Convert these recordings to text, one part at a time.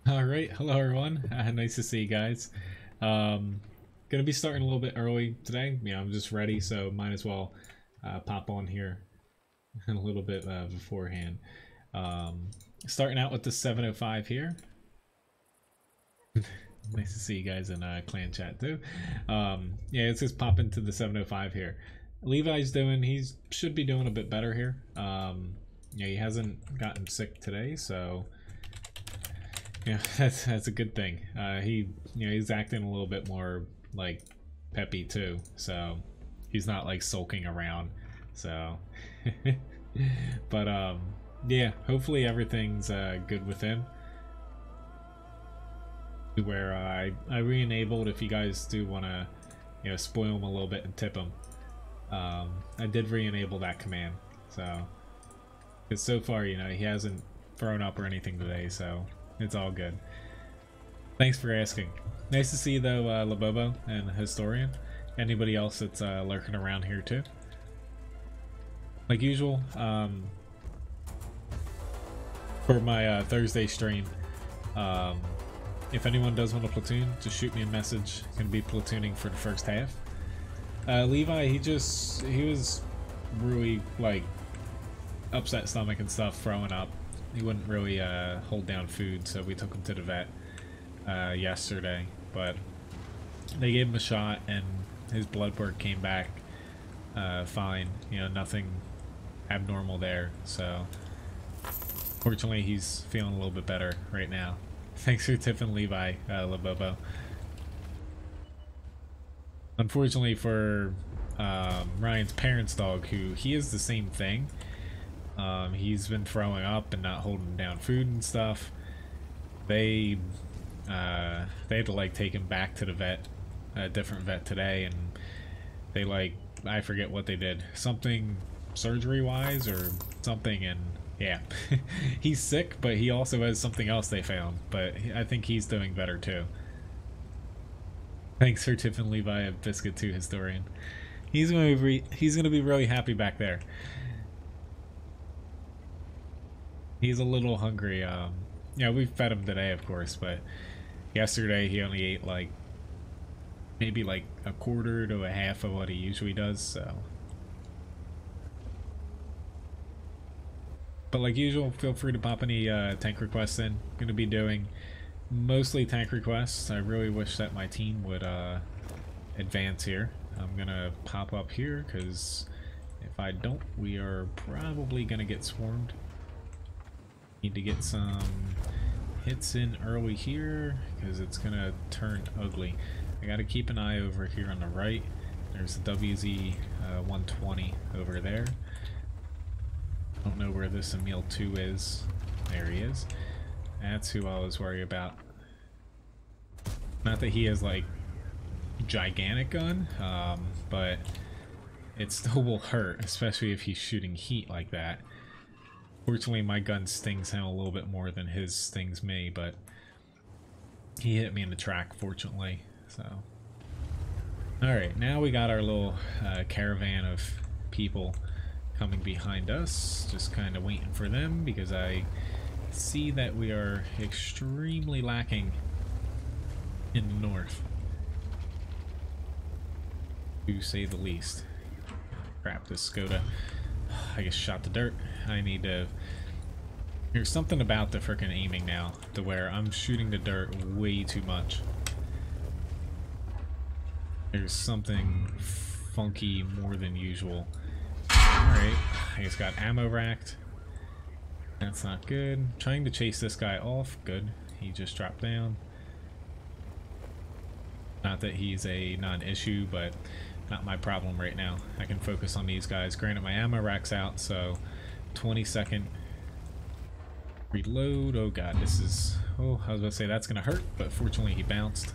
All right, hello everyone. Nice to see you guys. Gonna be starting a little bit early today. I'm just ready, so might as well pop on here a little bit beforehand. Starting out with the 705 here. Nice to see you guys in clan chat too. Yeah, let's just pop into the 705 here. Levi's he should be doing a bit better here. Yeah, he hasn't gotten sick today, so yeah, that's a good thing. He's acting a little bit more like peppy too, so he's not like sulking around. So, but yeah, hopefully everything's good with him. Where I re-enabled, if you guys do want to spoil him a little bit and tip him, I did re-enable that command. So, because so far he hasn't thrown up or anything today, so it's all good. Thanks for asking. Nice to see you though, Labobo and Historian. Anybody else that's lurking around here too. Like usual, for my Thursday stream, if anyone does want to platoon, just shoot me a message. Gonna be platooning for the first half. Levi, he was really like upset stomach and stuff, throwing up. He wouldn't really hold down food, so we took him to the vet yesterday. But they gave him a shot, and his blood work came back fine. Nothing abnormal there. So fortunately, he's feeling a little bit better right now. Thanks for tipping Levi, Labobo. Unfortunately for Ryan's parents' dog, he is the same thing. He's been throwing up and not holding down food and stuff. They had to like take him back to the vet, a different vet today, and they I forget what they did, something surgery wise or something, and yeah, he's sick, but he also has something else they found, but I think he's doing better too. Thanks for tipping Levi a biscuit too, Historian. He's gonna be really happy back there. He's a little hungry. Yeah, we fed him today, of course, but yesterday he only ate maybe a quarter to a half of what he usually does, so. But like usual, feel free to pop any tank requests in. Gonna be doing mostly tank requests. I really wish that my team would advance here. I'm gonna pop up here because if I don't, we are probably gonna get swarmed. Need to get some hits in early here because it's gonna turn ugly. I gotta keep an eye over here on the right. There's the WZ 120 over there. Don't know where this Emil 2 is. There he is. That's who I was worried about. Not that he has gigantic gun, but it still will hurt, especially if he's shooting heat like that. Fortunately, my gun stings him a little bit more than his stings me, but he hit me in the track, fortunately. So, alright, now we got our little caravan of people coming behind us. Just kind of waiting for them because I see that we are extremely lacking in the north, to say the least. Crap, this Skoda. I just shot the dirt. I need to... There's something about the frickin' aiming now to where I'm shooting the dirt way too much. There's something funky more than usual. Alright, I just got ammo racked. That's not good. Trying to chase this guy off. Good. He just dropped down. Not that he's a non-issue, but not my problem right now. I can focus on these guys. Granted, my ammo rack's out, so 20-second reload. Oh god, this is... Oh, I was about to say that's gonna hurt, but fortunately he bounced.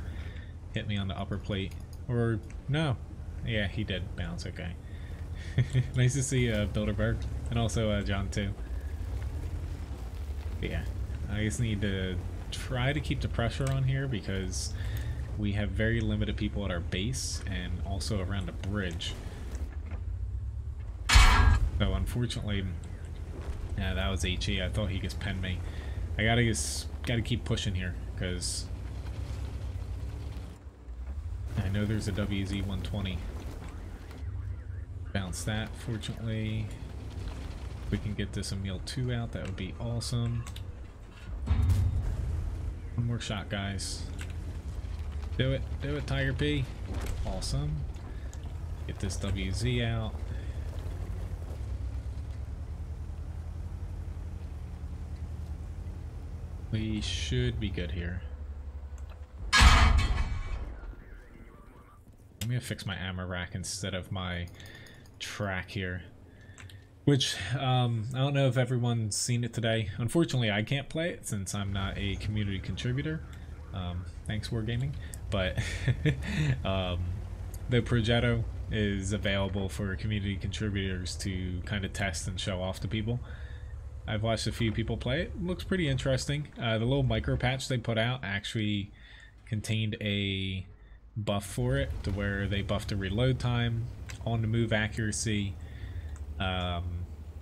Hit me on the upper plate. Or, no. Yeah, he did bounce, okay. Nice to see Bilderberg, and also John too. But yeah, I just need to try to keep the pressure on here because we have very limited people at our base and also around the bridge. So unfortunately, yeah, that was HE. I thought he just penned me. I gotta keep pushing here. because I know there's a WZ-120. Bounce that, fortunately. If we can get this Emil 2 out, that would be awesome. One more shot, guys. Do it, Tiger P. Awesome. Get this WZ out. We should be good here. I'm gonna fix my ammo rack instead of my track here. Which, I don't know if everyone's seen it today. Unfortunately, I can't play it since I'm not a community contributor. Thanks, Wargaming. But the Progetto is available for community contributors to kind of test and show off to people. I've watched a few people play it. It looks pretty interesting. The little micro patch they put out actually contained a buff for it, to where they buffed the reload time, on the move accuracy.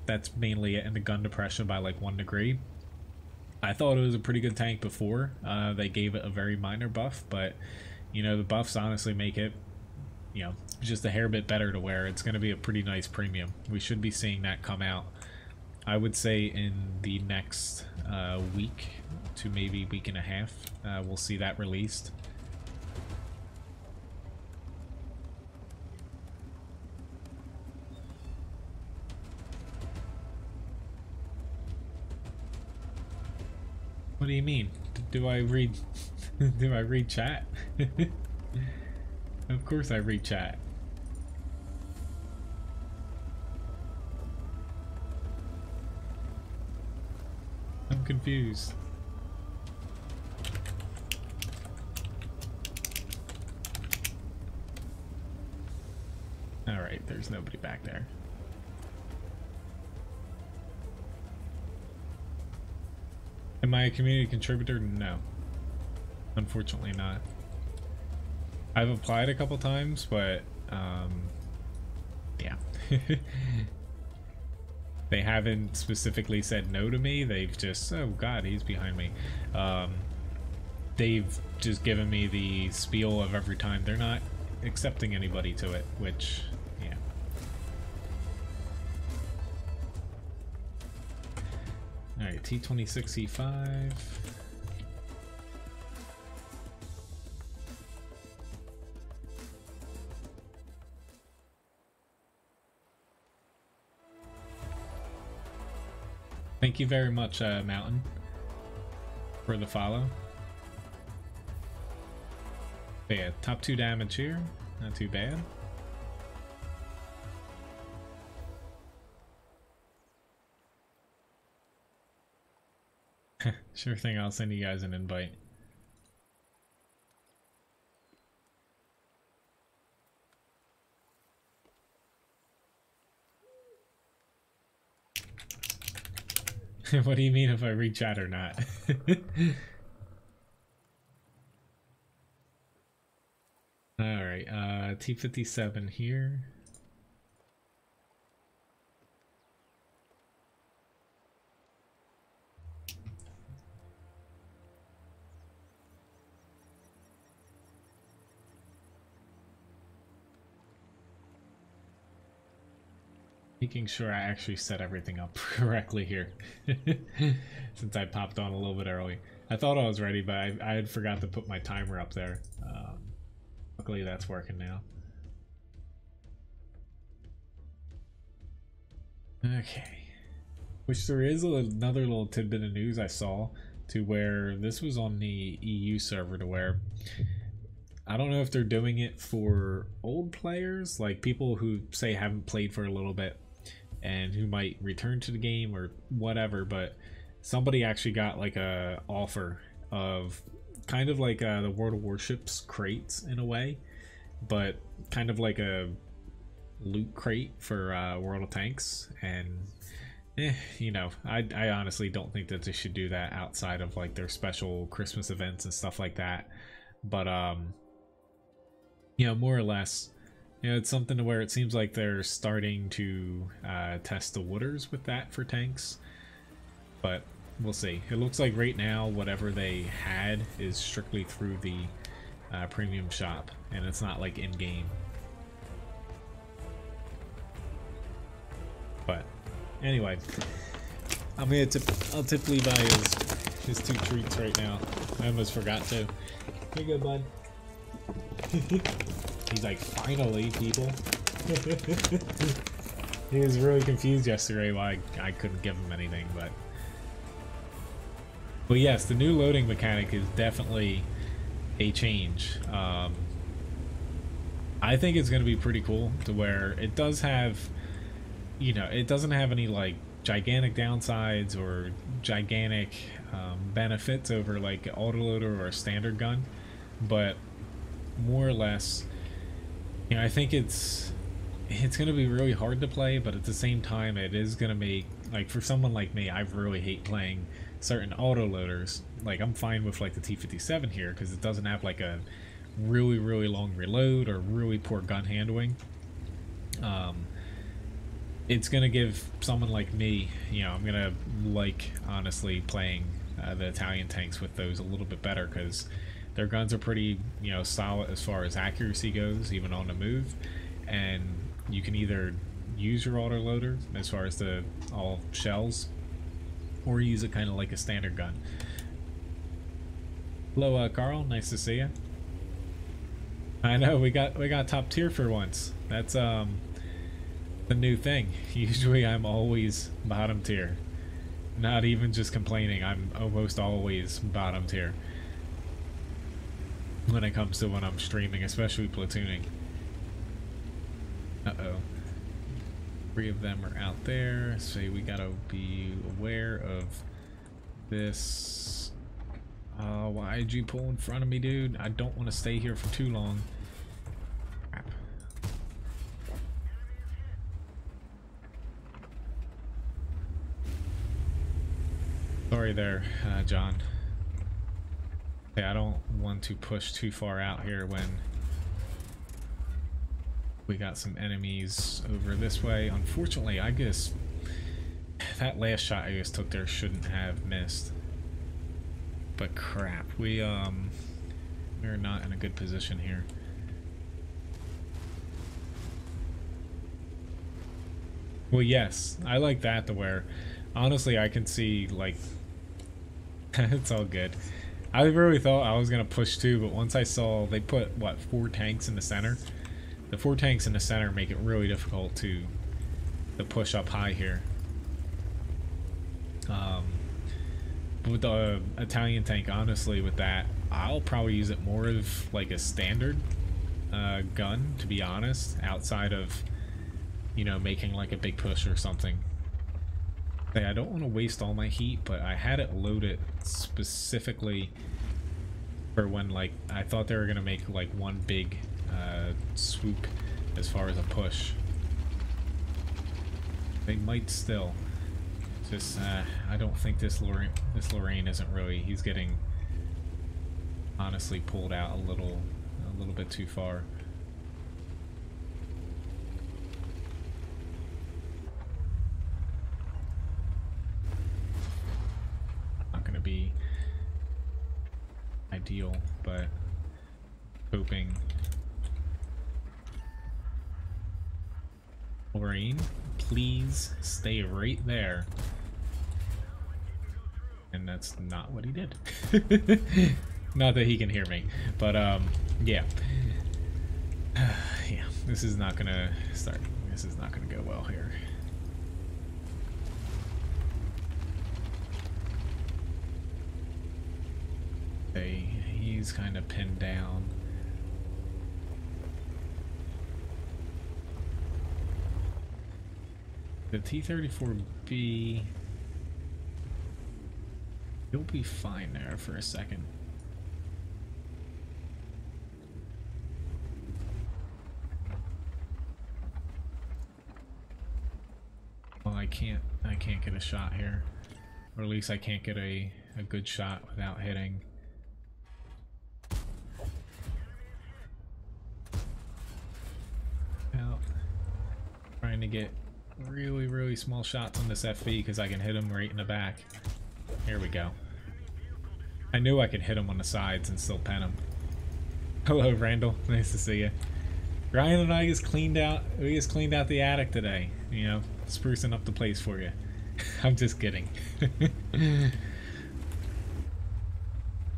That's mainly it, and the gun depression by like 1 degree. I thought it was a pretty good tank before they gave it a very minor buff, but you know, the buffs honestly make it, you know, just a hair bit better, to where it's going to be a pretty nice premium. We should be seeing that come out, I would say, in the next week to maybe week and a half. We'll see that released. What do you mean? Do I read do I read chat? Of course I read chat. I'm confused. Alright, there's nobody back there. Am I a community contributor? No. Unfortunately not. I've applied a couple times, but yeah. They haven't specifically said no to me. They've just, oh god, he's behind me. They've just given me the spiel of every time. They're not accepting anybody to it, which, yeah. Alright, T26E5. Thank you very much, Mountain, for the follow. But yeah, top 2 damage here. Not too bad. Sure thing, I'll send you guys an invite. What do you mean if I read chat or not? Alright, T57 here. Making sure I actually set everything up correctly here. Since I popped on a little bit early. I thought I was ready, but I had forgot to put my timer up there. Luckily that's working now. Okay. Which there is another little tidbit of news I saw, to where this was on the EU server, to where I don't know if they're doing it for old players, like people who say haven't played for a little bit and who might return to the game or whatever, but somebody actually got like a offer of kind of like the World of Warships crates in a way, but kind of like a loot crate for World of Tanks. And you know, I honestly don't think that they should do that outside of like their special Christmas events and stuff like that, but you know, more or less, you know, it's something to where it seems like they're starting to test the waters with that for tanks. But we'll see. It looks like right now whatever they had is strictly through the premium shop, and it's not like in-game. But anyway, I'll tip Levi his 2 treats right now. I almost forgot to. Here you go, bud. He's like, finally, people. He was really confused yesterday why I couldn't give him anything, but yes, the new loading mechanic is definitely a change. I think it's going to be pretty cool to where it does have, you know, it doesn't have any like gigantic downsides or gigantic benefits over like an autoloader or a standard gun, but more or less, you know, I think it's going to be really hard to play, but at the same time it is going to make, like, for someone like me, I really hate playing certain autoloaders. Like, I'm fine with like the T57 here because it doesn't have like a really long reload or really poor gun handling. It's gonna give someone like me, you know, I'm gonna like honestly playing the Italian tanks with those a little bit better because their guns are pretty, you know, solid as far as accuracy goes, even on the move. And you can either use your autoloader as far as the all shells, or use it kind of like a standard gun. Hello, Carl. Nice to see you. I know we got top tier for once. That's the new thing. Usually I'm always bottom tier. Not even just complaining. I'm almost always bottom tier when it comes to when I'm streaming, especially platooning. Uh-oh. 3 of them are out there, so we gotta be aware of this. Why'd you pull in front of me, dude? I don't want to stay here for too long. Crap. Sorry there, John. Okay, I don't want to push too far out here when we got some enemies over this way. Unfortunately, I guess that last shot I just took there shouldn't have missed. But crap, we're not in a good position here. Well, yes, I like that to where, honestly, I can see, like, it's all good. I really thought I was gonna push 2, but once I saw they put, what, 4 tanks in the center? The 4 tanks in the center make it really difficult to push up high here. But with the Italian tank, honestly, with that, I'll probably use it more of like a standard gun, to be honest, outside of, you know, making like a big push or something. Okay, I don't want to waste all my heat, but I had it loaded specifically for when, like, I thought they were going to make like one big swoop as far as a push. They might still. Just I don't think this Lorraine isn't really. He's getting honestly pulled out a little bit too far. Not gonna be ideal, but hoping. Lorraine, please stay right there. And that's not what he did. Not that he can hear me, but yeah. Yeah, this is not gonna go well here. Okay, he's kind of pinned down. The T-34B, he'll be fine there for a second. Well, I can't get a shot here, or at least I can't get a good shot without hitting. Now, trying to get really small shots on this FV because I can hit him right in the back. Here we go. I knew I could hit him on the sides and still pen him. Hello, Randall. Nice to see you. Ryan and I just cleaned out. We just cleaned out the attic today. You know, sprucing up the place for you. I'm just kidding.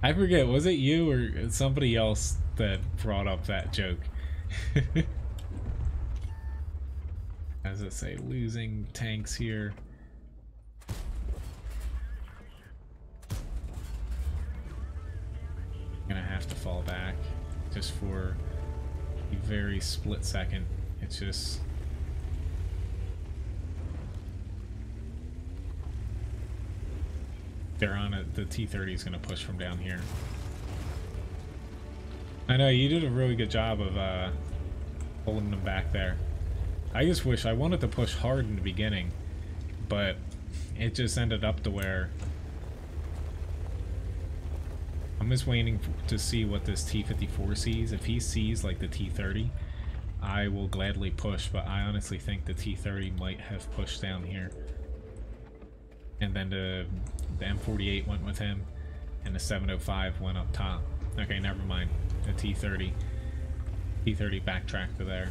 I forget. Was it you or somebody else that brought up that joke? As I say, losing tanks here. Gonna have to fall back just for a very split second. It's just they're on it. The T-30 is gonna push from down here. I know you did a really good job of holding them back there. I just wish I wanted to push hard in the beginning, but it just ended up to where I'm just waiting to see what this T-54 sees. If he sees like the T-30, I will gladly push, but I honestly think the T-30 might have pushed down here. And then the M48 went with him, and the 705 went up top. Okay, never mind. The T-30 backtracked to there.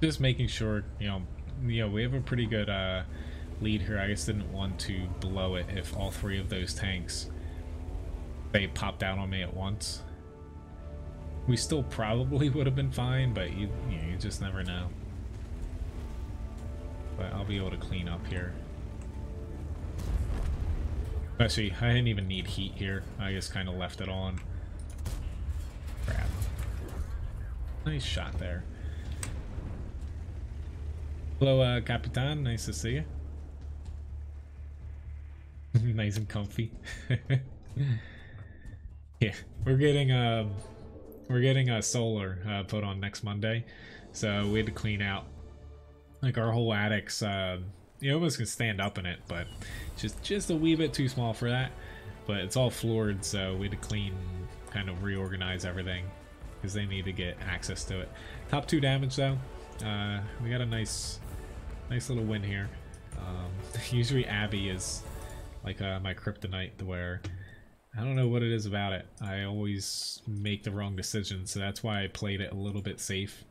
Just making sure, you know, we have a pretty good lead here. I just didn't want to blow it if all three of those tanks, they popped out on me at once. We still probably would have been fine, but you just never know. But I'll be able to clean up here. Actually, I didn't even need heat here. I just kind of left it on. Crap. Nice shot there. Hello, Capitan. Nice to see you. Nice and comfy. Yeah, we're getting a solar put on next Monday, so we had to clean out like our whole attic's. You almost can stand up in it, but just a wee bit too small for that. But it's all floored, so we had to clean, kind of reorganize everything because they need to get access to it. Top 2 damage though. We got a nice little win here. Usually Abby is like my kryptonite, where I don't know what it is about it. I always make the wrong decision, so that's why I played it a little bit safe.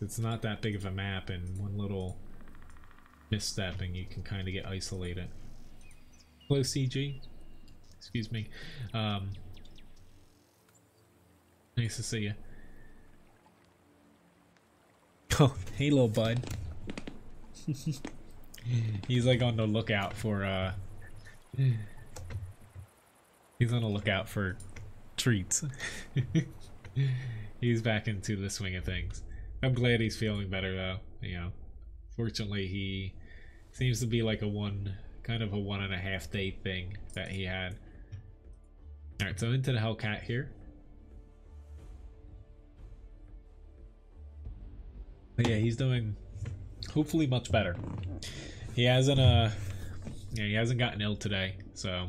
It's not that big of a map, and one little misstep and you can kind of get isolated. Hello, CG. Excuse me. Nice to see you. Oh, hey, little bud. He's like on the lookout for he's on the lookout for treats. He's back into the swing of things. I'm glad he's feeling better though. You know, fortunately he seems to be like kind of a 1.5 day thing that he had. All right, so into the Hellcat here. But yeah, he's doing hopefully much better. He hasn't he hasn't gotten ill today, so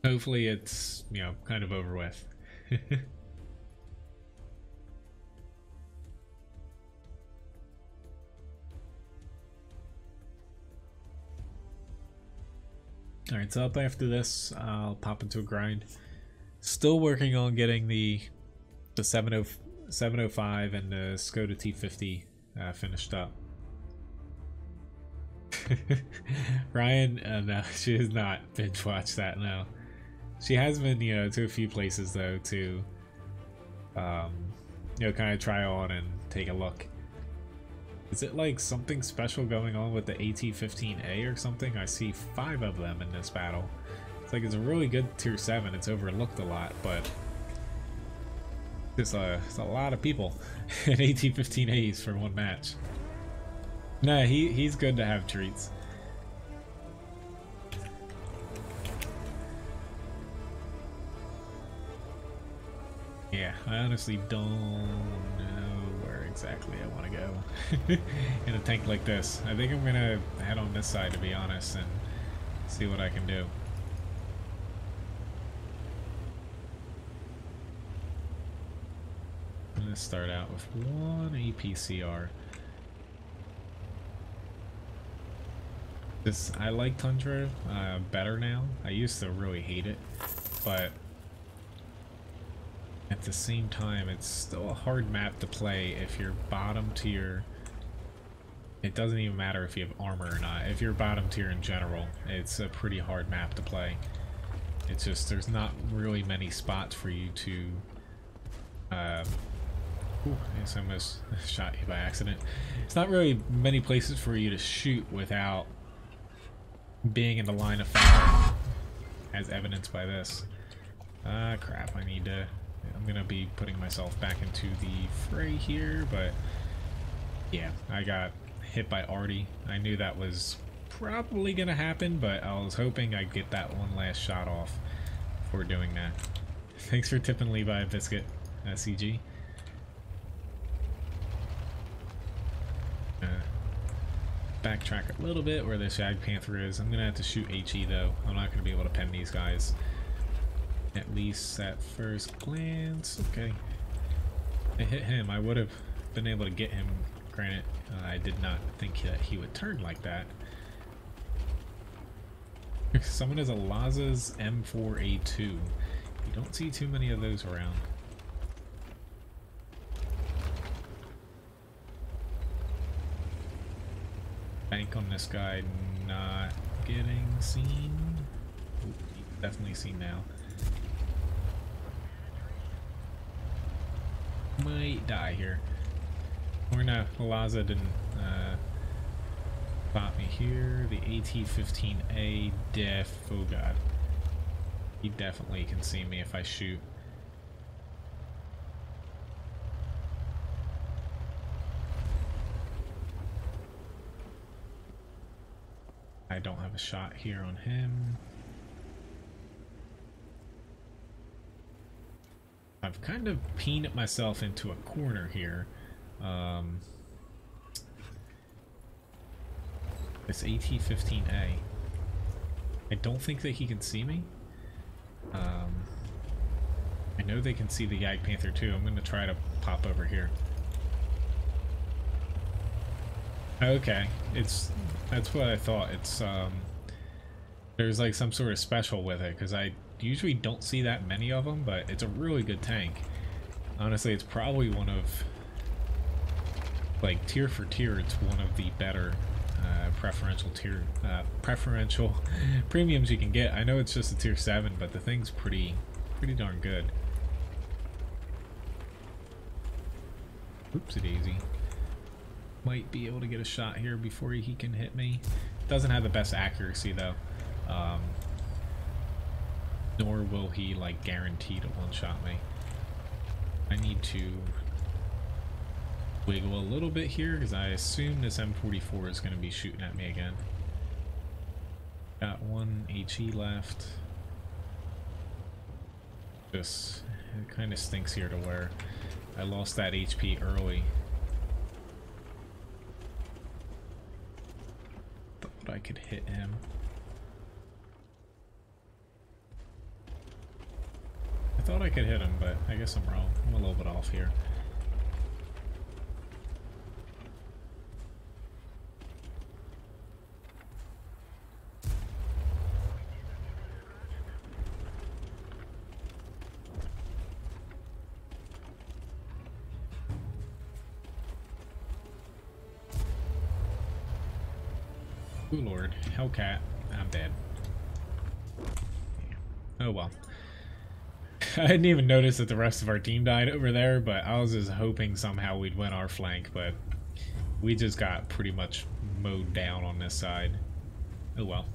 hopefully it's, you know, kind of over with. Alright, so up after this, I'll pop into a grind. Still working on getting the 705 and the Skoda T50 finished up. Ryan, no, she has not binge watched that, no. She has been, you know, to a few places though to, you know, kind of try on and take a look. Is it like something special going on with the AT-15A or something? I see 5 of them in this battle. It's like it's a really good tier 7. It's overlooked a lot, but it's a lot of people and AT-15As for one match. Nah, he's good to have treats. Yeah, I honestly don't know where exactly I want to go in a tank like this. I think I'm gonna head on this side, to be honest, and see what I can do. Let's start out with one APCR. I like Tundra better now. I used to really hate it, but at the same time, it's still a hard map to play if you're bottom tier. It doesn't even matter if you have armor or not. If you're bottom tier in general, it's a pretty hard map to play. It's just, there's not really many spots for you to... Ooh, I just almost shot you by accident. It's not really many places for you to shoot without being in the line of fire, as evidenced by this. Crap, I'm gonna be putting myself back into the fray here, but yeah, I got hit by Artie. I knew that was probably gonna happen, but I was hoping I'd get that one last shot off before doing that. Thanks for tipping Levi Biscuit, CG. Backtrack a little bit where the Shag Panther is. I'm gonna have to shoot HE though. I'm not gonna be able to pen these guys, at least at first glance. Okay, I hit him. I would have been able to get him. Granted, I did not think that he would turn like that. Someone has a Laza's M4A2. You don't see too many of those around. Bank on this guy not getting seen. Ooh, definitely seen now. Might die here. Or no, Laza didn't spot me here. The AT-15A oh god. He definitely can see me if I shoot. I don't have a shot here on him. I've kind of peened myself into a corner here. This AT-15A. I don't think that he can see me. I know they can see the Yag Panther too. I'm going to try to pop over here. Okay, that's what I thought. It's there's like some sort of special with it, because I usually don't see that many of them, but it's a really good tank. Honestly, it's probably one of, like, tier for tier, it's one of the better preferential premiums you can get. I know it's just a tier 7, but the thing's pretty darn good. Oopsie daisy. Might be able to get a shot here before he can hit me. Doesn't have the best accuracy though, nor will he like guarantee to one-shot me. I need to wiggle a little bit here because I assume this M44 is going to be shooting at me again. Got one HE left. Just, it kind of stinks here to where I lost that HP early. Thought I could hit him. I thought I could hit him, but I guess I'm wrong. I'm a little bit off here. Ooh lord, Hellcat, I'm dead. Oh well. I didn't even notice that the rest of our team died over there, but I was just hoping somehow we'd win our flank, but we just got pretty much mowed down on this side. Oh well.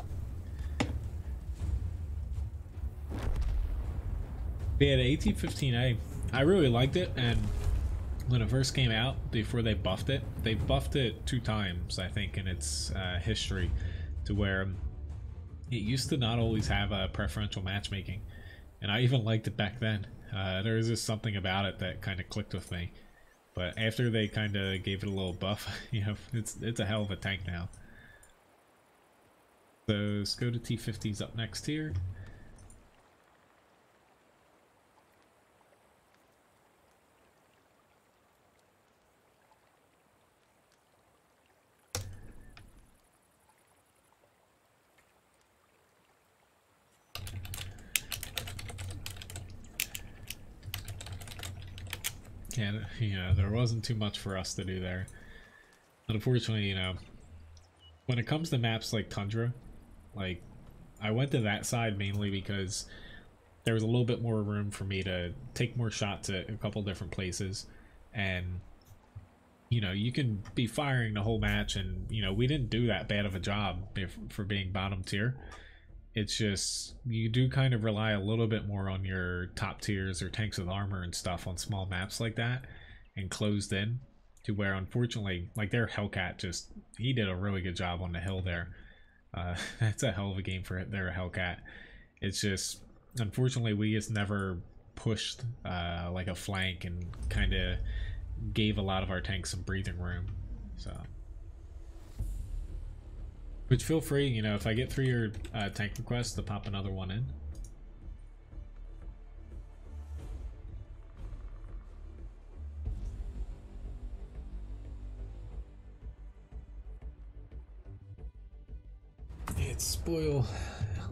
Yeah, the AT-15A, I really liked it, and when it first came out, before they buffed it 2 times, I think, in its history, to where it used to not always have a preferential matchmaking, and I even liked it back then. There was just something about it that kind of clicked with me, but after they kind of gave it a little buff, you know, it's a hell of a tank now. So Skoda T50's up next here. And, you know, there wasn't too much for us to do there. Unfortunately, you know, when it comes to maps like Tundra, like, I went to that side mainly because there was a little bit more room for me to take more shots at a couple different places. And, you know, you can be firing the whole match, and, you know, we didn't do that bad of a job for being bottom tier. It's just, you do kind of rely a little bit more on your top tiers or tanks with armor and stuff on small maps like that and closed in, to where, unfortunately, like, their Hellcat just, he did a really good job on the hill there. That's a hell of a game for their Hellcat. It's just, unfortunately, we just never pushed like a flank and kind of gave a lot of our tanks some breathing room. So, which, feel free, you know, if I get through your tank requests, to pop another one in. It's Spoil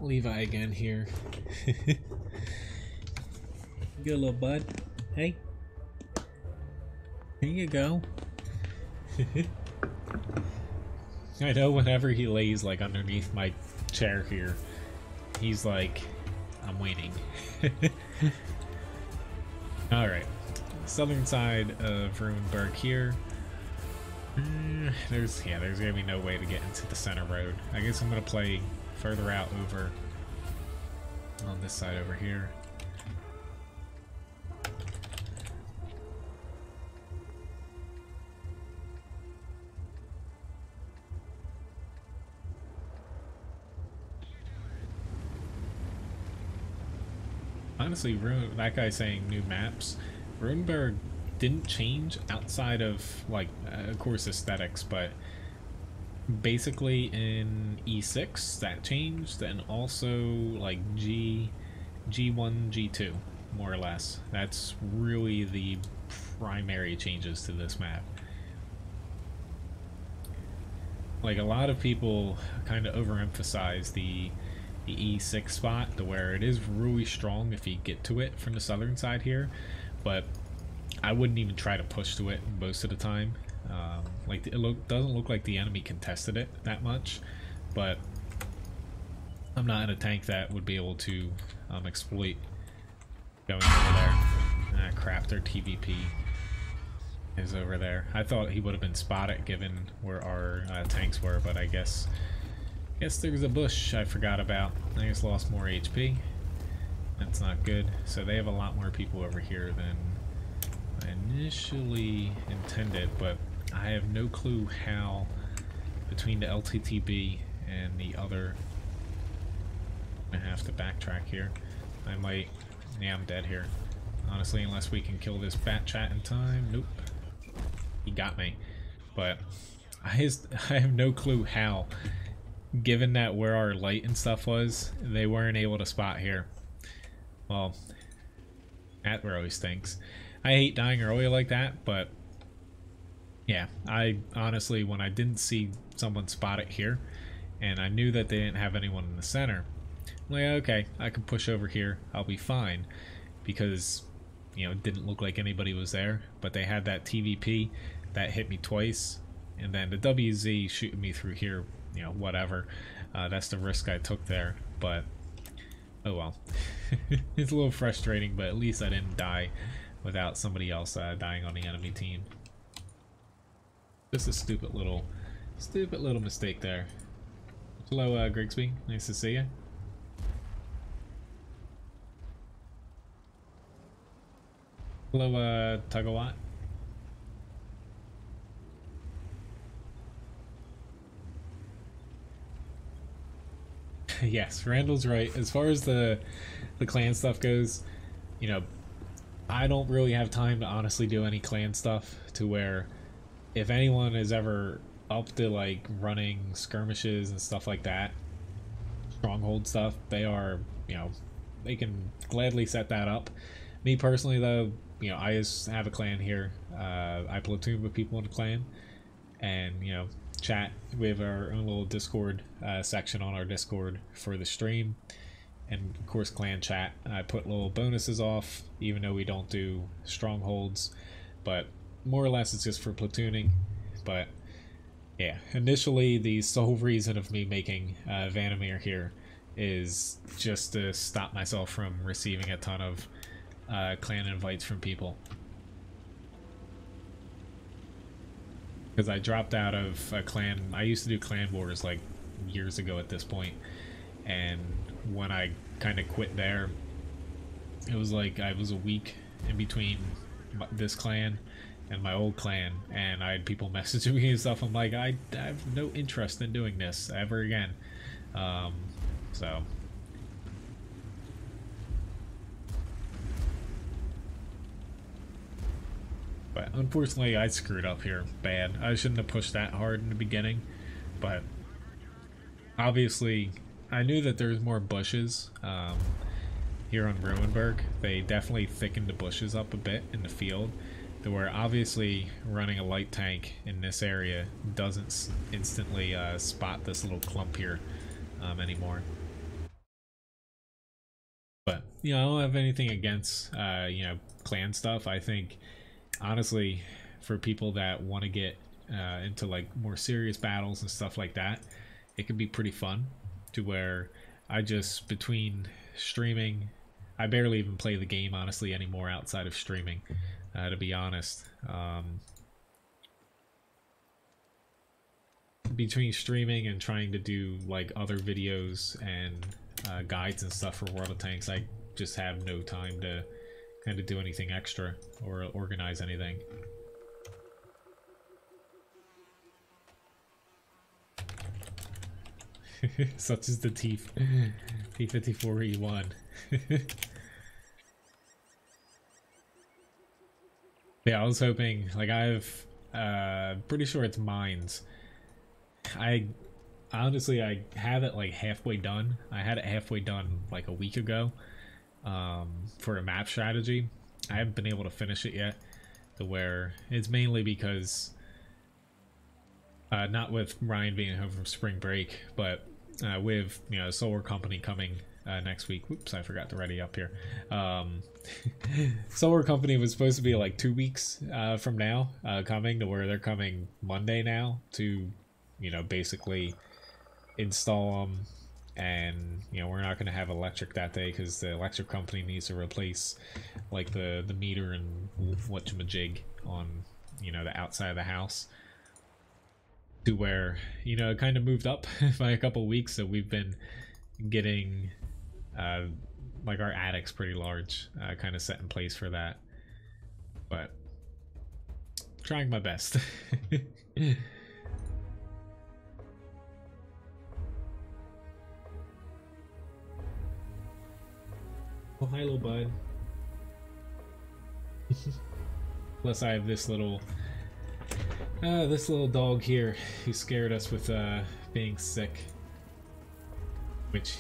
Levi again here. Good little bud. Hey. Here you go. I know whenever he lays like underneath my chair here, he's like, I'm waiting. Alright. Southern side of Ruinberg here. There's gonna be no way to get into the center road. I guess I'm gonna play further out over on this side over here. Honestly, that guy saying new maps. Ruinberg didn't change outside of, like, of course, aesthetics, but basically in E6 that changed, and also like G1, G2, more or less. That's really the primary changes to this map. Like, a lot of people kind of overemphasize the E6 spot, to where it is really strong if you get to it from the southern side here, but I wouldn't even try to push to it most of the time. Like, it doesn't look like the enemy contested it that much, but I'm not in a tank that would be able to exploit going over there. Ah, crap, their TVP is over there. I thought he would have been spotted given where our tanks were, but I guess there's a bush I forgot about. I just lost more HP. That's not good. So they have a lot more people over here than I initially intended, but I have no clue how between the LTTB and the other. I have to backtrack here. I might. Yeah, I'm dead here. Honestly, unless we can kill this bat chat in time. Nope. He got me. But I have no clue how. Given that where our light and stuff was, they weren't able to spot here. Well, that really stinks. I hate dying early like that, but yeah, I honestly, when I didn't see someone spot it here, and I knew that they didn't have anyone in the center, I'm like, okay, I can push over here, I'll be fine, because, you know, it didn't look like anybody was there, but they had that TVP that hit me twice, and then the WZ shooting me through here, you know, whatever. That's the risk I took there, but oh well. It's a little frustrating, but at least I didn't die without somebody else dying on the enemy team. Just a stupid little mistake there. Hello, Grigsby. Nice to see you. Hello, Tugawat. Yes, Randall's right. As far as the clan stuff goes, you know, I don't really have time to honestly do any clan stuff, to where if anyone is ever up to like running skirmishes and stuff like that, stronghold stuff, they are, you know, they can gladly set that up. Me personally though, you know, I just have a clan here. I platoon with people in the clan, and, you know, chat. We have our own little Discord section on our Discord for the stream, and of course clan chat. I put little bonuses off, even though we don't do strongholds. but more or less it's just for platooning. But yeah, initially the sole reason of me making Vanamir here is just to stop myself from receiving a ton of clan invites from people. Because I dropped out of a clan. I used to do clan wars like years ago at this point, and when I kind of quit there, it was like I was a week in between this clan and my old clan, and I had people messaging me and stuff. I'm like, I have no interest in doing this ever again. So but unfortunately I screwed up here bad. I shouldn't have pushed that hard in the beginning, but obviously I knew that there's more bushes here on Ruinberg. They definitely thickened the bushes up a bit in the field, to where obviously running a light tank in this area doesn't instantly spot this little clump here anymore. But you know, I don't have anything against you know, clan stuff. I think honestly, for people that want to get into like more serious battles and stuff like that, it can be pretty fun. To where I just, between streaming, I barely even play the game honestly anymore outside of streaming, to be honest. Between streaming and trying to do like other videos and guides and stuff for World of Tanks, I just have no time to kind of do anything extra or organize anything. Such as the T54E1. Yeah, I was hoping, like, I've pretty sure it's Menz. I honestly, I have it like halfway done. I had it halfway done like a week ago for a map strategy. I haven't been able to finish it yet, to where it's mainly because not with Ryan being home from spring break, but with, you know, Solar Company coming next week. Whoops, I forgot to ready up here. Solar Company was supposed to be like 2 weeks from now coming, to where they're coming Monday now to, you know, basically install them. And you know, we're not going to have electric that day because the electric company needs to replace like the meter and whatchamajig on, you know, the outside of the house, to where, you know, it kind of moved up by a couple weeks. So we've been getting like our attic's pretty large, kind of set in place for that, but trying my best. Oh, hi, little bud. Plus I have this little dog here who scared us with being sick, which,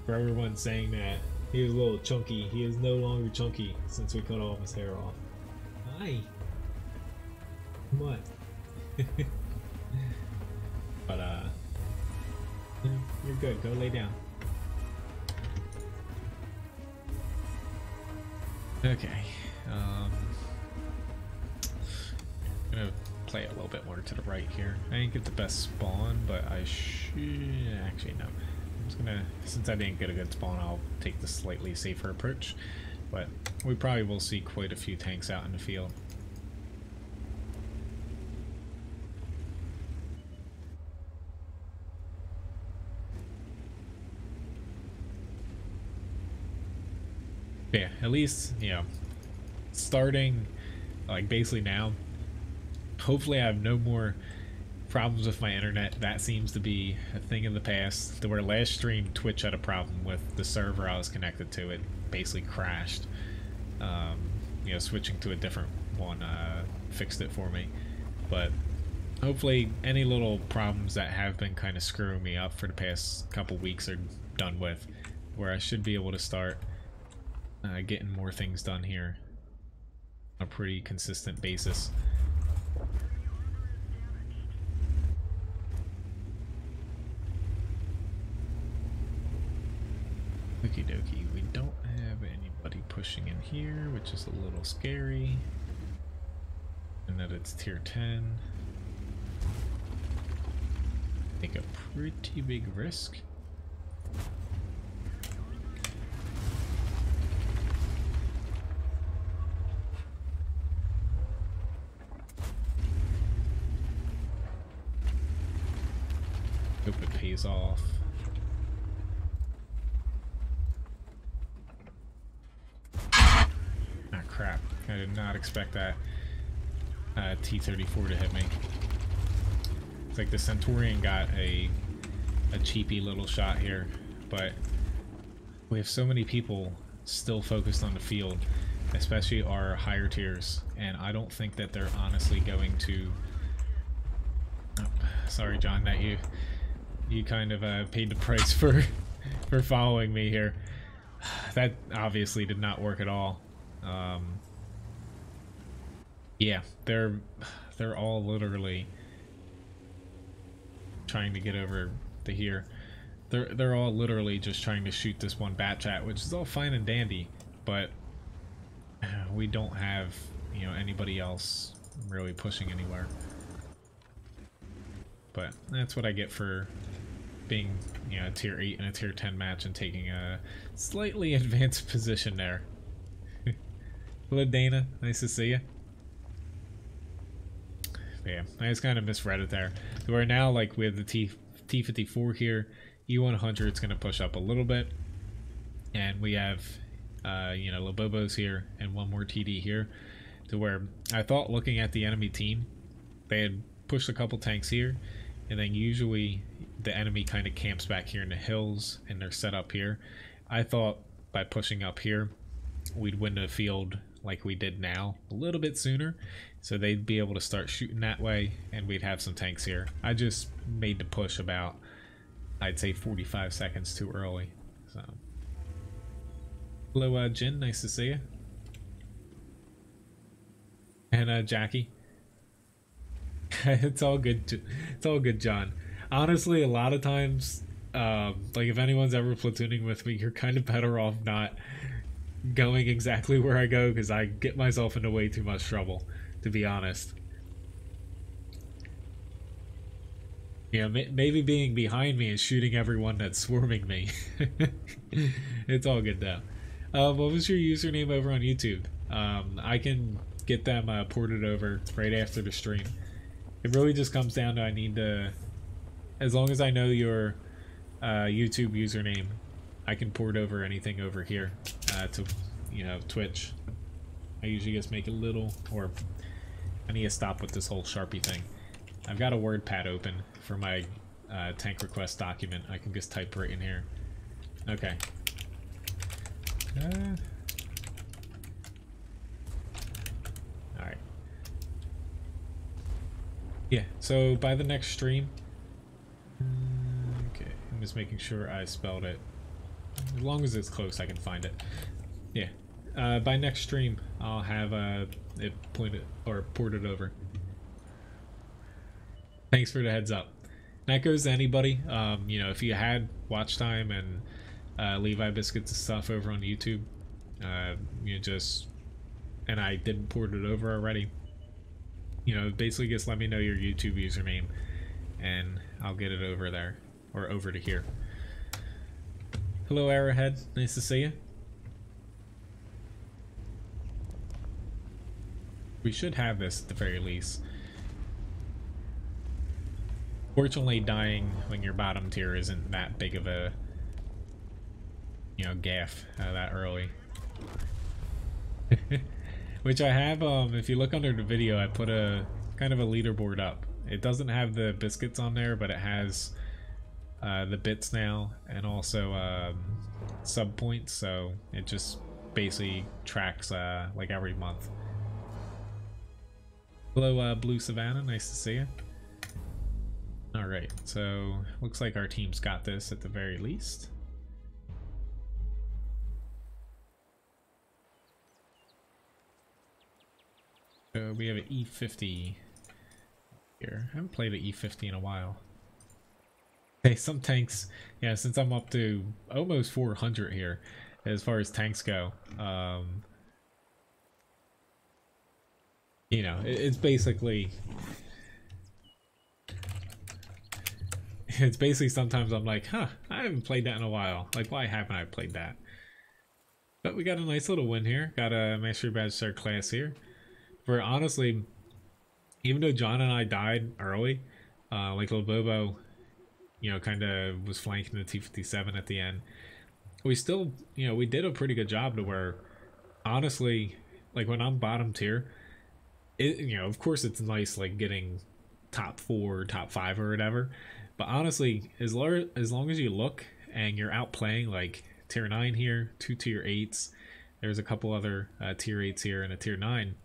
for everyone saying that he was a little chunky, he is no longer chunky since we cut all of his hair off. Hi. What? But you're good. Go lay down. Okay. I'm gonna play a little bit more to the right here. I didn't get the best spawn, but I should actually no. I'm just gonna, since I didn't get a good spawn, I'll take the slightly safer approach. But we probably will see quite a few tanks out in the field. Yeah, at least, you know, starting like basically now, hopefully I have no more problems with my internet. That seems to be a thing in the past. The where last stream Twitch had a problem with the server I was connected to. It basically crashed. You know, switching to a different one fixed it for me. But hopefully any little problems that have been kind of screwing me up for the past couple weeks are done with, where I should be able to start getting more things done here on a pretty consistent basis. Okie dokie, we don't have anybody pushing in here, which is a little scary. And that it's tier 10. Take a pretty big risk. Hope it pays off. Ah, crap. I did not expect that T-34 to hit me. It's like the Centurion got a cheapy little shot here, but we have so many people still focused on the field, especially our higher tiers, and I don't think that they're honestly going to... Oh, sorry, John, that you kind of paid the price for following me here. That obviously did not work at all. Yeah, they're all literally trying to get over to here. They're all literally just trying to shoot this one bat chat, which is all fine and dandy, but we don't have, you know, anybody else really pushing anywhere. But that's what I get for being, you know, a tier 8 in a tier 10 match and taking a slightly advanced position there. Hello, Dana. Nice to see you. Yeah, I just kind of misread it there. So we're now, like, we have the T-54 here. E-100 is going to push up a little bit. And we have, you know, Lobobos here and one more TD here. To where I thought, looking at the enemy team, they had pushed a couple tanks here. And then usually the enemy kind of camps back here in the hills and they're set up here. I thought by pushing up here, we'd win the field like we did now a little bit sooner. So they'd be able to start shooting that way and we'd have some tanks here. I just made the push about, I'd say 45 seconds too early. So, hello, Jin, nice to see you. And Jackie. It's all good. It's all good, John. Honestly, a lot of times, like if anyone's ever platooning with me, you're kind of better off not going exactly where I go because I get myself into way too much trouble, to be honest. Yeah, maybe being behind me is shooting everyone that's swarming me. It's all good though. What was your username over on YouTube? I can get them ported over right after the stream. It really just comes down to I need to, as long as I know your YouTube username, I can port over anything over here to, you know, Twitch. I usually just make a little, or I need to stop with this whole Sharpie thing. I've got a WordPad open for my tank request document. I can just type right in here. Okay. Alright. Yeah, so by the next stream, okay, I'm just making sure I spelled it. As long as it's close, I can find it. Yeah, by next stream, I'll have it pointed or ported over. Thanks for the heads up. That goes to anybody. You know, if you had watch time and Levi Biscuits and stuff over on YouTube, you just, and I didn't port it over already, you know, basically just let me know your YouTube username and I'll get it over there, or over to here. Hello, Arrowhead. Nice to see you. We should have this at the very least. Fortunately, dying when you're bottom tier isn't that big of a, you know, gaff that early. Which I have, if you look under the video, I put a kind of a leaderboard up. It doesn't have the biscuits on there, but it has the bits now and also sub points, so it just basically tracks like every month. Hello, Blue Savannah, nice to see you. Alright, so looks like our team's got this at the very least. So we have an E50 here. I haven't played an E50 in a while. Okay, some tanks, yeah, since I'm up to almost 400 here as far as tanks go. You know, it's basically sometimes I'm like, huh, I haven't played that in a while. Like, why haven't I played that? But we got a nice little win here. Got a Mastery Badge 3rd class here. For honestly, even though John and I died early, like Little Bobo, you know, kind of was flanking the T-57 at the end, we still, you know, we did a pretty good job to where, honestly, like when I'm bottom tier, it, you know, of course it's nice like getting top 4, top 5 or whatever, but honestly, as long as you look and you're outplaying like tier 9 here, 2 tier 8s, there's a couple other tier 8s here and a tier 9,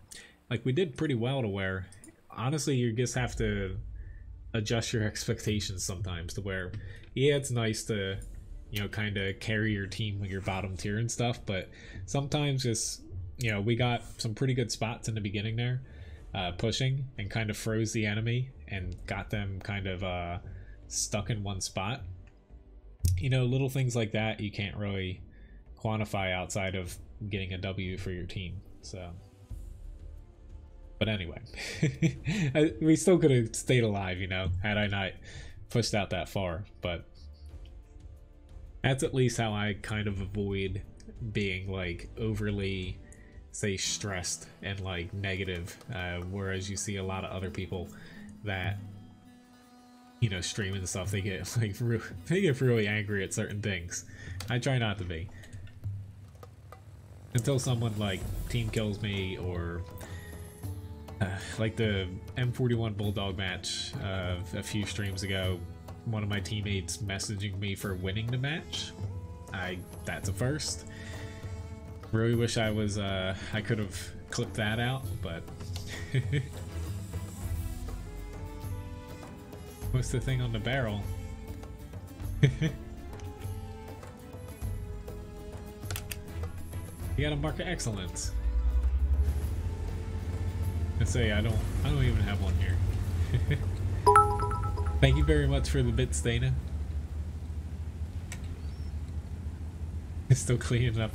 like we did pretty well to where, honestly, you just have to adjust your expectations sometimes to where, yeah, it's nice to, you know, kind of carry your team when you're bottom tier and stuff, but sometimes just, you know, we got some pretty good spots in the beginning there, pushing, and kind of froze the enemy and got them kind of stuck in one spot. You know, little things like that you can't really quantify outside of getting a W for your team. So, but anyway, we still could have stayed alive, you know, had I not pushed out that far. But that's at least how I kind of avoid being like overly, say, stressed and like negative, whereas you see a lot of other people that, you know, stream and stuff, they get like they get really angry at certain things. I try not to be until someone like team kills me, or like the M41 Bulldog match a few streams ago, one of my teammates messaging me for winning the match. That's a first. Really wish I was I could have clipped that out, but what's the thing on the barrel? You got a mark of excellence. Let's say I don't even have one here. Thank you very much for the bits, Dana. Still cleaning up.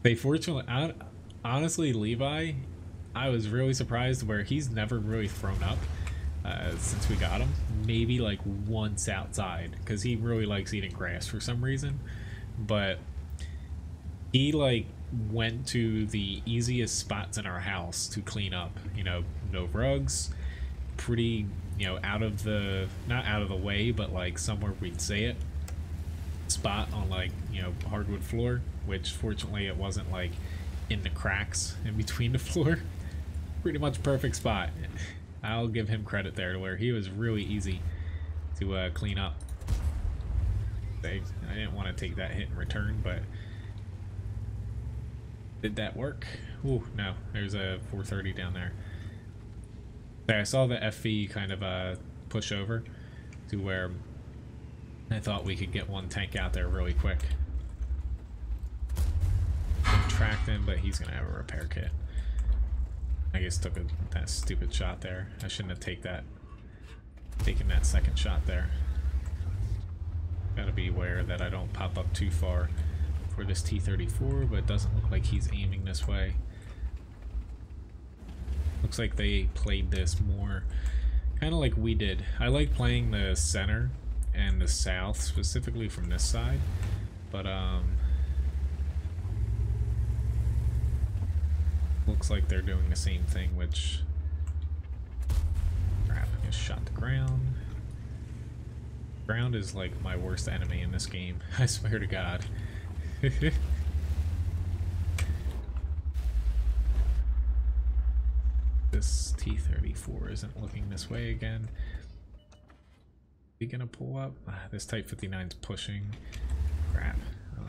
They fortunately, honestly, Levi, I was really surprised where he's never really thrown up since we got him. Maybe like once outside, because he really likes eating grass for some reason. But he like went to the easiest spots in our house to clean up. You know, no rugs, pretty, you know, out of the, not out of the way, but like somewhere we'd say it, spot on like, you know, hardwood floor, which fortunately it wasn't like in the cracks in between the floor. Pretty much perfect spot. I'll give him credit there to where he was really easy to clean up. I didn't want to take that hit in return, but did that work? Ooh, no, there's a 430 down there. I saw the FV kind of push over to where I thought we could get one tank out there really quick. Tracked him, but he's gonna have a repair kit. I guess took that stupid shot there. I shouldn't have taken that second shot there. Gotta be aware that I don't pop up too far for this T-34, but it doesn't look like he's aiming this way. Looks like they played this more kind of like we did. I like playing the center and the south, specifically from this side, but looks like they're doing the same thing, which, crap, I just shot the ground. Ground is like my worst enemy in this game, I swear to God. This T-34 isn't looking this way again. He gonna pull up? This Type 59's pushing. Crap. I'm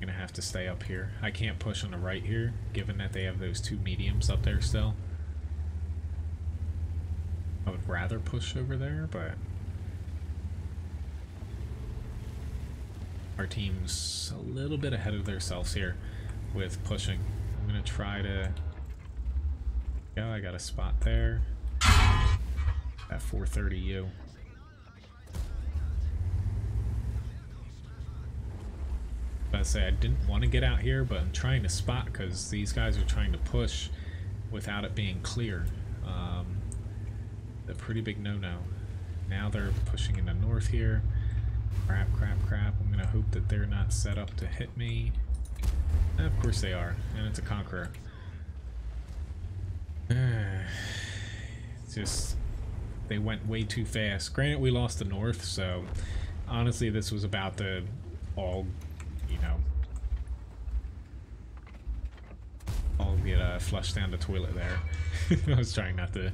gonna have to stay up here. I can't push on the right here, given that they have those two mediums up there still. I would rather push over there, but our team's a little bit ahead of themselves here with pushing. I'm gonna try to... Yeah, I got a spot there. That 430U. I say I didn't want to get out here, but I'm trying to spot because these guys are trying to push without it being clear. A pretty big no-no. Now they're pushing in the north here. Crap, crap, crap. I'm gonna hope that they're not set up to hit me. And of course they are, and it's a Conqueror. It's just, they went way too fast. Granted, we lost the north, so honestly this was about to all, you know, all get flushed down the toilet there. I was trying not to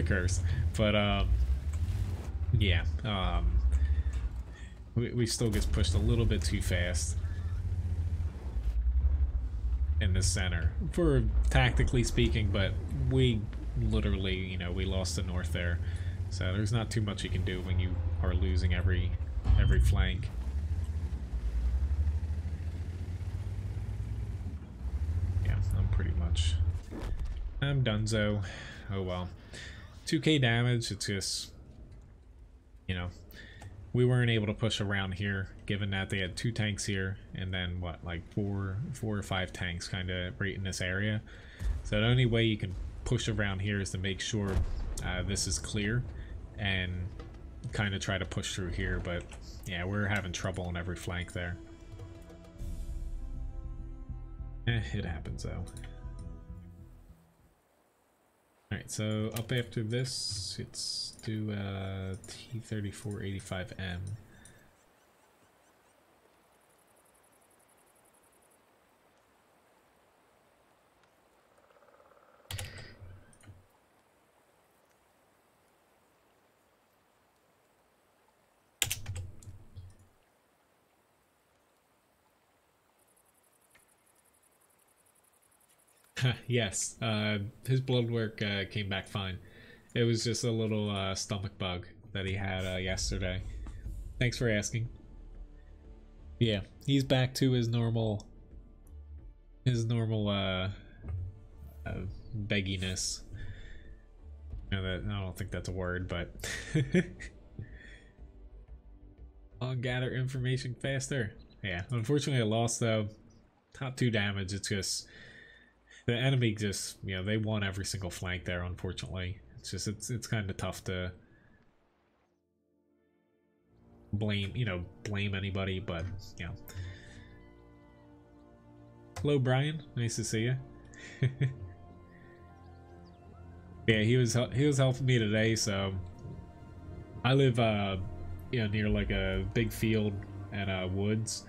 curse, but yeah, we still get pushed a little bit too fast in the center, for tactically speaking, but we literally, you know, we lost the north there, so there's not too much you can do when you are losing every flank. Yeah, I'm donezo. Oh well. 2k damage, it's just, you know, we weren't able to push around here, given that they had 2 tanks here, and then what, like four or 5 tanks kind of right in this area. So the only way you can push around here is to make sure this is clear, and kind of try to push through here, but yeah, we're having trouble on every flank there. It happens though. Alright, so up after this, let's do T-3485M. Yes, his blood work came back fine. It was just a little stomach bug that he had yesterday. Thanks for asking. Yeah, he's back to his normal begginess. You know, that, I don't think that's a word, but I'll gather information faster. Yeah, unfortunately I lost though. Not 2 damage, it's just the enemy just, you know, they won every single flank there, unfortunately. It's just, it's kind of tough to blame anybody, but, you know. Hello, Brian. Nice to see you. Yeah, he was helping me today, so I live, you know, near like a big field and woods,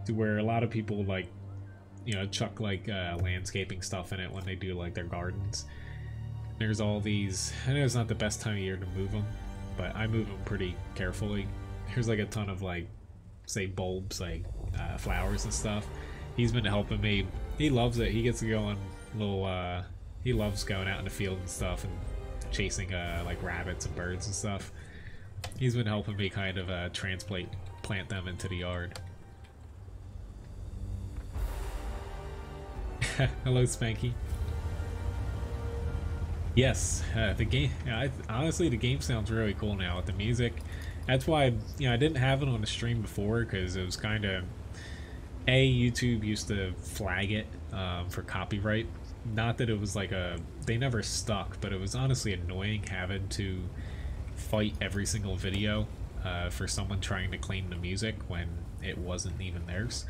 to where a lot of people like, you know, chuck like landscaping stuff in it when they do like their gardens. There's all these, I know it's not the best time of year to move them, but I move them pretty carefully. There's like a ton of like, say bulbs, like flowers and stuff. He's been helping me. He loves it. He gets to go on little, he loves going out in the field and stuff and chasing like rabbits and birds and stuff. He's been helping me kind of plant them into the yard. Hello, Spanky. Yes, the game. Honestly, the game sounds really cool now with the music. That's why, you know, I didn't have it on the stream before because it was kind of, YouTube used to flag it for copyright. Not that it was like they never stuck, but it was honestly annoying having to fight every single video for someone trying to claim the music when it wasn't even theirs.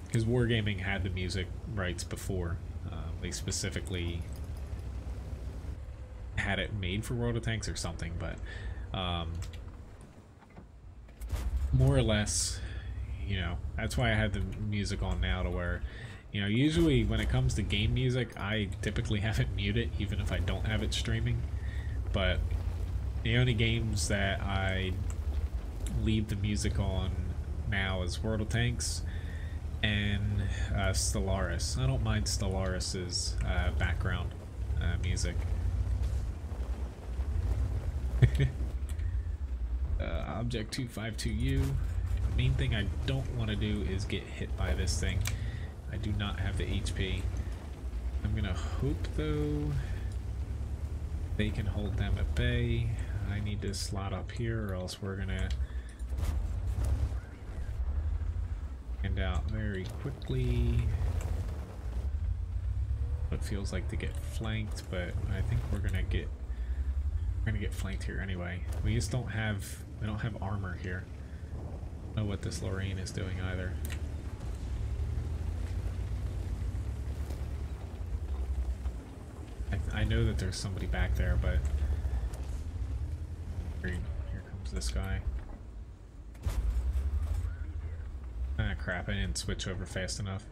Because Wargaming had the music rights before. They specifically had it made for World of Tanks or something, but more or less, you know, that's why I had the music on now, to where, you know, usually when it comes to game music, I typically have it muted even if I don't have it streaming. But the only games that I leave the music on now is World of Tanks and Stellaris. I don't mind Stellaris's background music. Object 252U. The main thing I don't want to do is get hit by this thing. I do not have the HP. I'm gonna hope though they can hold them at bay. I need to slot up here or else we're gonna find out very quickly what it feels like to get flanked, but I think we're gonna get flanked here anyway. We just don't have armor here. I don't know what this Lorraine is doing either. I know that there's somebody back there, but here comes this guy. Ah crap, I didn't switch over fast enough.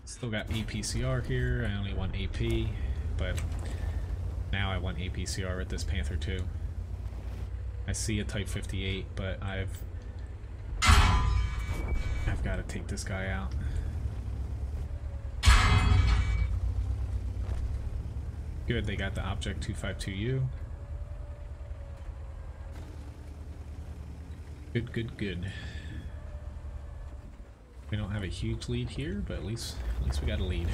Still got APCR here. I only want AP, but now I want APCR with this Panther too. I see a Type 58, but I've got to take this guy out. Good, they got the Object 252U. Good, good, good. We don't have a huge lead here, but at least we got a lead.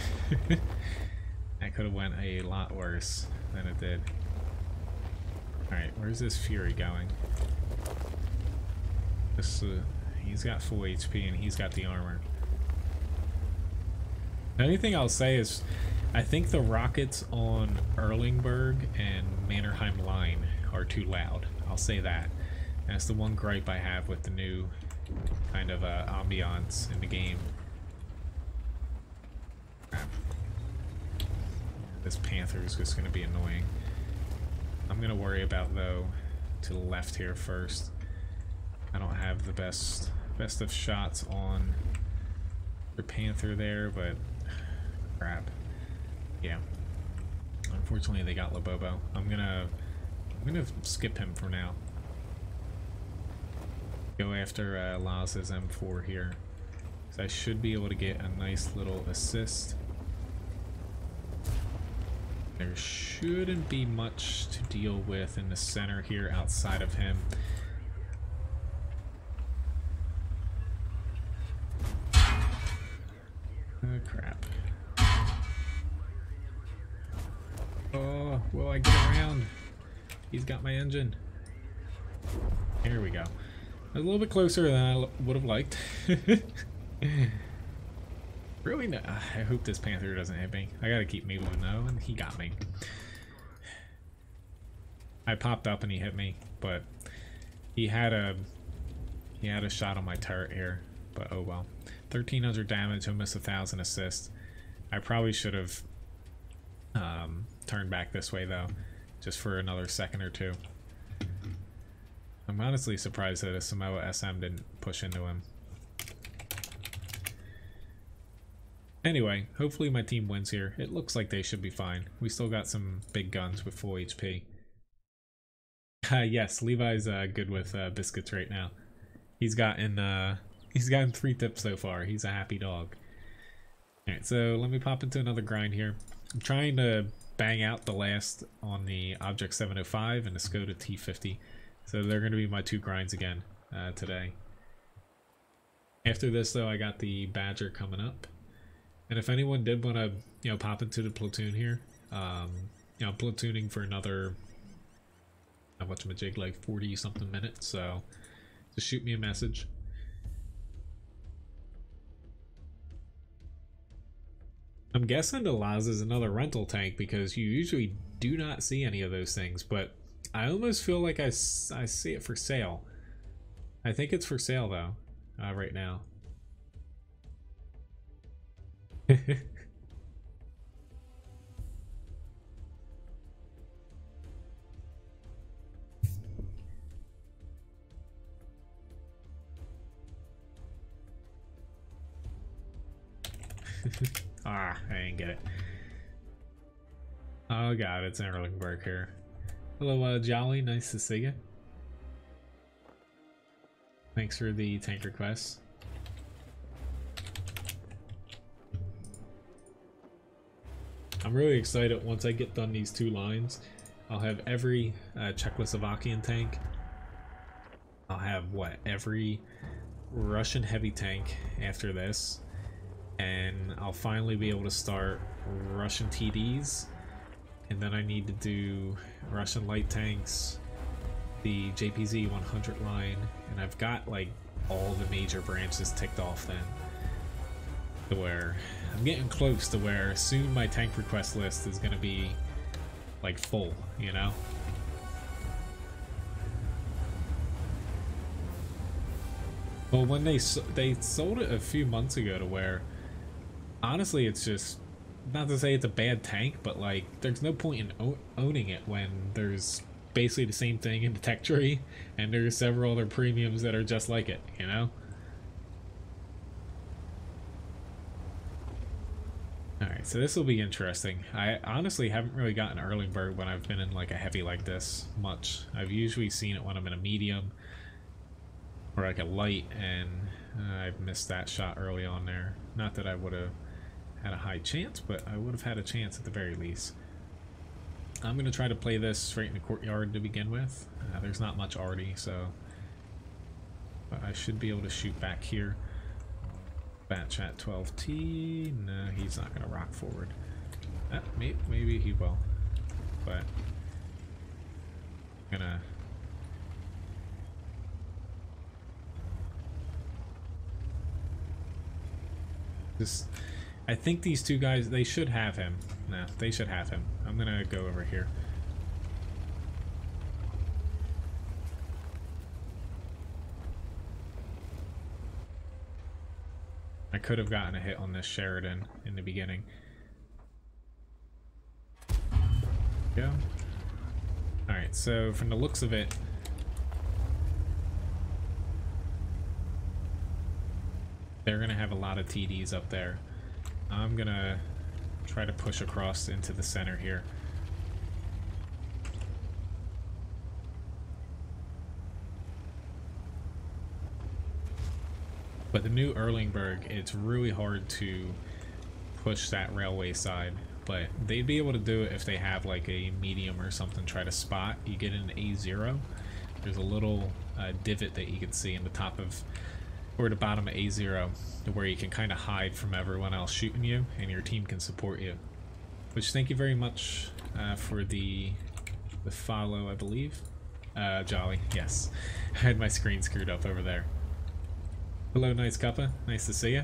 That could have went a lot worse than it did. Alright, where's this Fury going? This he's got full HP and he's got the armor. The only thing I'll say is I think the rockets on Erlingberg and Mannerheim line are too loud. I'll say that. And that's the one gripe I have with the new kind of ambiance in the game. Crap. This Panther is just going to be annoying. I'm going to worry about, though, to the left here first. I don't have the best of shots on the Panther there, but crap. Yeah. Unfortunately, they got Lobobo. I'm gonna skip him for now. Go after Laz's M4 here, because I should be able to get a nice little assist. There shouldn't be much to deal with in the center here outside of him. Oh crap. Oh, will I get around? He's got my engine. Here we go. A little bit closer than I would have liked. Really? No. I hope this Panther doesn't hit me. I gotta keep moving though, and he got me. I popped up and he hit me, but he had a shot on my turret here. But oh well. 1,300 damage, almost 1,000 assists. I probably should have turned back this way though, just for another second or two. I'm honestly surprised that a Samoa SM didn't push into him. Anyway, hopefully my team wins here. It looks like they should be fine. We still got some big guns with full HP. Yes, Levi's good with biscuits right now. He's gotten 3 tips so far. He's a happy dog. Alright, so let me pop into another grind here. I'm trying to bang out the last on the Object 705 and the Skoda T50. So they're going to be my 2 grinds again today. After this though, I got the Badger coming up. And if anyone did want to, you know, pop into the platoon here, you know, platooning for another, whatchamajig, like 40 something minutes, so just shoot me a message. I'm guessing the Laz is another rental tank because you usually do not see any of those things, but I almost feel like I see it for sale. I think it's for sale though, right now. Ah, I didn't get it. Oh god, it's Erlingberg here. Hello, Jolly, nice to see you. Thanks for the tank request. I'm really excited once I get done these 2 lines. I'll have every Czechoslovakian tank. I'll have, what, every Russian heavy tank after this. And I'll finally be able to start Russian TDs. And then I need to do Russian light tanks, the JPZ 100 line, and I've got like all the major branches ticked off then. To where I'm getting close to where soon my tank request list is going to be like full, you know? Well, when they sold it a few months ago to where, honestly, it's just, not to say it's a bad tank, but like, there's no point in owning it when there's basically the same thing in the tech tree, and there's several other premiums that are just like it, you know? Alright, so this will be interesting. I honestly haven't really gotten Erlingberg when I've been in like a heavy like this much. I've usually seen it when I'm in a medium, or like a light, and I've missed that shot early on there. Not that I would have had a high chance, but I would have had a chance at the very least. I'm going to try to play this straight in the courtyard to begin with. There's not much already, so but I should be able to shoot back here. Bat chat 12T. No, he's not going to rock forward. Maybe he will, but I'm gonna. I think these two guys, they should have him. No, they should have him. I'm gonna go over here. I could have gotten a hit on this Sheridan in the beginning. Go. Alright, so from the looks of it, they're going to have a lot of TDs up there. I'm going to try to push across into the center here. But the new Erlingberg, it's really hard to push that railway side. But they'd be able to do it if they have like a medium or something, try to spot. You get an A0. There's a little divot that you can see in the top of, or the bottom of A0, where you can kind of hide from everyone else shooting you, and your team can support you. Which, thank you very much for the follow, I believe. Jolly, yes. I had my screen screwed up over there. Hello, Nice Cuppa. Nice to see you.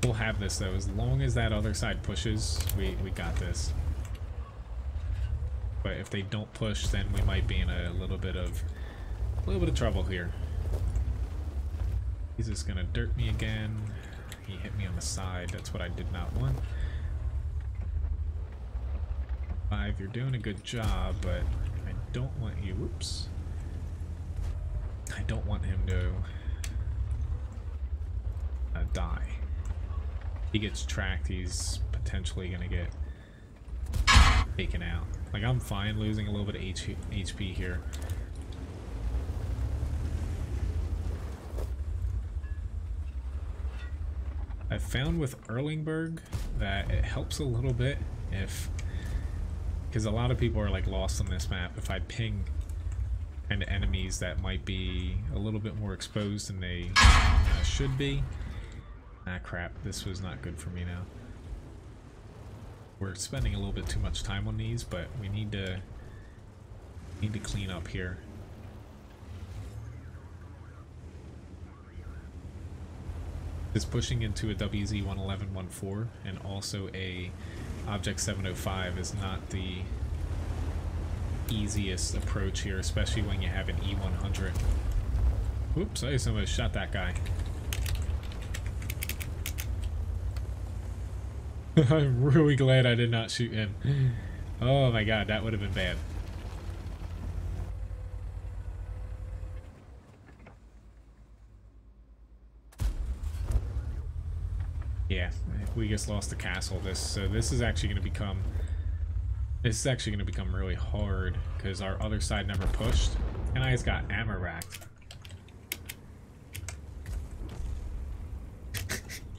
We'll have this though. As long as that other side pushes, we got this. But if they don't push, then we might be in a little bit of trouble here. He's just gonna dirt me again. He hit me on the side. That's what I did not want. 5, you're doing a good job, but I don't want you. Whoops. I don't want him to die. He gets tracked, he's potentially gonna get taken out. Like, I'm fine losing a little bit of HP here. I found with Erlingberg that it helps a little bit because a lot of people are like lost on this map. If I ping kind of enemies that might be a little bit more exposed than they should be. Ah, crap, this was not good for me now. We're spending a little bit too much time on these, but we need to clean up here. Is pushing into a WZ-111-14 and also a Object 705 is not the easiest approach here, especially when you have an E100. Oops, I just almost shot that guy. I'm really glad I did not shoot him. Oh my god, that would have been bad. Yeah, we just lost the castle. So this is actually going to become really hard because our other side never pushed, and I just got ammo racked.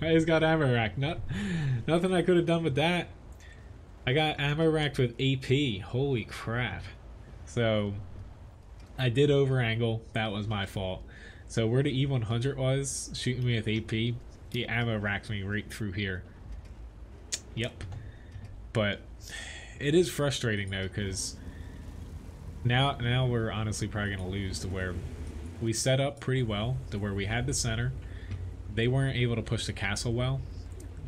I just got ammo racked. Nothing I could have done with that. I got ammo racked with AP. Holy crap. So I did over angle. That was my fault. So where the E100 was shooting me with AP, the ammo racked me right through here. Yep. But it is frustrating though, because Now we're honestly probably gonna lose, to where we set up pretty well, to where we had the center. They weren't able to push the castle well,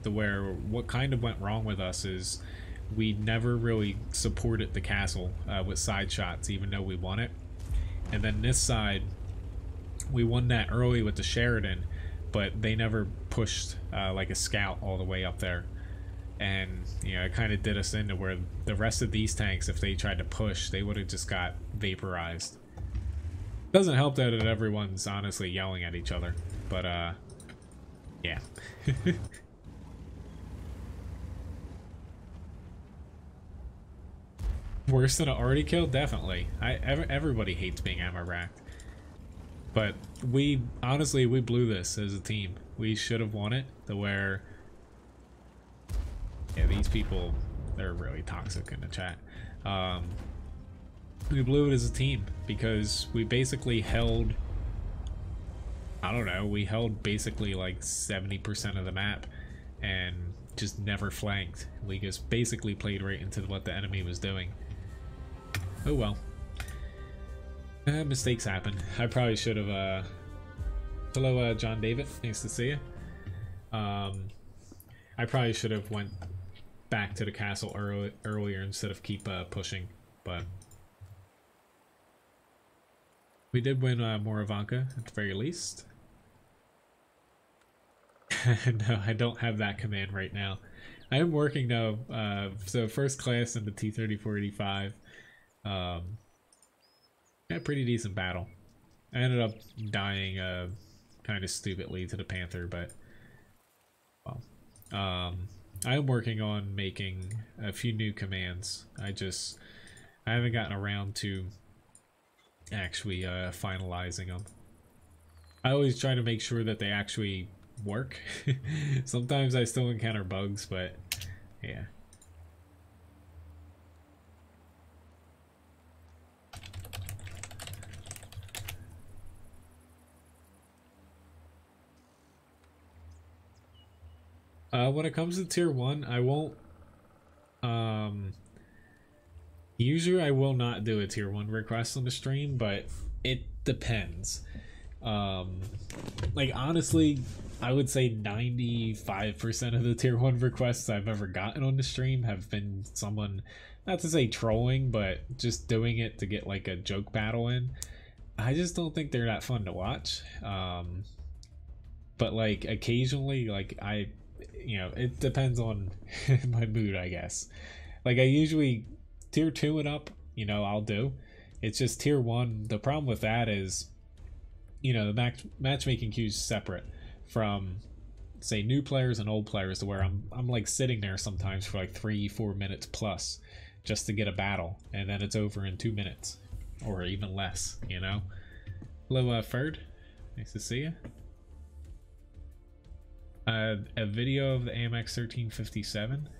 to where what kind of went wrong with us is we never really supported the castle with side shots, even though we won it. And then this side, we won that early with the Sheridan, but they never pushed like a scout all the way up there. And you know, it kind of did us into where the rest of these tanks, if they tried to push, they would have just got vaporized. Doesn't help that everyone's honestly yelling at each other, but yeah. Worse than an already killed? Definitely. Everybody hates being ammo racked. But we honestly, we blew this as a team. We should have won it, to where, yeah, these people, they're really toxic in the chat. We blew it as a team because we basically held, I don't know, we held basically like 70% of the map and just never flanked. We just basically played right into what the enemy was doing. Oh well. Mistakes happen. I probably should have, hello John David, nice to see you. I probably should have went back to the castle earlier instead of keep pushing, but we did win more Ivanka at the very least. No, I don't have that command right now. I am working though, so first class in the T-3485. Yeah, pretty decent battle. I ended up dying kind of stupidly to the Panther, but well, I am working on making a few new commands. I haven't gotten around to actually finalizing them. I always try to make sure that they actually work. Sometimes I still encounter bugs, but yeah. When it comes to tier 1, I won't, usually I will not do a tier 1 request on the stream, but it depends. Like honestly, I would say 95% of the tier 1 requests I've ever gotten on the stream have been someone, not to say trolling, but just doing it to get like a joke battle in. I just don't think they're that fun to watch. But like occasionally, like you know, it depends on my mood, I guess. Like I usually tier 2 and up, you know, I'll do. It's just tier 1. The problem with that is, you know, the matchmaking queue is separate from, say, new players and old players, to where I'm like sitting there sometimes for like 3-4 minutes plus just to get a battle, and then it's over in 2 minutes or even less, you know. Hello Ferd, nice to see you. A video of the AMX 1357.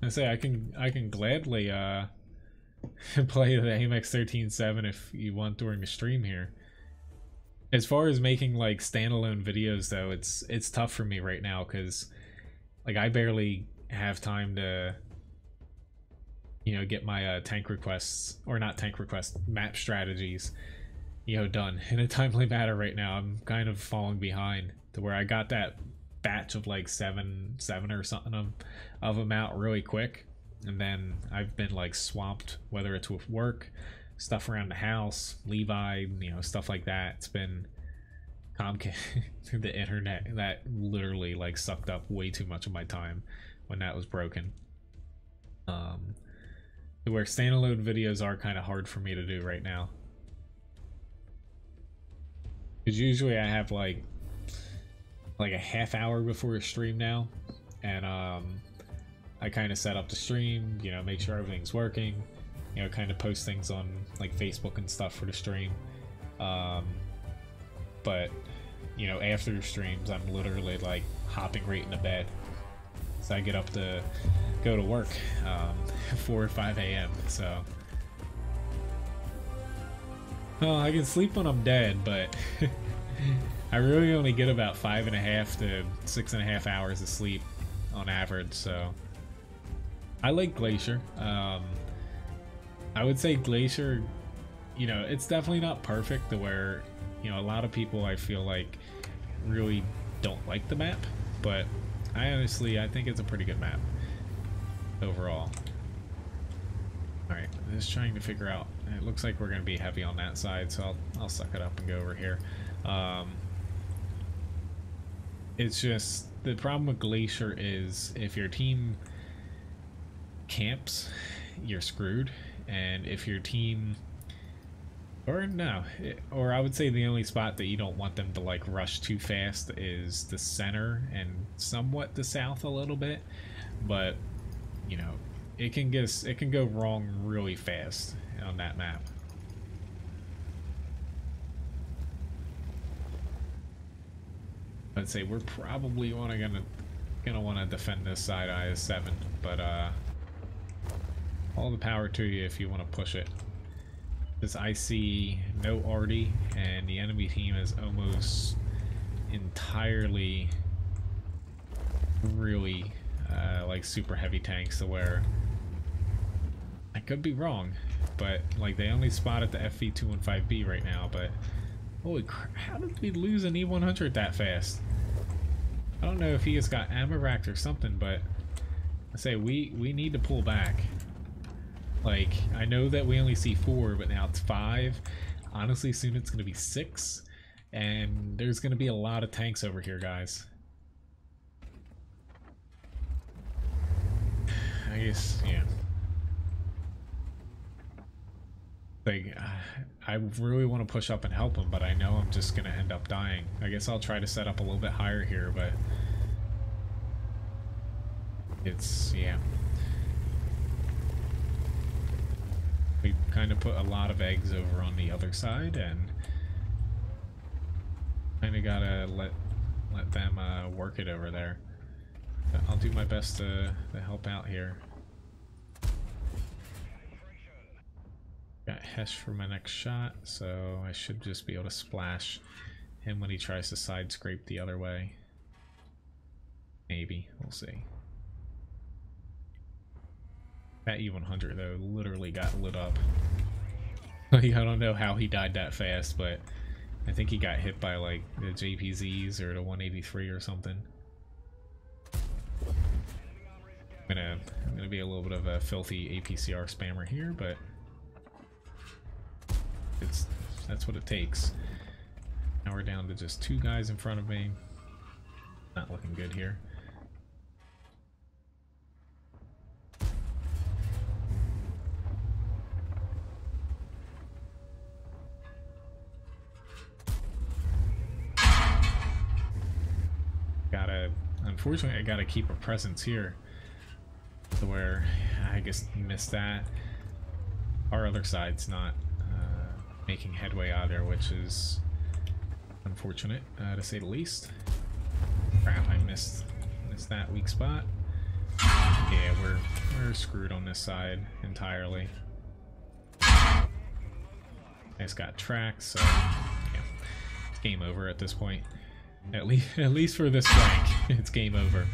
I say I can gladly play the AMX 13.7 if you want during the stream here. As far as making like standalone videos though, it's tough for me right now because like I barely have time to, you know, get my tank requests, or not tank requests, map strategies, you know, done in a timely manner right now. I'm kind of falling behind, to where I got that batch of like seven or something of them out really quick, and then I've been like swamped, whether it's with work, stuff around the house, Levi, you know, stuff like that. It's been Comcast, the internet, that literally like sucked up way too much of my time when that was broken. Where standalone videos are kind of hard for me to do right now, because usually I have like a half hour before a stream now, and I kind of set up the stream, you know, make sure everything's working, you know, kind of post things on like Facebook and stuff for the stream. But you know, after the streams, I'm literally like hopping right into bed. So I get up to go to work 4 or 5 a.m. So Well, I can sleep when I'm dead, but I really only get about 5.5 to 6.5 hours of sleep on average, so I like Glacier. I would say Glacier, you know, it's definitely not perfect to where, you know, a lot of people I feel like really don't like the map, but I think it's a pretty good map overall. Alright, I'm just trying to figure out, it looks like we're going to be heavy on that side, so I'll suck it up and go over here. It's just, the problem with Glacier is if your team camps, you're screwed, and if your team, or I would say the only spot that you don't want them to like rush too fast is the center and somewhat the south a little bit, but you know, it can go wrong really fast on that map. I'd say we're probably gonna want to defend this side IS-7, but all the power to you if you want to push it. Because I see no arty, and the enemy team is almost entirely really like super heavy tanks, to where I could be wrong, but like they only spotted the FV215B right now, but holy crap, how did we lose an E100 that fast? I don't know if he has got ammo racked or something, but I say we need to pull back. Like, I know that we only see 4, but now it's 5. Honestly, soon it's going to be 6, and there's going to be a lot of tanks over here, guys. I guess, yeah. Like, I really want to push up and help him, but I know I'm just going to end up dying. I guess I'll try to set up a little bit higher here, but it's, yeah. We kind of put a lot of eggs over on the other side, and kind of gotta let them work it over there. But I'll do my best to help out here. Got Hesh for my next shot, so I should just be able to splash him when he tries to side scrape the other way. Maybe, we'll see. That E100 though literally got lit up. Like, I don't know how he died that fast, but I think he got hit by like the JPZs or the 183 or something. I'm gonna be a little bit of a filthy APCR spammer here, but that's what it takes. Now we're down to just 2 guys in front of me. Not looking good here. Unfortunately, I gotta keep a presence here, to where I guess missed that. Our other side's not making headway either, which is unfortunate, to say the least. Crap, I missed that weak spot. Yeah, we're screwed on this side entirely. I just got tracks, so yeah, it's game over at this point. At least for this flank, it's game over.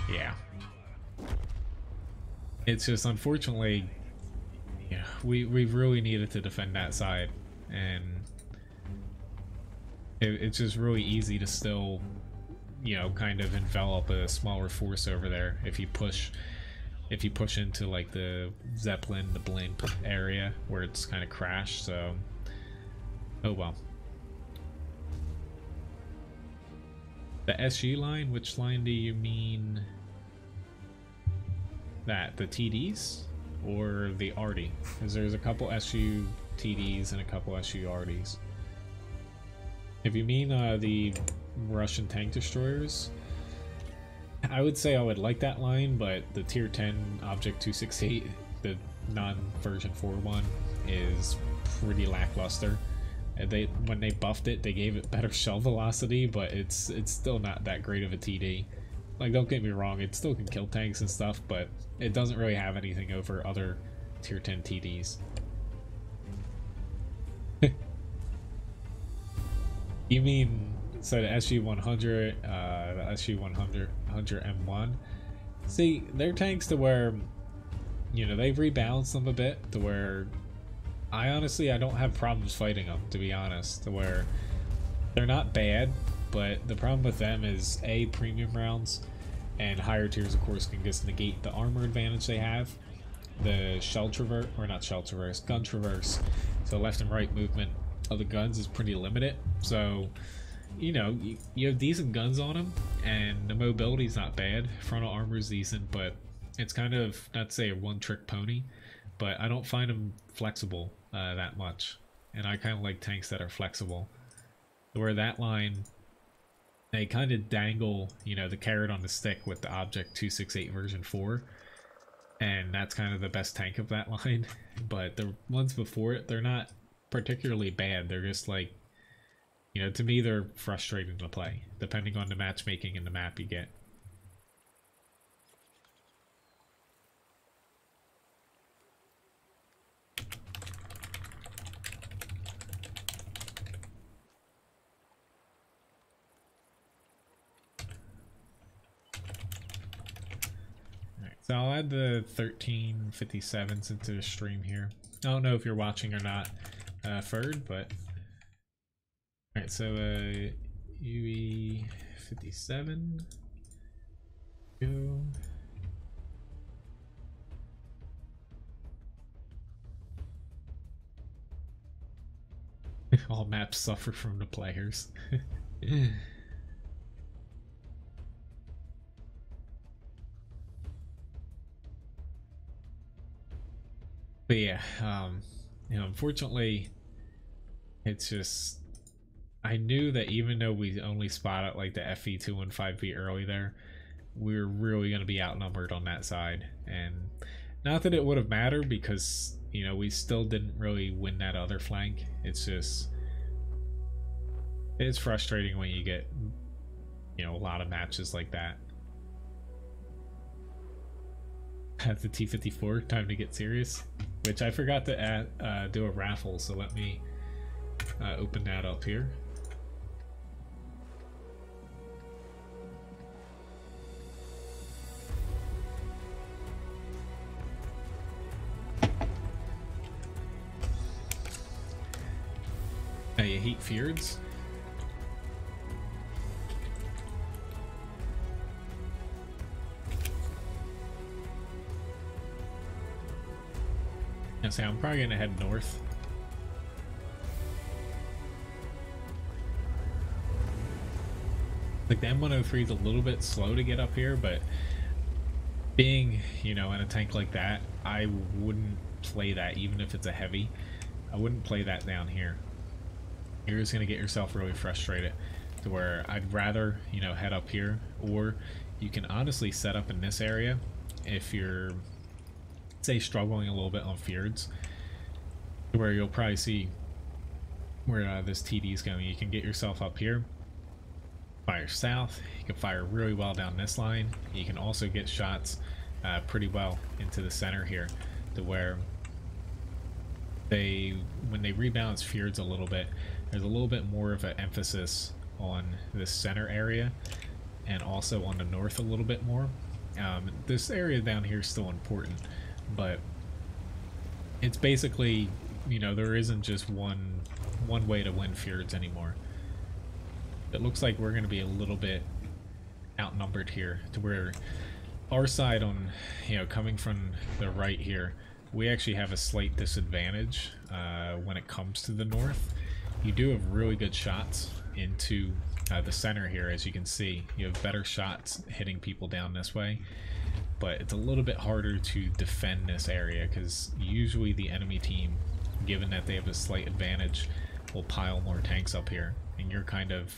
Yeah. It's just, unfortunately, yeah, we really needed to defend that side, and it's just really easy to still, you know, kind of envelop a smaller force over there if you push into like the Zeppelin, the blimp area where it's kind of crashed. So, oh well. The SG line? Which line do you mean? That, the TDs or the RD? Because there's a couple SU TDs and a couple SU RDs. If you mean the Russian tank destroyers, I would say I would like that line, but the tier 10 Object 268, the non-version 4 one, is pretty lackluster. When they buffed it, they gave it better shell velocity, but it's still not that great of a TD. Like, don't get me wrong, it still can kill tanks and stuff, but it doesn't really have anything over other tier 10 TDs. You mean, so the SG-100, the SG-100 M1? See, they're tanks to where, you know, they've rebalanced them a bit to where I don't have problems fighting them, to be honest, to where they're not bad, but the problem with them is A, premium rounds, and higher tiers of course can just negate the armor advantage they have. The shell traverse, or not shell traverse, gun traverse, so left and right movement of the guns is pretty limited. So, you know, you have decent guns on them, and the mobility's not bad. Frontal armor's decent, but it's kind of, not to say a one-trick pony, but I don't find them flexible that much. And I kind of like tanks that are flexible. Where that line, they kind of dangle, you know, the carrot on the stick with the Object 268 version 4. And that's kind of the best tank of that line. But the ones before it, they're not particularly bad. They're just like, you know, to me they're frustrating to play, depending on the matchmaking and the map you get. Alright, so I'll add the 1357s into the stream here. I don't know if you're watching or not, Ferd, but alright, so UE 57 go. All maps suffer from the players. But yeah, you know, unfortunately, it's just, I knew that even though we only spotted like the FE215V early there, we were really going to be outnumbered on that side. And not that it would have mattered, because, you know, we still didn't really win that other flank. It's just, it's frustrating when you get, you know, a lot of matches like that. At the T-54, time to get serious, which I forgot to add, do a raffle, so let me open that up here. Now you hate Feards? Say I'm probably gonna head north. Like the M103 is a little bit slow to get up here, but being, you know, in a tank like that, I wouldn't play that even if it's a heavy. I wouldn't play that down here. You're just gonna get yourself really frustrated to where I'd rather, you know, head up here, or you can honestly set up in this area if you're, say, struggling a little bit on Feards, where you'll probably see where this TD is going. You can get yourself up here, fire south, you can fire really well down this line. You can also get shots pretty well into the center here, to where they, when they rebalance Feards a little bit, there's a little bit more of an emphasis on this center area, and also on the north a little bit more. This area down here is still important, but it's basically, you know, there isn't just one way to win Feards anymore. It looks like we're going to be a little bit outnumbered here, to where our side on, you know, coming from the right here, we actually have a slight disadvantage when it comes to the north. You do have really good shots into the center here, as you can see. You have better shots hitting people down this way, but it's a little bit harder to defend this area, because usually the enemy team, given that they have a slight advantage, will pile more tanks up here, and you're kind of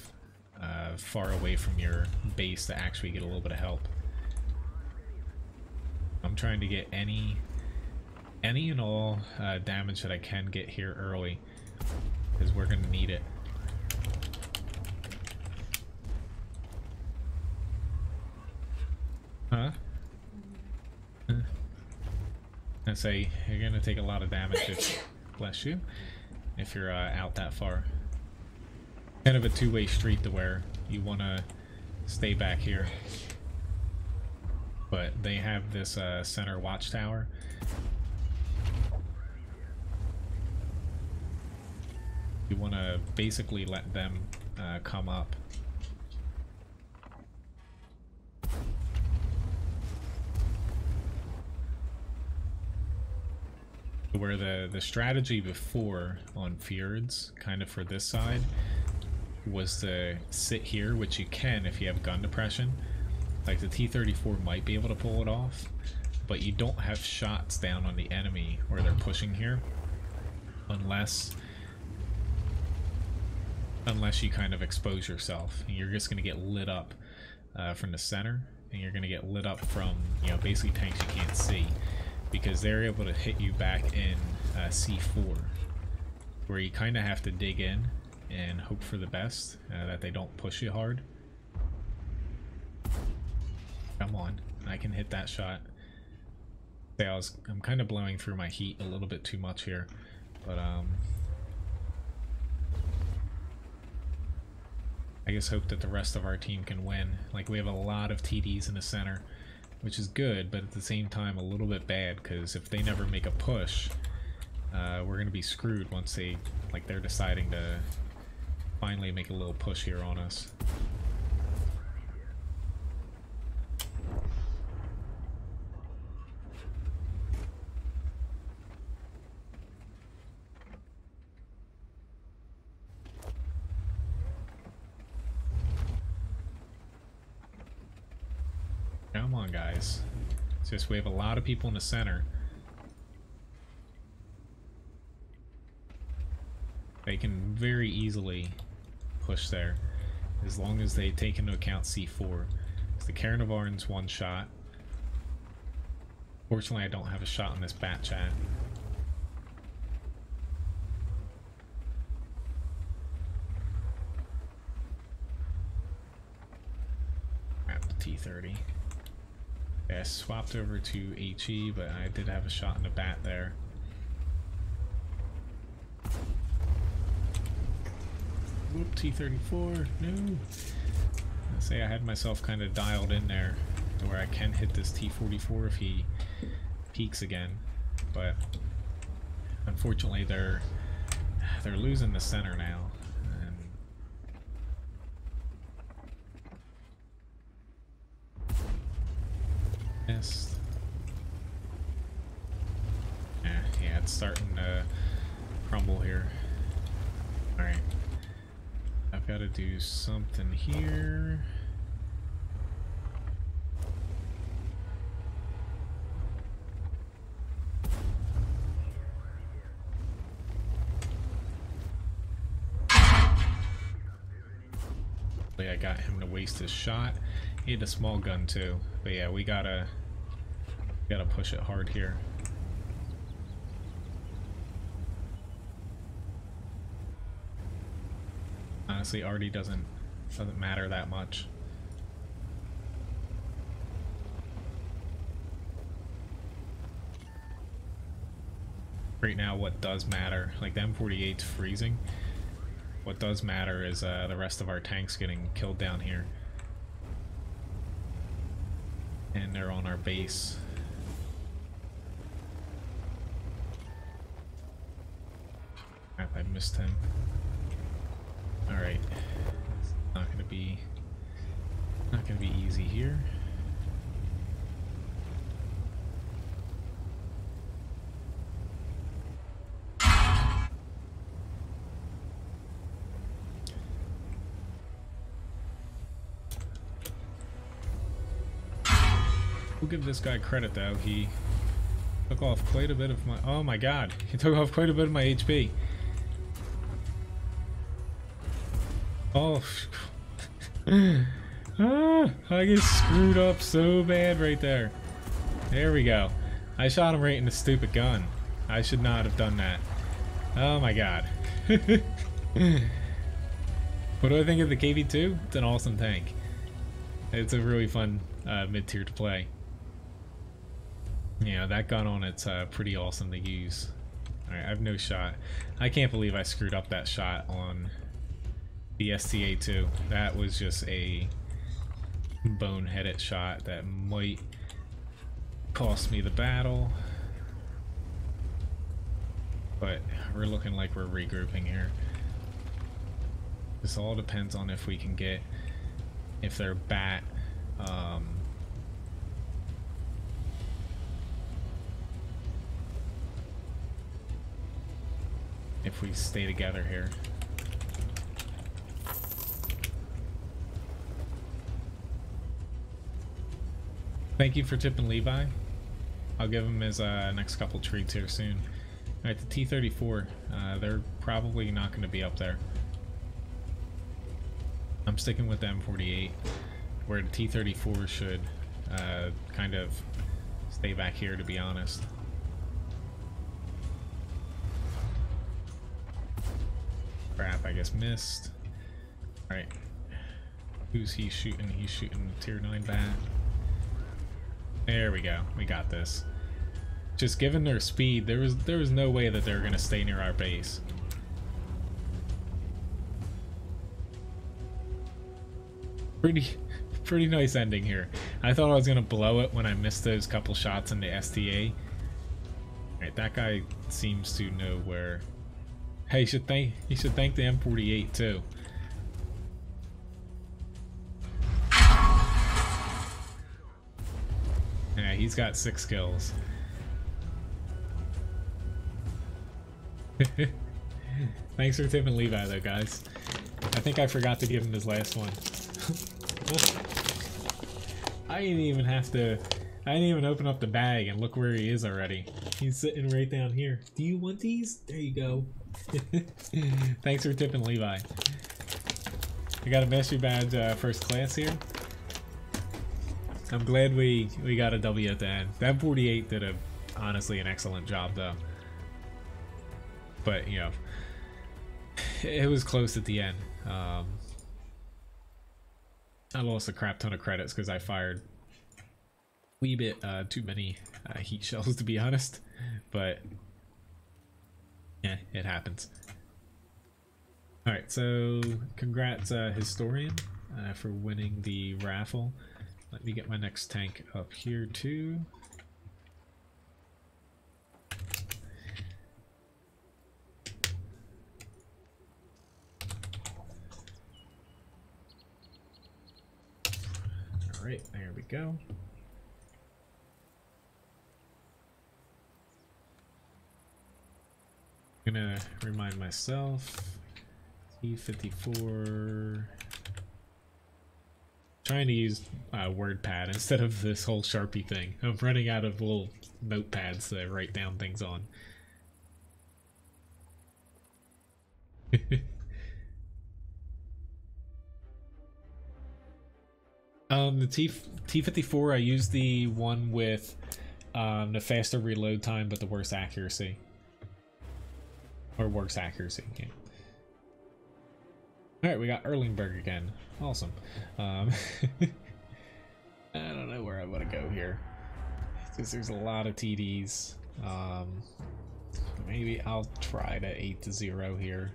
far away from your base to actually get a little bit of help. I'm trying to get any and all damage that I can get here early, because we're going to need it. Huh? I say you're gonna take a lot of damage if, bless you, if you're out that far. kind of a two-way street to where you want to stay back here. But they have this center watchtower. You want to basically let them come up. Where the strategy before on Fjords, kind of for this side, was to sit here, which you can if you have gun depression. Like the T-34 might be able to pull it off, but you don't have shots down on the enemy where they're pushing here, unless you kind of expose yourself. And you're just going to get lit up from the center, and you're going to get lit up from, you know, basically tanks you can't see, because they're able to hit you back in C4, where you kind of have to dig in and hope for the best, that they don't push you hard. Come on, I can hit that shot. I'm kind of blowing through my heat a little bit too much here, but I just hope that the rest of our team can win. Like, we have a lot of TDs in the center, which is good, but at the same time a little bit bad, because if they never make a push, we're gonna be screwed once they're deciding to finally make a little push here on us. Come on, guys. It's just we have a lot of people in the center. They can very easily push there, as long as they take into account C4. It's the Carnivarn's one shot. Fortunately, I don't have a shot on this bat chat. Grab the T-30. Yeah, I swapped over to HE, but I did have a shot in the bat there. Whoop, T-34, no. I say I had myself kind of dialed in there to where I can hit this T-44 if he peaks again, but unfortunately they're losing the center now. Missed. Yeah, it's starting to crumble here. Alright. I've got to do something here. I got him to waste his shot. He had a small gun too, but yeah, we gotta push it hard here. Honestly, Artie doesn't matter that much. Right now, what does matter, like the M48's freezing. What does matter is the rest of our tanks getting killed down here. And they're on our base. Crap, I missed him. Alright. It's not gonna be easy here. We'll give this guy credit though, he took off quite a bit of my, oh my god, he took off quite a bit of my HP. Oh, I get screwed up so bad right there. There we go. I shot him right in the stupid gun. I should not have done that. Oh my god. What do I think of the KV-2? It's an awesome tank. It's a really fun mid-tier to play. Yeah, that gun on it's pretty awesome to use. Alright, I have no shot. I can't believe I screwed up that shot on the STA2. That was just a boneheaded shot that might cost me the battle. But we're looking like we're regrouping here. This all depends on if we can get, if their bat, if we stay together here. Thank you for tipping Levi. I'll give him his next couple treats here soon. Alright, the T-34, they're probably not going to be up there. I'm sticking with the M48, where the T-34 should kind of stay back here, to be honest. Crap, I guess missed. Alright. Who's he shooting? He's shooting tier 9 bat. There we go. We got this. Just given their speed, there was no way that they were gonna stay near our base. Pretty nice ending here. I thought I was gonna blow it when I missed those couple shots in the STA. Alright, that guy seems to know where. Hey, you should thank the M48 too. Yeah, he's got 6 kills. Thanks for tipping Levi though, guys. I think I forgot to give him his last one. I didn't even open up the bag and look where he is already. He's sitting right down here. Do you want these? There you go. Thanks for tipping Levi. I got a mastery badge first class here. I'm glad we got a W at the end. That 48 did honestly an excellent job though. But you know, it was close at the end. I lost a crap ton of credits because I fired a wee bit too many heat shells, to be honest. But yeah, it happens. Alright, so congrats Historian for winning the raffle. Let me get my next tank up here too. Alright, there we go. I'm gonna remind myself, T-54, trying to use WordPad instead of this whole Sharpie thing. I'm running out of little notepads to write down things on. The T-54, I used the one with the faster reload time but the worst accuracy. Or worse accuracy. Okay. Alright, we got Erlingberg again. Awesome. I don't know where I want to go here. Because there's a lot of TDs. Maybe I'll try to 8-0 here.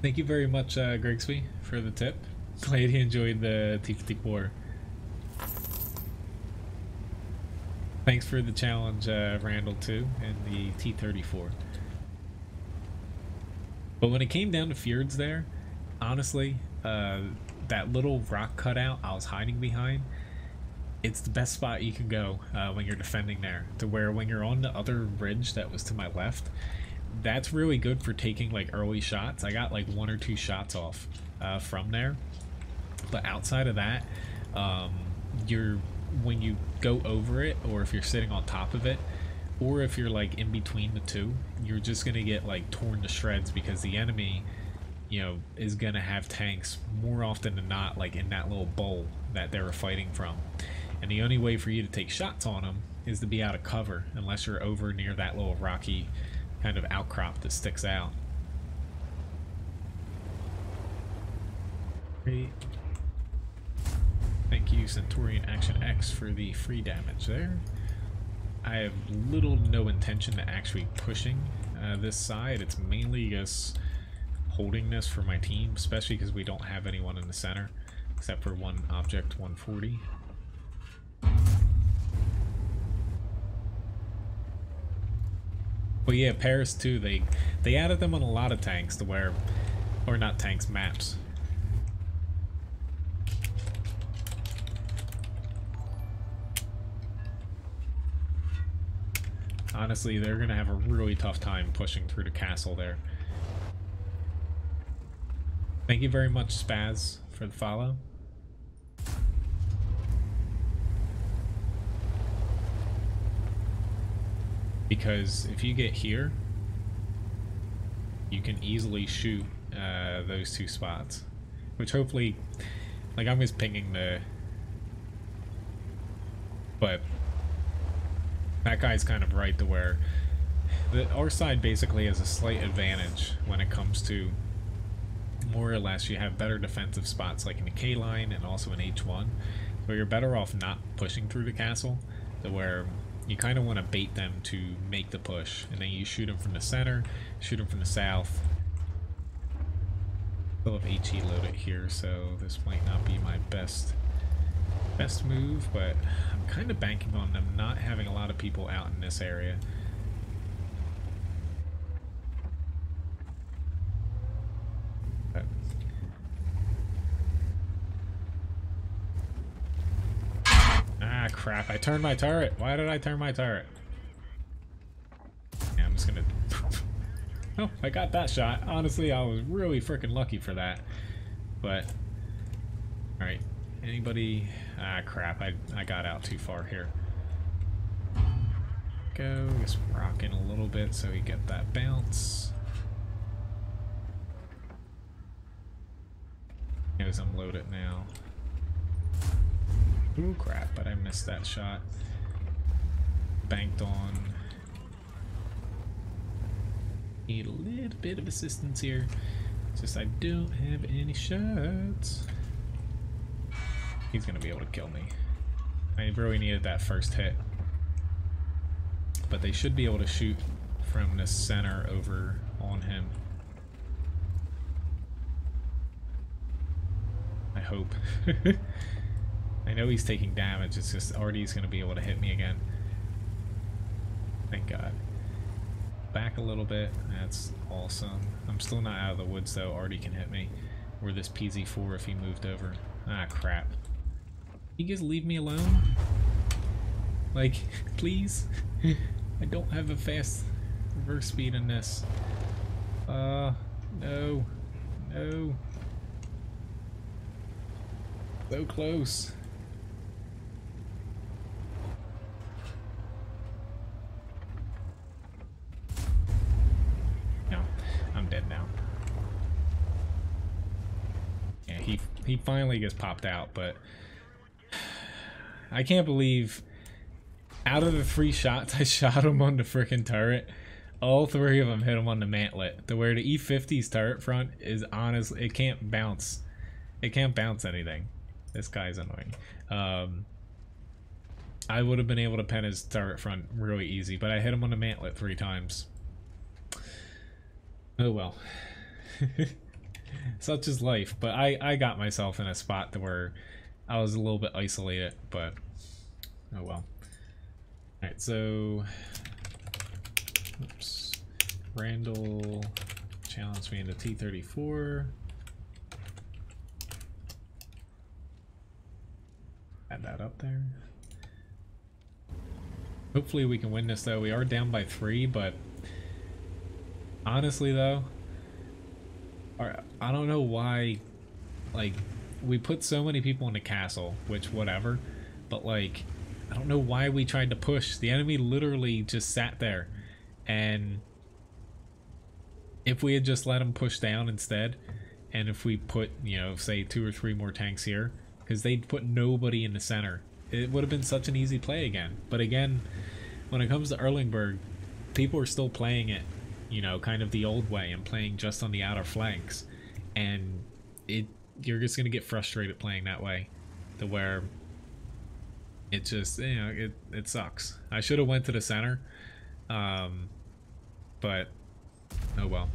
Thank you very much, Gregsby, for the tip. Glad you enjoyed the T-54. Thanks for the challenge, Randall, too, and the T-34. But when it came down to Fjords there, honestly, that little rock cutout I was hiding behind, it's the best spot you can go when you're defending there. To where when you're on the other ridge that was to my left, that's really good for taking like early shots. I got like 1 or 2 shots off from there, but outside of that, you're when you go over it, or if you're sitting on top of it, or if you're like in between the two, you're just gonna get like torn to shreds because the enemy, you know, is gonna have tanks more often than not like in that little bowl that they were fighting from. And the only way for you to take shots on them is to be out of cover, unless you're over near that little rocky kind of outcrop that sticks out. Great. Thank you, Centaurian Action X, for the free damage there. I have little no intention to actually pushing this side. It's mainly just holding this for my team, especially because we don't have anyone in the center except for one object 140. But yeah, Paris too, they added them on a lot of tanks to where, or not tanks, maps. Honestly, they're gonna have a really tough time pushing through the castle there. Thank you very much, Spaz, for the follow. Because if you get here, you can easily shoot those two spots, which hopefully, like, I'm just pinging the, but that guy's kind of right to where our side basically has a slight advantage when it comes to, more or less, you have better defensive spots like in the K line and also in H1, so you're better off not pushing through the castle, to where you kind of want to bait them to make the push, and then you shoot them from the center, shoot them from the south. Still have HE loaded here, so this might not be my best move, but I'm kind of banking on them not having a lot of people out in this area. Ah, crap, I turned my turret. Why did I turn my turret? Yeah, I'm just gonna... Oh, I got that shot. Honestly, I was really freaking lucky for that. But, alright, anybody... Ah, crap, I got out too far here. Go, just rocking a little bit so we get that bounce. As I'm loaded now. Ooh, crap, but I missed that shot. Banked on. Need a little bit of assistance here. It's just I don't have any shots. He's gonna be able to kill me. I really needed that first hit. But they should be able to shoot from the center over on him. I hope. I know he's taking damage, it's just Artie's going to be able to hit me again. Thank God. Back a little bit, that's awesome. I'm still not out of the woods though, Artie can hit me. Or this PZ4 if he moved over. Ah, crap. You just leave me alone? Like, please? I don't have a fast reverse speed in this. No. No. So close. No, I'm dead now. Yeah, he finally gets popped out, but I can't believe out of the 3 shots I shot him on the frickin' turret, all 3 of them hit him on the mantlet. To where the E50's turret front is honestly, it can't bounce. It can't bounce anything. This guy's annoying. I would have been able to pen his turret front really easy, but I hit him on the mantlet 3 times. Oh well. Such is life. But I got myself in a spot to where I was a little bit isolated, but oh well. Alright, so... Oops. Randall challenged me into T-34. Add that up there. Hopefully we can win this though. We are down by 3, but honestly though, I don't know why, like, we put so many people in the castle, which whatever, but like, I don't know why we tried to push. The enemy literally just sat there, and if we had just let them push down instead, and if we put, you know, say 2 or 3 more tanks here, because they'd put nobody in the center, it would have been such an easy play again. But again, when it comes to Erlingberg, people are still playing it, you know, kind of the old way and playing just on the outer flanks, and you're just gonna get frustrated playing that way, to where it just, you know, it sucks. I should have went to the center, but oh well.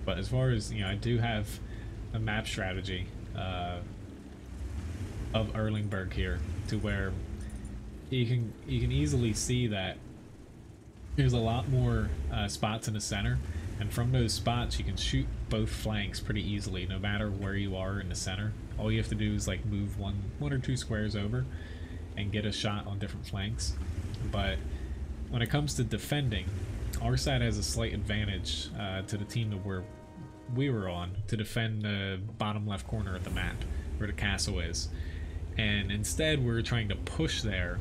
But as far as, you know, I do have a map strategy of Erlingberg here, to where you can easily see that there's a lot more spots in the center, and from those spots you can shoot both flanks pretty easily, no matter where you are in the center. All you have to do is like move one or two squares over and get a shot on different flanks. But when it comes to defending, our side has a slight advantage to the team that we were on, to defend the bottom left corner of the map where the castle is. And instead we're trying to push there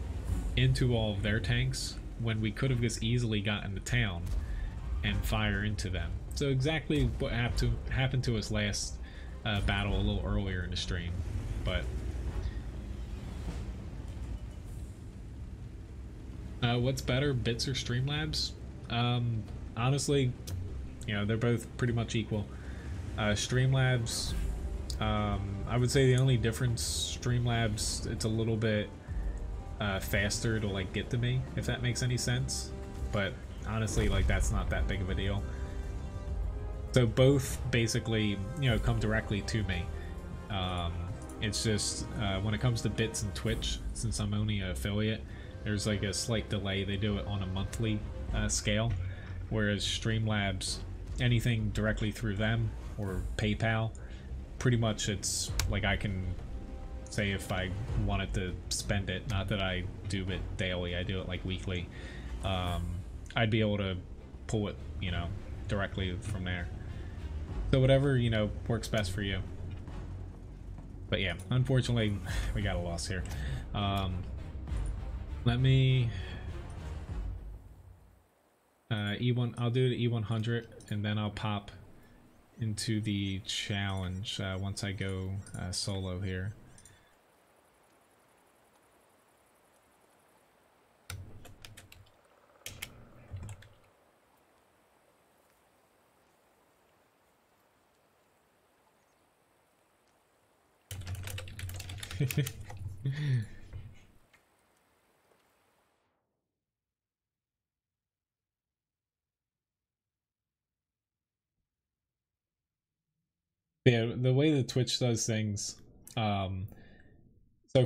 into all of their tanks, when we could have just easily gotten to town and fire into them. So exactly what happened to us last battle a little earlier in the stream. But what's better, bits or Streamlabs? Honestly, you know, they're both pretty much equal. Streamlabs, I would say the only difference, Streamlabs, it's a little bit faster to like get to me, if that makes any sense. But honestly, like, that's not that big of a deal. So both basically, you know, come directly to me. It's just when it comes to bits and Twitch, since I'm only an affiliate, there's like a slight delay. They do it on a monthly scale, whereas Streamlabs, anything directly through them or PayPal, pretty much it's like I can say if I wanted to spend it, not that I do it daily, I do it like weekly, I'd be able to pull it, you know, directly from there. So whatever, you know, works best for you. But yeah, unfortunately, we got a loss here. Let me E1. I'll do the E100, and then I'll pop into the challenge once I go solo here. Yeah, the way that Twitch does things, so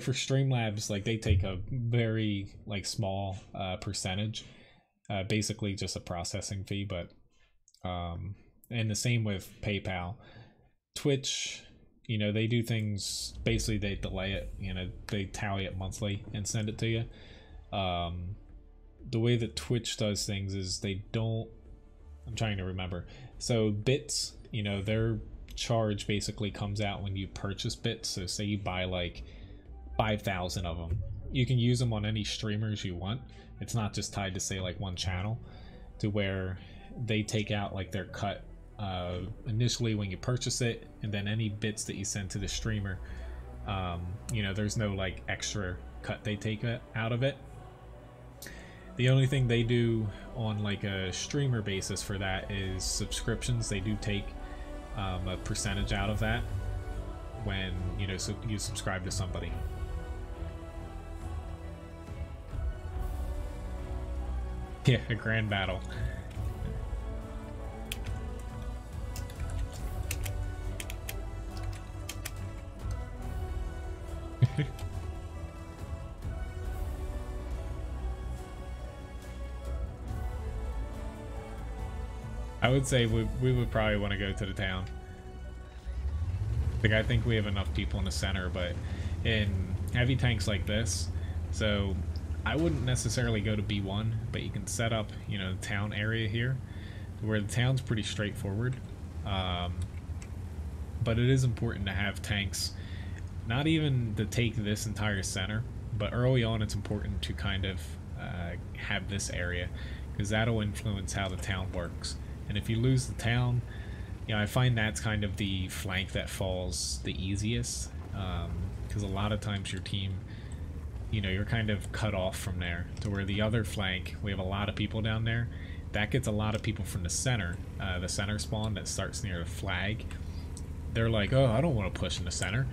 for Streamlabs, like, they take a very like small percentage, basically just a processing fee. But and the same with PayPal. Twitch, you know, they do things, basically they delay it, you know, they tally it monthly and send it to you. The way that Twitch does things is they don't, I'm trying to remember. So bits, you know, their charge basically comes out when you purchase bits. So say you buy like 5,000 of them, you can use them on any streamers you want. It's not just tied to, say, like one channel, to where they take out like their cut initially when you purchase it, and then any bits that you send to the streamer, you know, there's no like extra cut they take out of it. The only thing they do on like a streamer basis for that is subscriptions. They do take a percentage out of that when, you know, so you subscribe to somebody. Yeah, a grand battle. I would say we would probably want to go to the town. Like, I think we have enough people in the center, but in heavy tanks like this, so I wouldn't necessarily go to B1, but you can set up, you know, the town area here, where the town's pretty straightforward. But it is important to have tanks, not even to take this entire center, but early on it's important to kind of have this area, because that'll influence how the town works. And if you lose the town, you know, I find that's kind of the flank that falls the easiest, because a lot of times your team, you know, you're kind of cut off from there, to where the other flank, we have a lot of people down there, that gets a lot of people from the center spawn that starts near the flag. They're like, oh, I don't want to push in the center,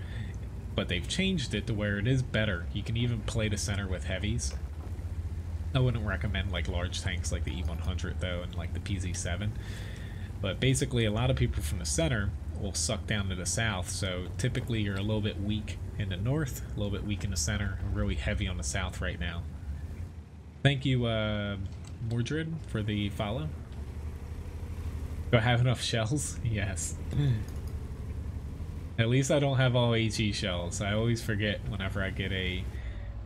but they've changed it to where it is better. You can even play the center with heavies. I wouldn't recommend like large tanks like the E100 though, and like the PZ7. But basically a lot of people from the center will suck down to the south, so typically you're a little bit weak in the north, a little bit weak in the center, and really heavy on the south right now. Thank you, Mordred, for the follow. Do I have enough shells? Yes. At least I don't have all HE shells. I always forget whenever I get a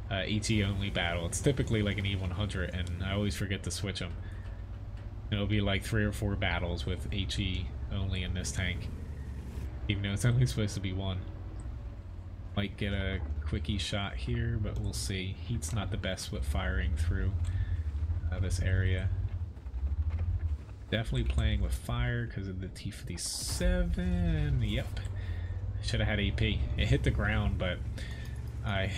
HE only battle. It's typically like an E100, and I always forget to switch them. It'll be like 3 or 4 battles with HE only in this tank, even though it's only supposed to be 1. Might get a quickie shot here, but we'll see. Heat's not the best with firing through this area. Definitely playing with fire because of the T57. Yep. Should have had AP. It hit the ground, but I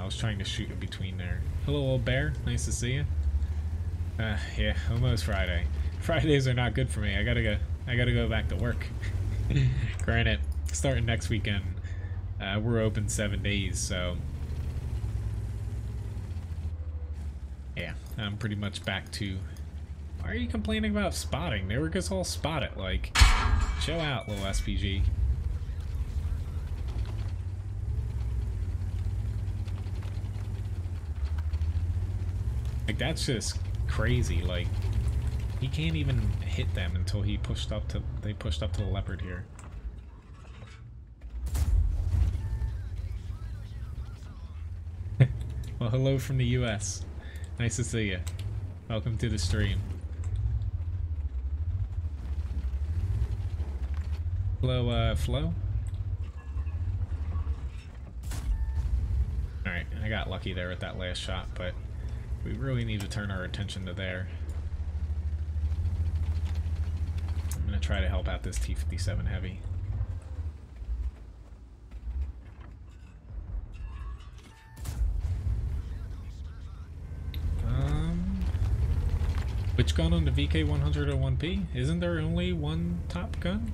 was trying to shoot in between there. Hello, old bear. Nice to see you. Yeah, almost Friday. Fridays are not good for me. I gotta go back to work. Granted, starting next weekend, we're open 7 days, so yeah, I'm pretty much back to. Why are you complaining about spotting? They were just all spotted. Like, chill out, little SPG. Like, that's just crazy. Like, he can't even hit them until they pushed up to the leopard here. Well, hello from the US. Nice to see you. Welcome to the stream. Hello, Flo. Alright, I got lucky there with that last shot, but we really need to turn our attention to there. I'm gonna try to help out this T57 heavy. Which gun on the VK101P? Isn't there only one top gun?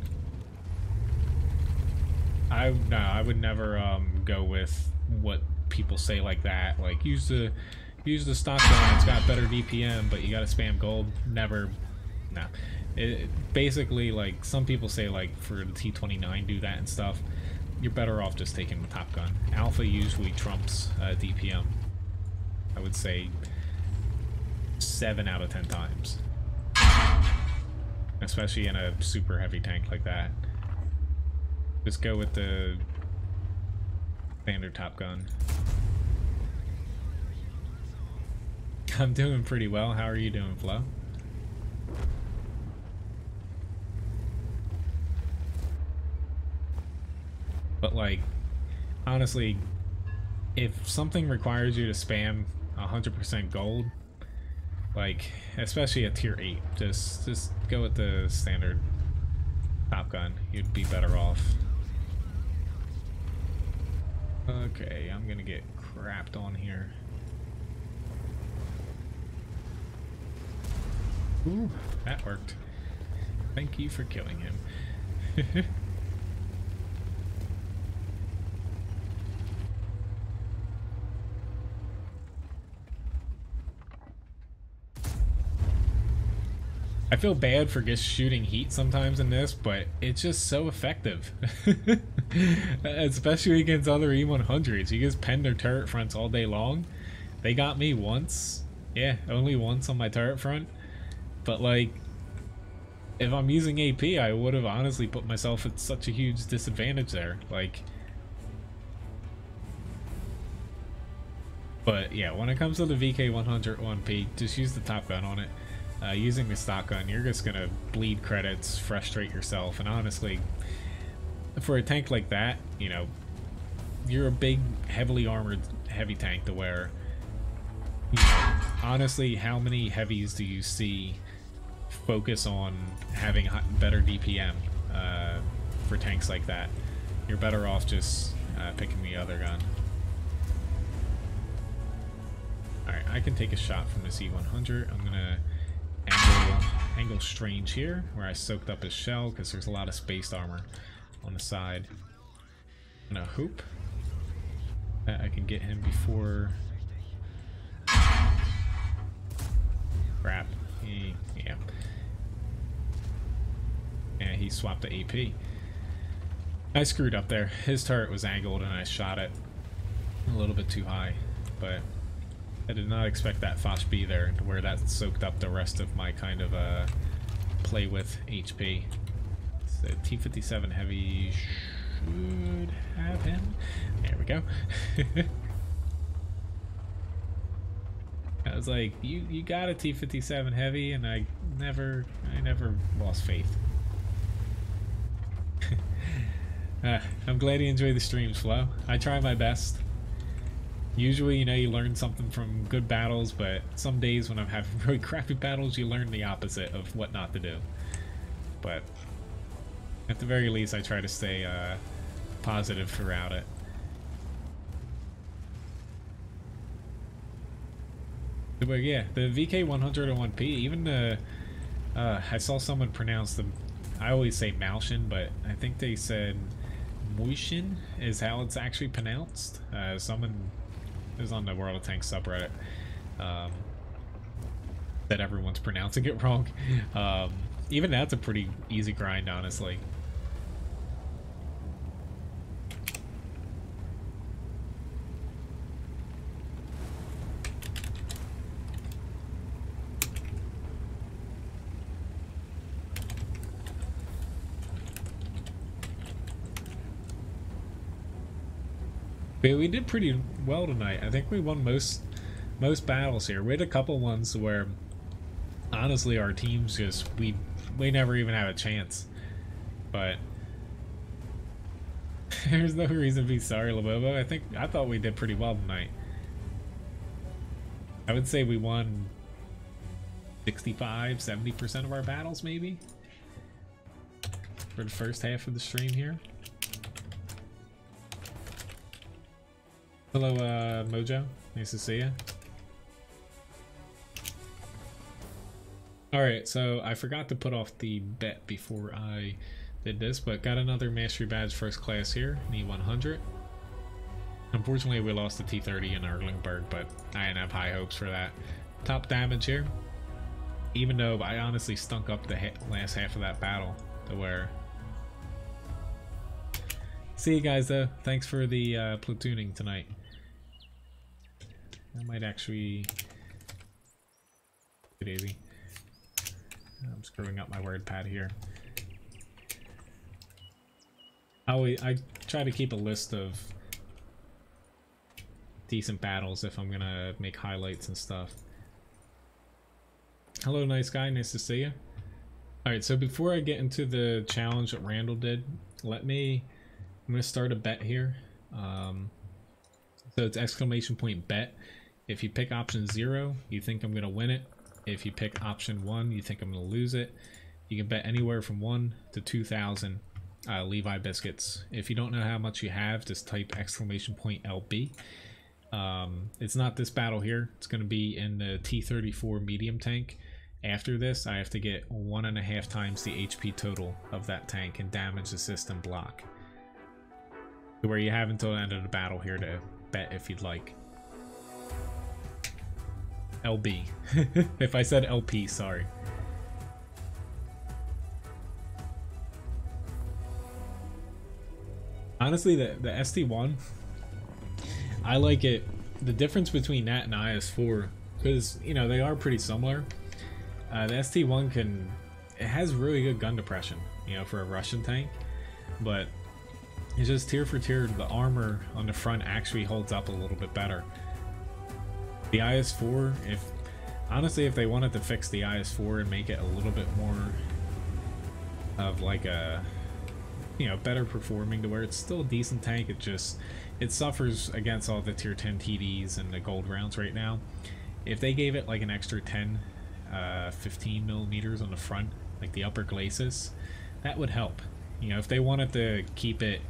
No, I would never go with what people say like that. Like, use the stock gun, it's got better DPM, but you gotta spam gold. Never. No. Basically, like, some people say, like, for the T29 do that and stuff. You're better off just taking the top gun. Alpha usually trumps DPM. I would say 7 out of 10 times. Especially in a super heavy tank like that. Just go with the standard top gun. I'm doing pretty well. How are you doing, Flo? But, like, honestly, if something requires you to spam 100% gold, like, especially a tier 8, just go with the standard top gun. You'd be better off. Okay, I'm gonna get crapped on here. Ooh, that worked. Thank you for killing him. I feel bad for just shooting heat sometimes in this, but it's just so effective. Especially against other E100s. You just pen their turret fronts all day long. They got me once. Yeah, only once on my turret front. But, like, if I'm using AP, I would have honestly put myself at such a huge disadvantage there. Like, but yeah, when it comes to the VK101P, just use the top gun on it. using the stock gun, you're just gonna bleed credits, frustrate yourself, and honestly, for a tank like that, you know, you're a big, heavily armored, heavy tank to where, you know, honestly, how many heavies do you see focus on having better DPM for tanks like that? You're better off just picking the other gun. Alright, I can take a shot from this E100. I'm gonna angle strange here, where I soaked up his shell, because there's a lot of spaced armor on the side. I'm gonna hoop that I can get him before... Crap. Yeah. Yeah, he swapped the AP. I screwed up there. His turret was angled and I shot it a little bit too high, but I did not expect that Foch B there, to where that soaked up the rest of my kind of play with HP. So T-57 Heavy should have him. There we go. I was like, you got a T-57 Heavy, and I never lost faith. I'm glad you enjoy the streams, Flo. I try my best. Usually, you know, you learn something from good battles, but some days when I'm having really crappy battles, you learn the opposite of what not to do. But at the very least, I try to stay positive throughout it. But yeah, the VK101P, even the I saw someone pronounce them. I always say Malshin, but I think they said Moishin is how it's actually pronounced. Someone is on the World of Tanks subreddit that everyone's pronouncing it wrong. Even that's a pretty easy grind, honestly. But we did pretty well tonight. I think we won most battles here. We had a couple ones where honestly our teams just we never even had a chance. But there's no reason to be sorry, Labobo. I thought we did pretty well tonight. I would say we won 65-70% of our battles, maybe, for the first half of the stream here. Hello, Mojo. Nice to see you. Alright, so I forgot to put off the bet before I did this, but got another Mastery Badge First Class here, an E100. Unfortunately, we lost the T-30 in Erlingberg, but I didn't have high hopes for that. Top damage here, even though I honestly stunk up the last half of that battle to where... See you guys, though. Thanks for the platooning tonight. I might actually... Daisy. I'm screwing up my word pad here. I try to keep a list of decent battles if I'm gonna make highlights and stuff. Hello, nice guy. Nice to see you. Alright, so before I get into the challenge that Randall did, I'm gonna start a bet here. So it's exclamation point bet. If you pick option 0, you think I'm gonna win it. If you pick option 1, you think I'm gonna lose it. You can bet anywhere from 1 to 2,000 Levi biscuits. If you don't know how much you have, just type exclamation point LB. It's not this battle here. It's gonna be in the T-34 medium tank. After this, I have to get 1.5 times the HP total of that tank and damage, assist, and block. So where you have until the end of the battle here to bet if you'd like. LB. If I said LP, sorry. Honestly, the ST1, I like it. The difference between that and IS4, because, you know, they are pretty similar. The ST1 it has really good gun depression, you know, for a Russian tank, but it's just tier for tier, the armor on the front actually holds up a little bit better. The IS4, if Honestly, if they wanted to fix the IS-4 and make it a little bit more of like a, you know, better performing to where it's still a decent tank, it suffers against all the tier 10 TDs and the gold rounds right now. If they gave it like an extra 10, 15 millimeters on the front, like the upper glacis, that would help. You know, if they wanted to keep it,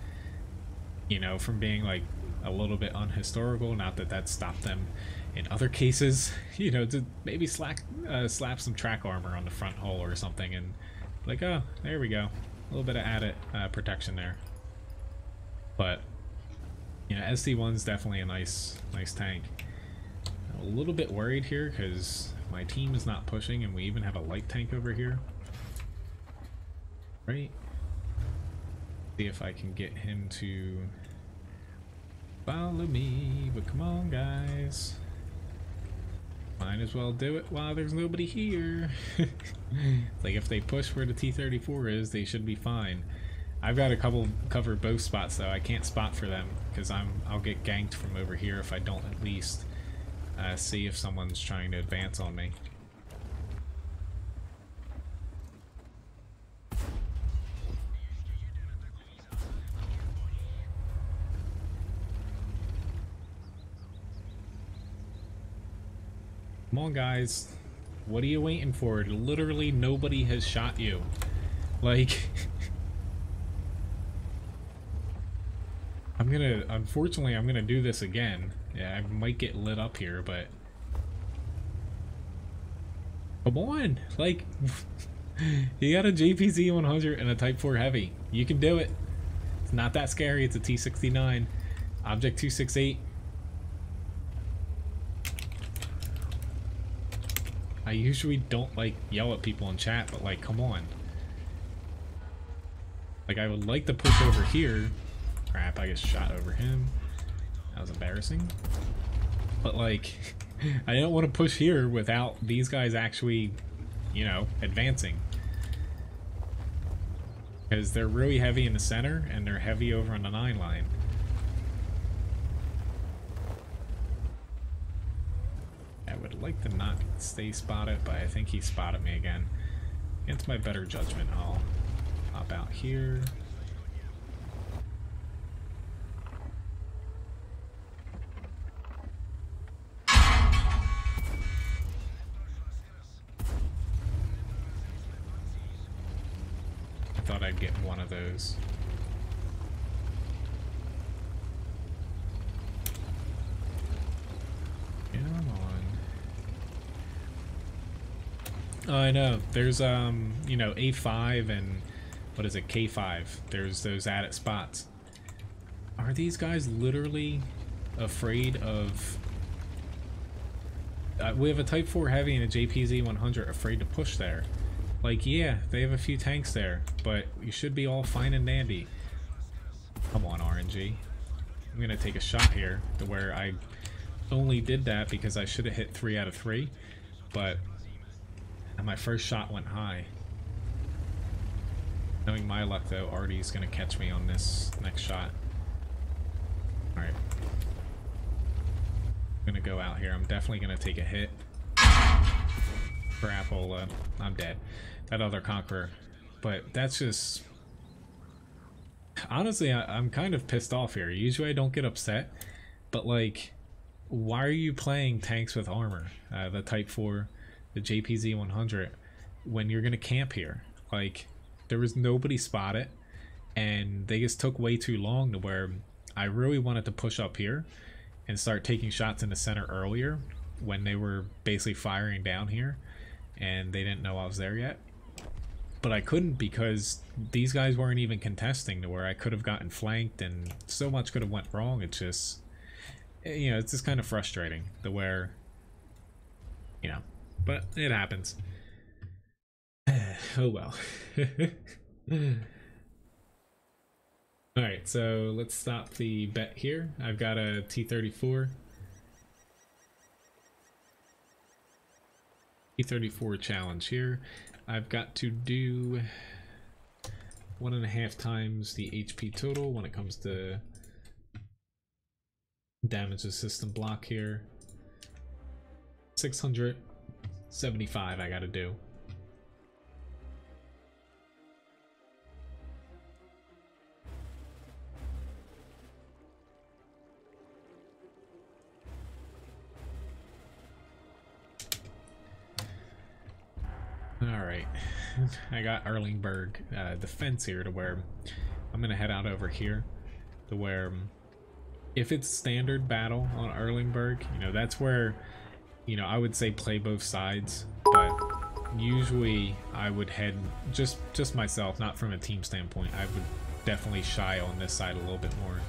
you know, from being like a little bit unhistorical, not that that stopped them in other cases, you know, to maybe slap some track armor on the front hull or something, and like, oh, there we go, a little bit of added protection there. But you know, SC1's definitely a nice tank. I'm a little bit worried here because my team is not pushing, and we even have a light tank over here. Right? See if I can get him to follow me, but come on, guys. Might as well do it while there's nobody here. Like, if they push where the T-34 is, they should be fine. I've got a couple cover both spots though. I can't spot for them because I'll get ganked from over here if I don't at least see if someone's trying to advance on me. Come on, guys. What are you waiting for? Literally nobody has shot you. Like, unfortunately, I'm gonna do this again. Yeah, I might get lit up here, but come on, like, you got a JPZ 100 and a Type 4 Heavy. You can do it. It's not that scary. It's a T69. Object 268. I usually don't like yell at people in chat, but like, come on. Like, I would like to push over here. Crap, I get shot over him. That was embarrassing. But like, I don't want to push here without these guys actually, you know, advancing. Because they're really heavy in the center, and they're heavy over on the 9 line. I would like to not stay spotted, but I think he spotted me again. Against my better judgment, I'll hop out here. I thought I'd get one of those. Come on. Oh, I know. There's you know, A5 and what is it, K5. There's those added spots. Are these guys literally afraid of? We have a Type 4 Heavy and a JPZ 100 afraid to push there. Like, yeah, they have a few tanks there, but you should be all fine and dandy. Come on, RNG. I'm gonna take a shot here to where I only did that because I should have hit 3 out of 3, but my first shot went high. Knowing my luck though, Artie's gonna catch me on this next shot. Alright. I'm gonna go out here. I'm definitely gonna take a hit. Crap, I'm dead. That other Conqueror. But that's just... Honestly, I'm kind of pissed off here. Usually I don't get upset, but like, why are you playing tanks with armor? The Type 4, the JPZ 100, when you're gonna camp here. Like, there was nobody spotted, and they just took way too long to where I really wanted to push up here and start taking shots in the center earlier when they were basically firing down here and they didn't know I was there yet. But I couldn't because these guys weren't even contesting to where I could have gotten flanked, and so much could have went wrong. It's just, you know, it's just kind of frustrating to where, you know, but it happens. Oh well. Alright, so let's stop the bet here. I've got a T-34. T-34 challenge here. I've got to do 1.5 times the HP total when it comes to damage the system block here. 600 75 I gotta do. Alright, I got Erlingberg defense here to where I'm gonna head out over here to where if it's standard battle on Erlingberg, you know, that's where, you know, I would say play both sides, but usually I would head just myself, not from a team standpoint. I would definitely shy on this side a little bit more.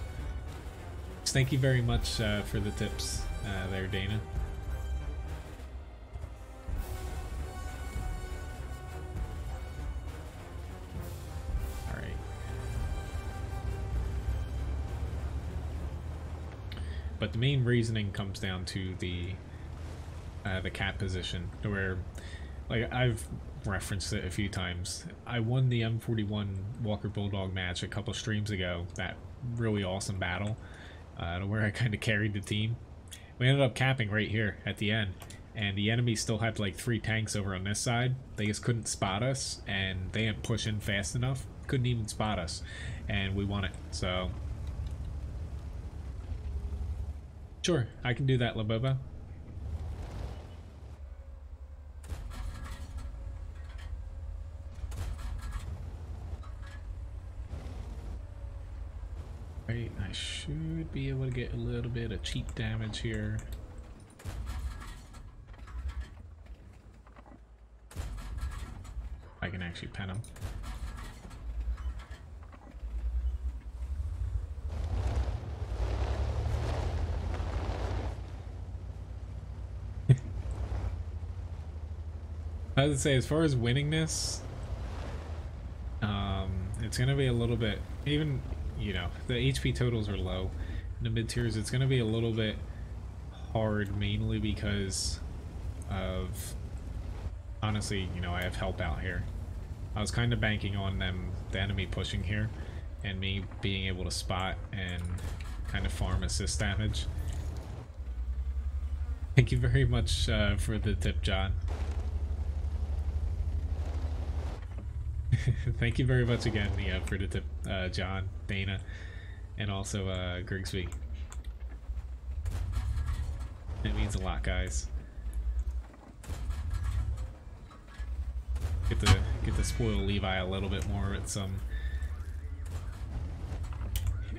So thank you very much for the tips there, Dana. But the main reasoning comes down to the cat position, where, like I've referenced it a few times. I won the M41 Walker Bulldog match a couple streams ago. That really awesome battle, to where I kind of carried the team. We ended up capping right here at the end, and the enemy still had like 3 tanks over on this side. They just couldn't spot us, and they didn't push in fast enough. Couldn't even spot us, and we won it. So. Sure, I can do that, Laboba. Right, I should be able to get a little bit of cheap damage here. I can actually pen him. I would say, as far as winning this, it's going to be a little bit, even, you know, the HP totals are low. In the mid-tiers, it's going to be a little bit hard, mainly because of, honestly, you know, I have help out here. I was kind of banking on the enemy pushing here, and me being able to spot and kind of farm assist damage. Thank you very much for the tip, John. Thank you very much again, for the tip, John, Dana, and also Grigsby. It means a lot, guys. Get to spoil Levi a little bit more with some.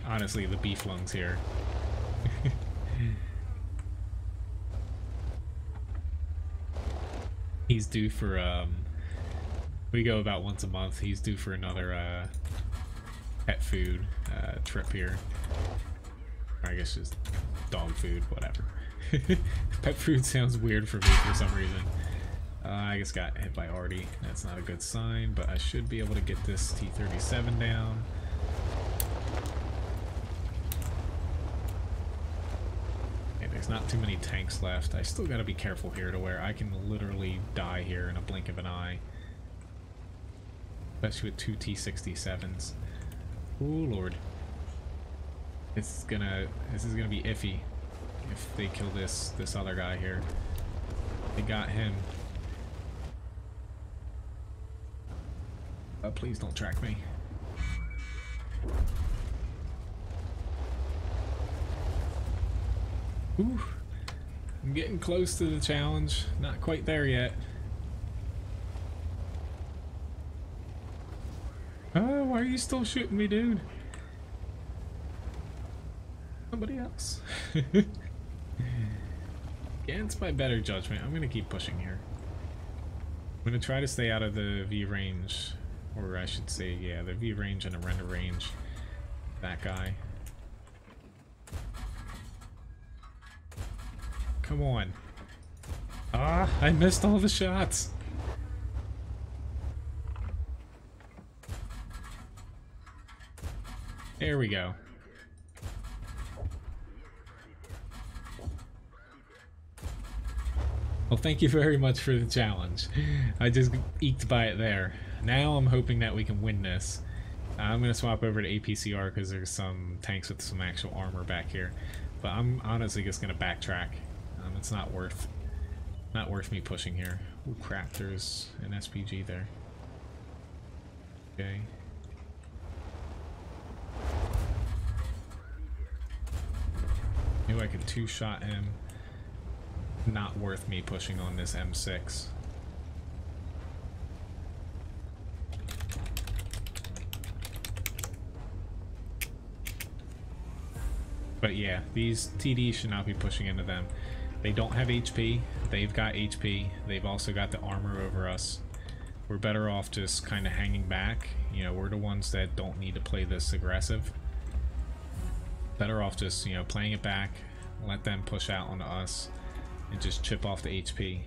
Honestly, the beef lungs here. He's due for we go about once a month. He's due for another pet food trip here. Or I guess just dog food, whatever. Pet food sounds weird for me for some reason. I just got hit by Artie. That's not a good sign, but I should be able to get this T-37 down. Okay, there's not too many tanks left. I still gotta be careful here to where I can literally die here in a blink of an eye. Especially with 2 T-67s. Oh lord. This is gonna be iffy if they kill this other guy here. They got him. Please don't track me. Ooh, I'm getting close to the challenge. Not quite there yet. Oh, why are you still shooting me, dude? Somebody else. Against my better judgment, I'm gonna keep pushing here. I'm gonna try to stay out of the V range, or I should say, yeah, the V range and the render range. That guy. Come on. Ah, I missed all the shots. There we go. Well, thank you very much for the challenge. I just eked by it there. Now I'm hoping that we can win this. I'm going to swap over to APCR because there's some tanks with some actual armor back here. But I'm honestly just going to backtrack. It's not worth Not worth me pushing here. Oh crap, there's an SPG there. Okay. Knew I could two-shot him. Not worth me pushing on this M6. But yeah, these TDs should not be pushing into them. They don't have HP. They've got HP. They've also got the armor over us. We're better off just kind of hanging back. You know, we're the ones that don't need to play this aggressive. Better off just, you know, playing it back, let them push out onto us, and just chip off the HP.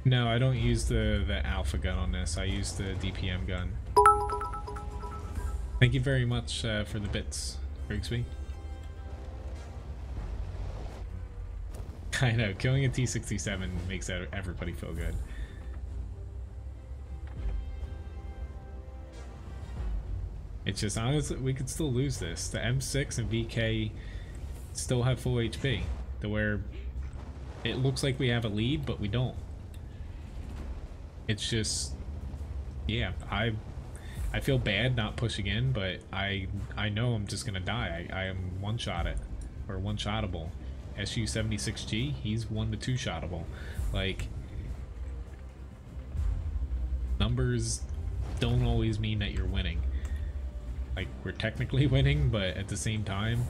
No, I don't use the alpha gun on this. I use the DPM gun. Thank you very much for the bits, Grigsby. I know, killing a T-67 makes everybody feel good. It's just, honestly, we could still lose this. The M6 and VK still have full HP, to where it looks like we have a lead, but we don't. It's just, yeah, I feel bad not pushing in, but I know I'm just gonna die. I am one-shotted, or one-shottable. SU-76G, he's 1 to 2 shottable. Like, numbers don't always mean that you're winning. Like, we're technically winning, but at the same time,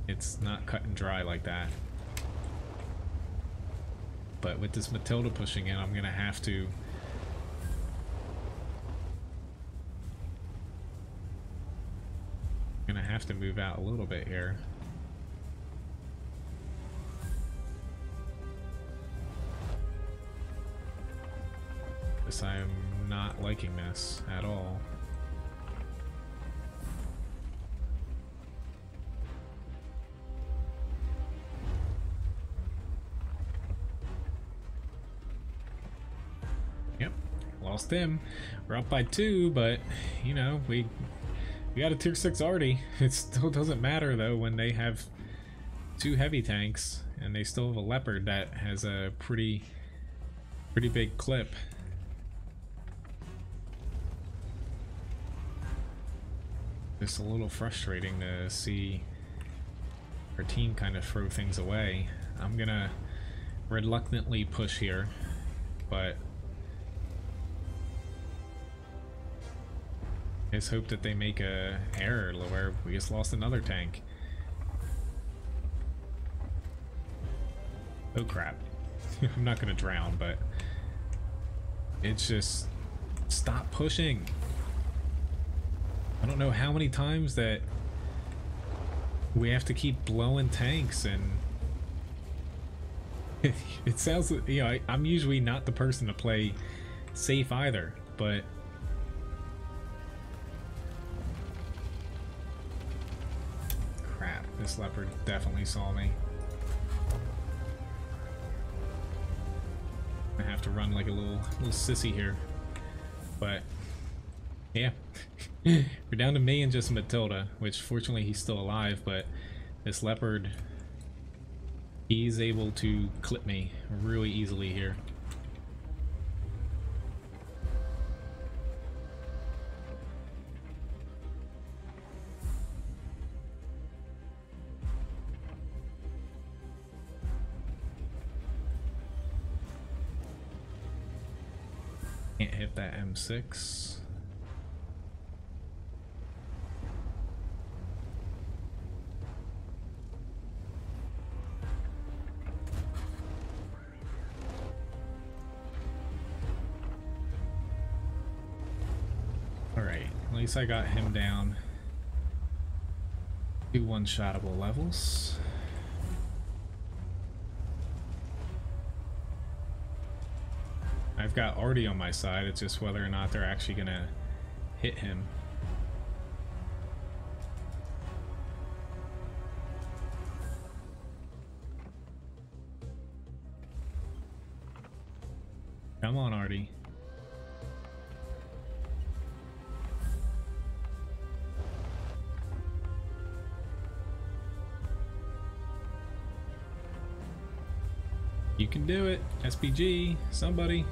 it's not cut and dry like that. But with this Matilda pushing in, I'm gonna have to move out a little bit here. This, I am not liking this at all. Yep, lost him. We're up by 2, but you know, we got a tier 6 already. It still doesn't matter though when they have 2 heavy tanks and they still have a Leopard that has a pretty big clip. It's a little frustrating to see our team kind of throw things away. I'm gonna reluctantly push here, but I just hope that they make a error where we just lost another tank. Oh crap. I'm not gonna drown, but it's just, stop pushing. I don't know how many times that we have to keep blowing tanks, and it sounds, you know, I'm usually not the person to play safe either, but crap, this Leopard definitely saw me. I have to run like a little sissy here, but yeah. We're down to me and just Matilda, which fortunately he's still alive, but this Leopard, he's able to clip me really easily here. Can't hit that M6. Alright, at least I got him down to one-shottable levels. I've got Artie on my side, it's just whether or not they're actually gonna hit him. Come on, Artie. You can do it. SPG, somebody.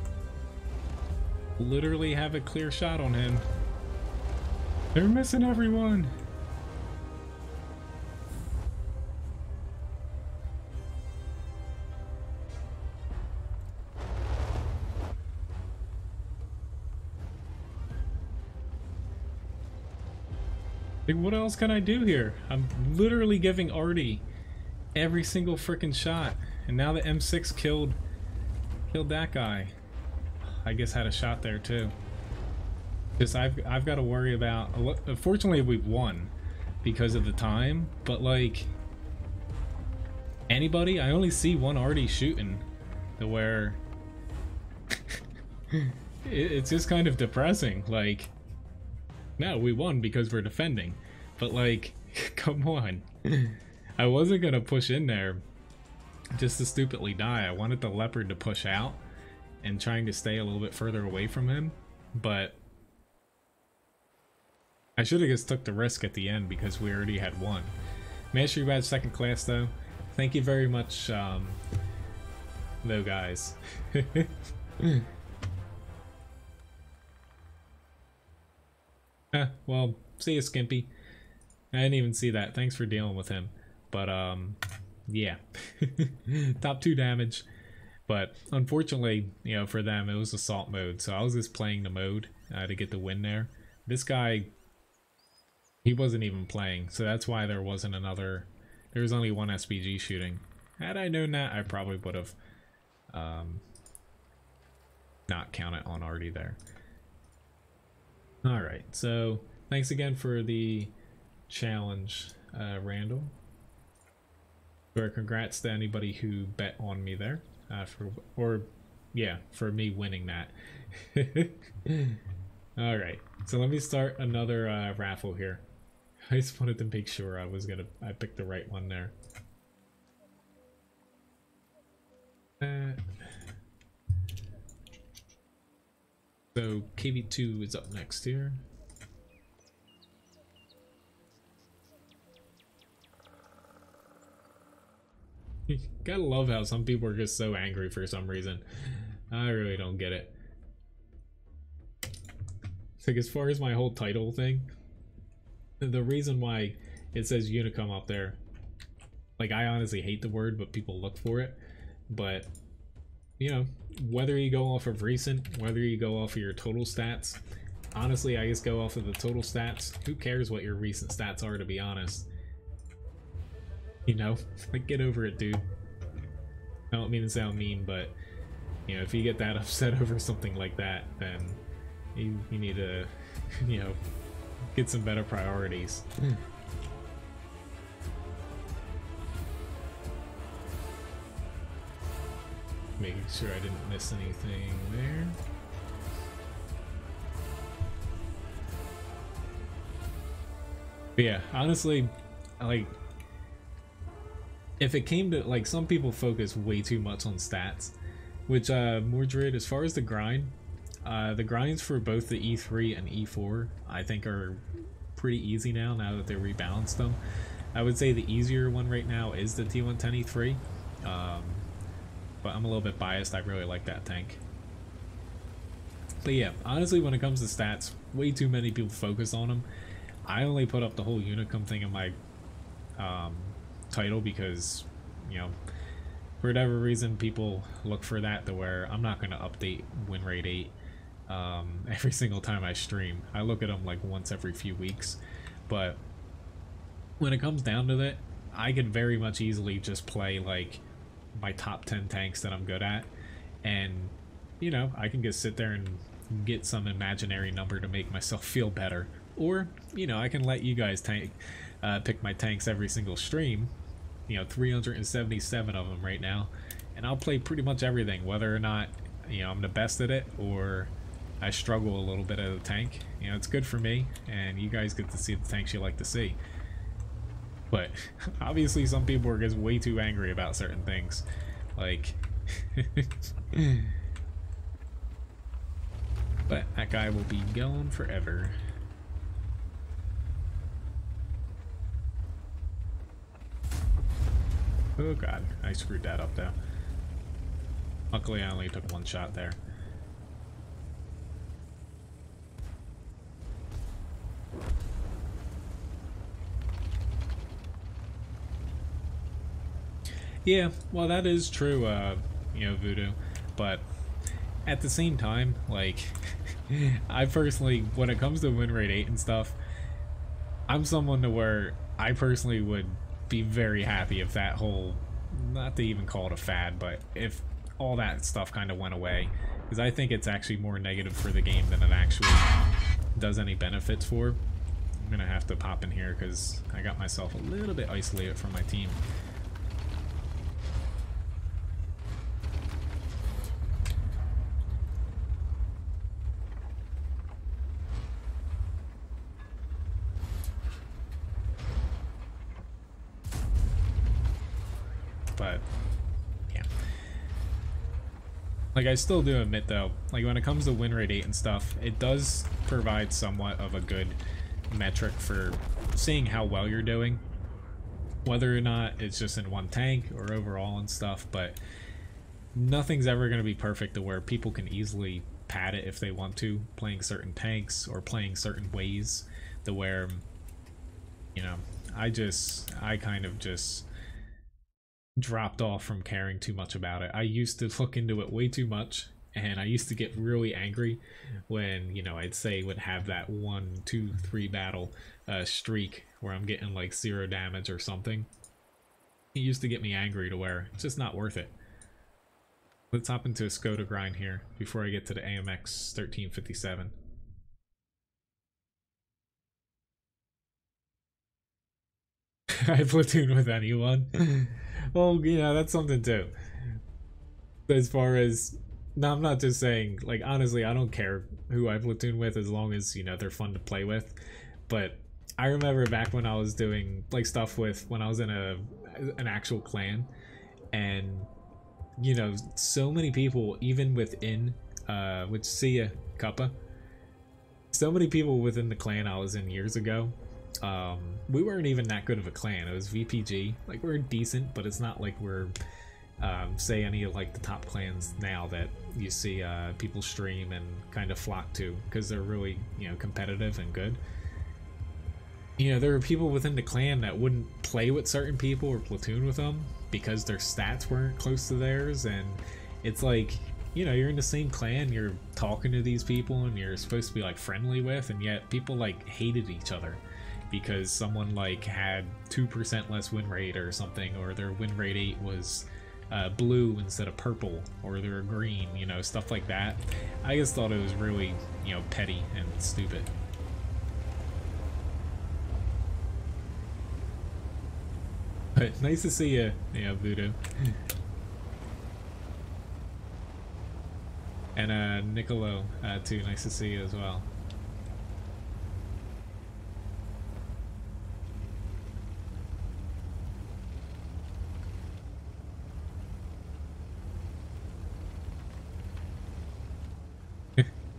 Literally have a clear shot on him. They're missing everyone. Like, what else can I do here? I'm literally giving Artie every single freaking shot, and now the M6 killed that guy. I guess had a shot there too. Just I've got to worry about. Fortunately, we've won because of the time, but like anybody, I only see one Artie shooting. To where it's just kind of depressing. Like, no, we won because we're defending, but like, come on. I wasn't gonna push in there just to stupidly die. I wanted the leopard to push out and trying to stay a little bit further away from him, but I should have just took the risk at the end because we already had won. Mastery badge 2nd class though. Thank you very much, though, guys. Well, see ya, Skimpy. I didn't even see that. Thanks for dealing with him. But, yeah. Top 2 damage. But, unfortunately, you know, for them, it was assault mode. So I was just playing the mode to get the win there. This guy, he wasn't even playing. So that's why there wasn't another... There was only one SPG shooting. Had I known that, I probably would have not counted on Artie there. Alright, so thanks again for the challenge, Randall. Or congrats to anybody who bet on me there, for me winning that. Alright, so let me start another raffle here. I just wanted to make sure I picked the right one there. So KV2 is up next here. You gotta love how some people are just so angry for some reason. I really don't get it. It's like, as far as my whole title thing, the reason why it says Unicum up there, like, I honestly hate the word, but people look for it. But, you know, whether you go off of recent, whether you go off of your total stats, honestly, I just go off of the total stats. Who cares what your recent stats are, to be honest? You know, like, get over it, dude. I don't mean to sound mean, but, you know, if you get that upset over something like that, then you need to, you know, get some better priorities. Making sure I didn't miss anything there. But yeah, honestly, like, if it came to, like, some people focus way too much on stats, which, Mordred, as far as the grinds for both the E3 and E4, I think are pretty easy now that they rebalanced them. I would say the easier one right now is the T110 E3, but I'm a little bit biased. I really like that tank. But yeah, honestly, when it comes to stats, way too many people focus on them. I only put up the whole Unicum thing in my title because, you know, for whatever reason, people look for that, to where I'm not going to update win rate 8 every single time I stream. I look at them like once every few weeks. But when it comes down to it, I could very much easily just play like my top 10 tanks that I'm good at, and, you know, I can just sit there and get some imaginary number to make myself feel better. Or, you know, I can let you guys pick my tanks every single stream, you know, 377 of them right now, and I'll play pretty much everything, whether or not, you know, I'm the best at it or I struggle a little bit at a tank. You know, it's good for me, and you guys get to see the tanks you like to see. But obviously some people are just way too angry about certain things. Like, but that guy will be gone forever. Oh god, I screwed that up though. Luckily, I only took one shot there. Yeah, well, that is true, you know, Voodoo, but at the same time, like, I personally, when it comes to win rate 8 and stuff, I'm someone to where I personally would be very happy if that whole, not to even call it a fad, but if all that stuff kind of went away, because I think it's actually more negative for the game than it actually does any benefits for. I'm gonna have to pop in here because I got myself a little bit isolated from my team. But yeah, like, I still do admit though, like, when it comes to win rate 8 and stuff, it does provide somewhat of a good metric for seeing how well you're doing, whether or not it's just in one tank or overall and stuff. But nothing's ever going to be perfect to where people can easily pad it if they want to, playing certain tanks or playing certain ways, to where, you know, I kind of just dropped off from caring too much about it. I used to look into it way too much, and I used to get really angry when, you know, I'd say would have that 1, 2, 3 battle streak where I'm getting like 0 damage or something. It used to get me angry to where it's just not worth it. Let's hop into a Skoda grind here before I get to the AMX 1357. I platoon with anyone. Well, you know, that's something too. As far as, no, I'm not just saying, like, honestly, I don't care who I platoon with as long as, you know, they're fun to play with. But I remember back when I was doing, like, stuff with, when I was in an actual clan, and, you know, so many people, even within, which, see ya, Kappa, so many people within the clan I was in years ago, we weren't even that good of a clan. It was VPG. Like, we're decent, but it's not like we're, say, any of like the top clans now that you see people stream and kind of flock to because they're really, you know, competitive and good. You know, there were people within the clan that wouldn't play with certain people or platoon with them because their stats weren't close to theirs, and it's like, you know, you're in the same clan, you're talking to these people and you're supposed to be like friendly with, and yet people like hated each other because someone like had 2% less win rate or something, or their win rate 8 was blue instead of purple, or they're green, you know, stuff like that. I just thought it was really, you know, petty and stupid. But nice to see you, Voodoo. And Nicolo, too, nice to see you as well.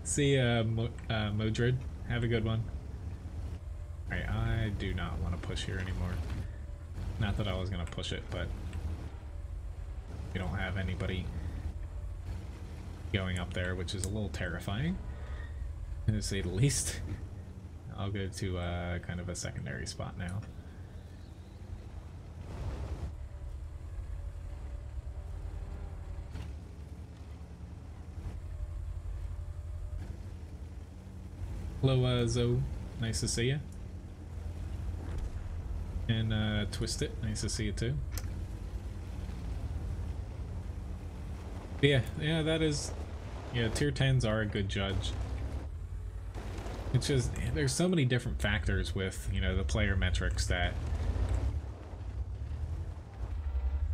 See Modred. Have a good one. Alright, I do not want to push here anymore. Not that I was going to push it, but we don't have anybody going up there, which is a little terrifying, to say the least. I'll go to kind of a secondary spot now. Hello, Zoe. Nice to see you. And Twist It. Nice to see you too. But yeah, that is. Yeah, tier 10s are a good judge. It's just there's so many different factors with, you know, the player metrics that.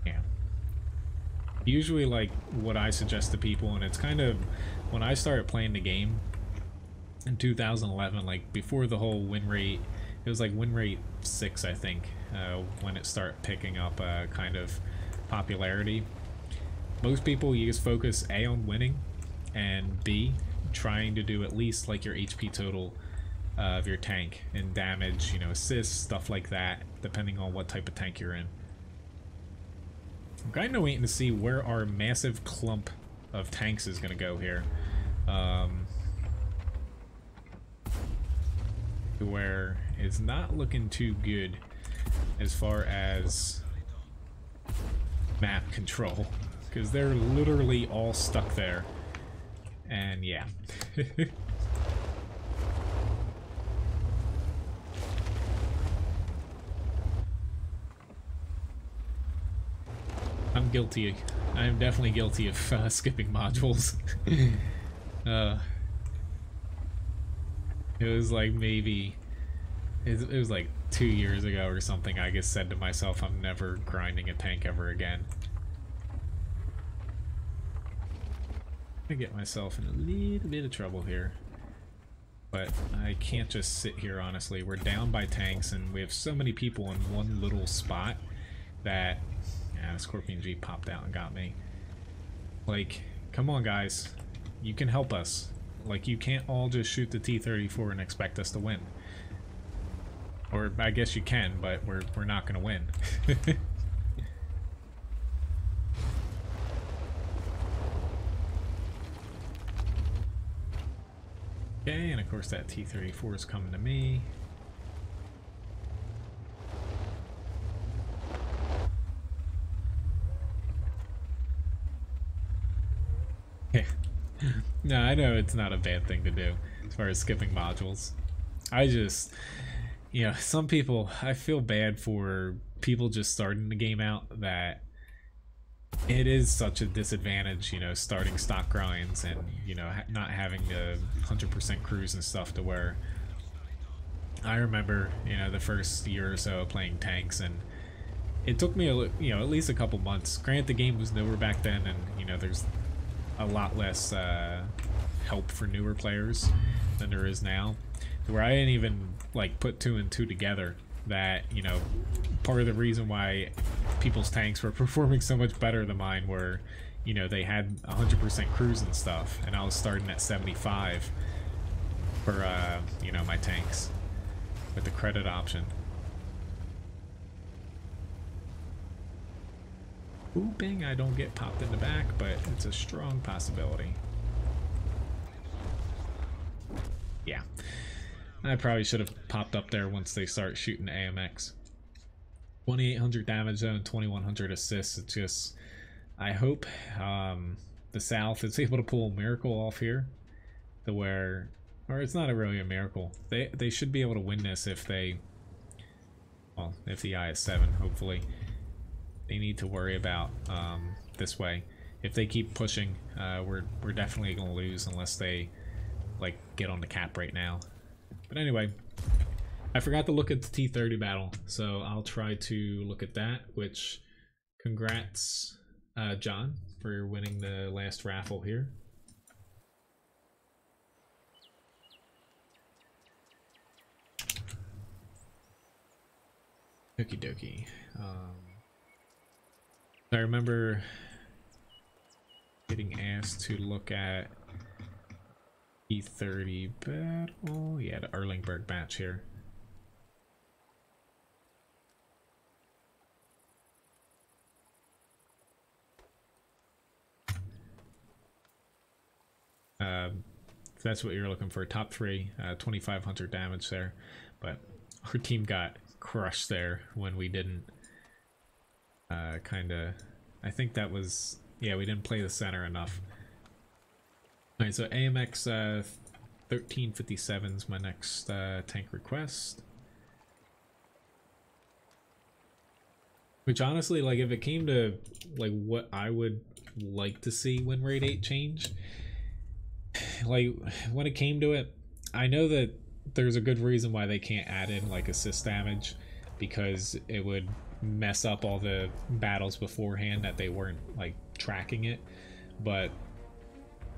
Yeah. Usually, like, what I suggest to people, and it's kind of when I started playing the game in 2011, like before the whole win rate, it was like win rate 6, I think, when it started picking up kind of popularity. Most people, you just focus A on winning, and B, trying to do at least like your HP total of your tank and damage, you know, assists, stuff like that, depending on what type of tank you're in. I'm kind of waiting to see where our massive clump of tanks is going to go here. Where it's not looking too good as far as map control, because they're literally all stuck there. And yeah. I'm guilty. I am definitely guilty of skipping modules. It was like maybe it was like 2 years ago or something. I just said to myself, I'm never grinding a tank ever again. I'm gonna get myself in a little bit of trouble here, but I can't just sit here. Honestly, we're down by tanks and we have so many people in one little spot that the Scorpion G popped out and got me. Like, come on guys, you can help us. Like, you can't all just shoot the T-34 and expect us to win. Or I guess you can, but we're not gonna win. Okay, and of course that T-34 is coming to me. Yeah. No, I know it's not a bad thing to do as far as skipping modules. I just, you know, some people, I feel bad for people just starting the game out, that it is such a disadvantage, you know, starting stock grinds and, you know, not having the 100% cruise and stuff, to where I remember, you know, the first year or so playing tanks, and it took me, you know, at least a couple months. Granted, the game was newer back then, and, you know, there's a lot less help for newer players than there is now, where I didn't even like put 2 and 2 together, that, you know, part of the reason why people's tanks were performing so much better than mine were, you know, they had 100% cruise and stuff, and I was starting at 75 for you know, my tanks with the credit option. Hoping I don't get popped in the back, but it's a strong possibility. Yeah, I probably should have popped up there once they start shooting AMX. 2800 damage zone, 2100 assists. It's just, I hope the South is able to pull a miracle off here, to where, or it's not really a miracle. They should be able to win this if they, well, if the I is 7, hopefully. They need to worry about this way. If they keep pushing, we're definitely gonna lose unless they like get on the cap right now. But anyway, I forgot to look at the T-30 battle, so I'll try to look at that. Which, congrats, John, for winning the last raffle here. Okie dokie. I remember getting asked to look at E30 battle. Yeah, the Erlingberg match here. If that's what you're looking for, top 3, 2500 damage there. But our team got crushed there when we didn't. Kinda, I think that was, yeah, we didn't play the center enough. Alright, so AMX 1357 is my next tank request. Which honestly, like, if it came to like what I would like to see when Raid 8 changed, like when it came to it, I know that there's a good reason why they can't add in like assist damage, because it would mess up all the battles beforehand that they weren't like tracking it. But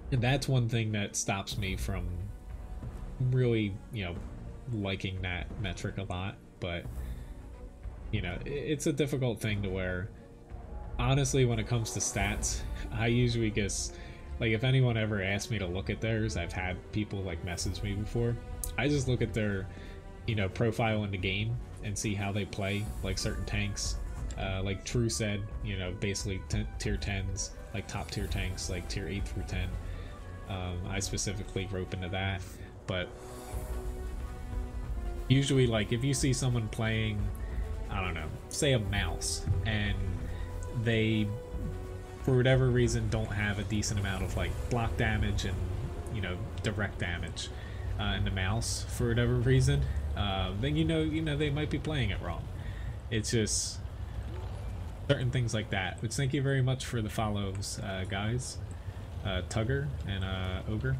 that's one thing that stops me from really, you know, liking that metric a lot. But you know, it's a difficult thing to where, honestly, when it comes to stats, I usually just, like, if anyone ever asks me to look at theirs, I've had people like message me before, I just look at their, you know, profile in the game and see how they play like certain tanks. Like True said, you know, basically tier 10s like top tier tanks, like tier 8 through 10. I specifically rope into that, but usually, like, if you see someone playing, I don't know, say a mouse, and they, for whatever reason, don't have a decent amount of like block damage and, you know, direct damage in the mouse for whatever reason, then you know they might be playing it wrong. It's just certain things like that. Which, thank you very much for the follows, guys, Tugger and Ogre.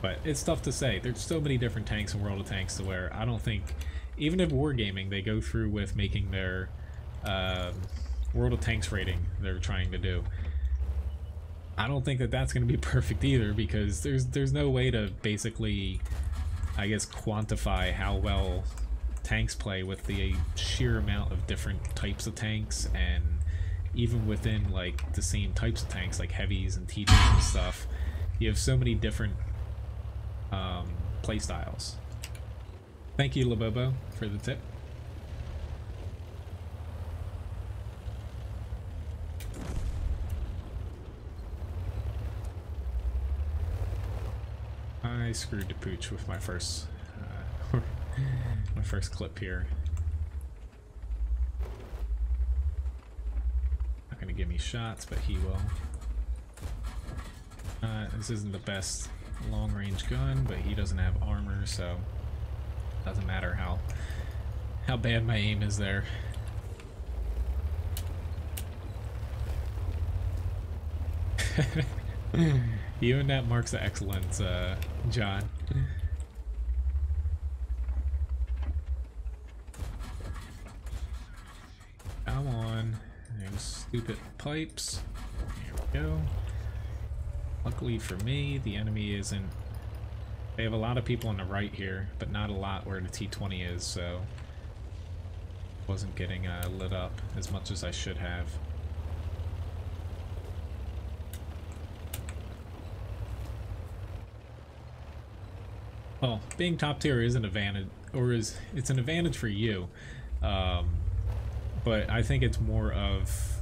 But it's tough to say. There's so many different tanks in World of Tanks to where I don't think, even if Wargaming, they go through with making their World of Tanks rating they're trying to do, I don't think that that's going to be perfect either, because there's no way to basically, I guess, quantify how well tanks play with the sheer amount of different types of tanks, and even within like the same types of tanks like heavies and TDs and stuff, you have so many different play styles. Thank you, Labobo, for the tip. I screwed the pooch with my first my first clip here. Not gonna give me shots, but he will. This isn't the best long-range gun, but he doesn't have armor, so doesn't matter how bad my aim is there. Even that marks the excellence, John. Come on. There's stupid pipes. Here we go. Luckily for me, the enemy isn't... They have a lot of people on the right here, but not a lot where the T-20 is, so... Wasn't getting lit up as much as I should have. Well, being top tier is an advantage, or it's an advantage for you, but I think it's more of,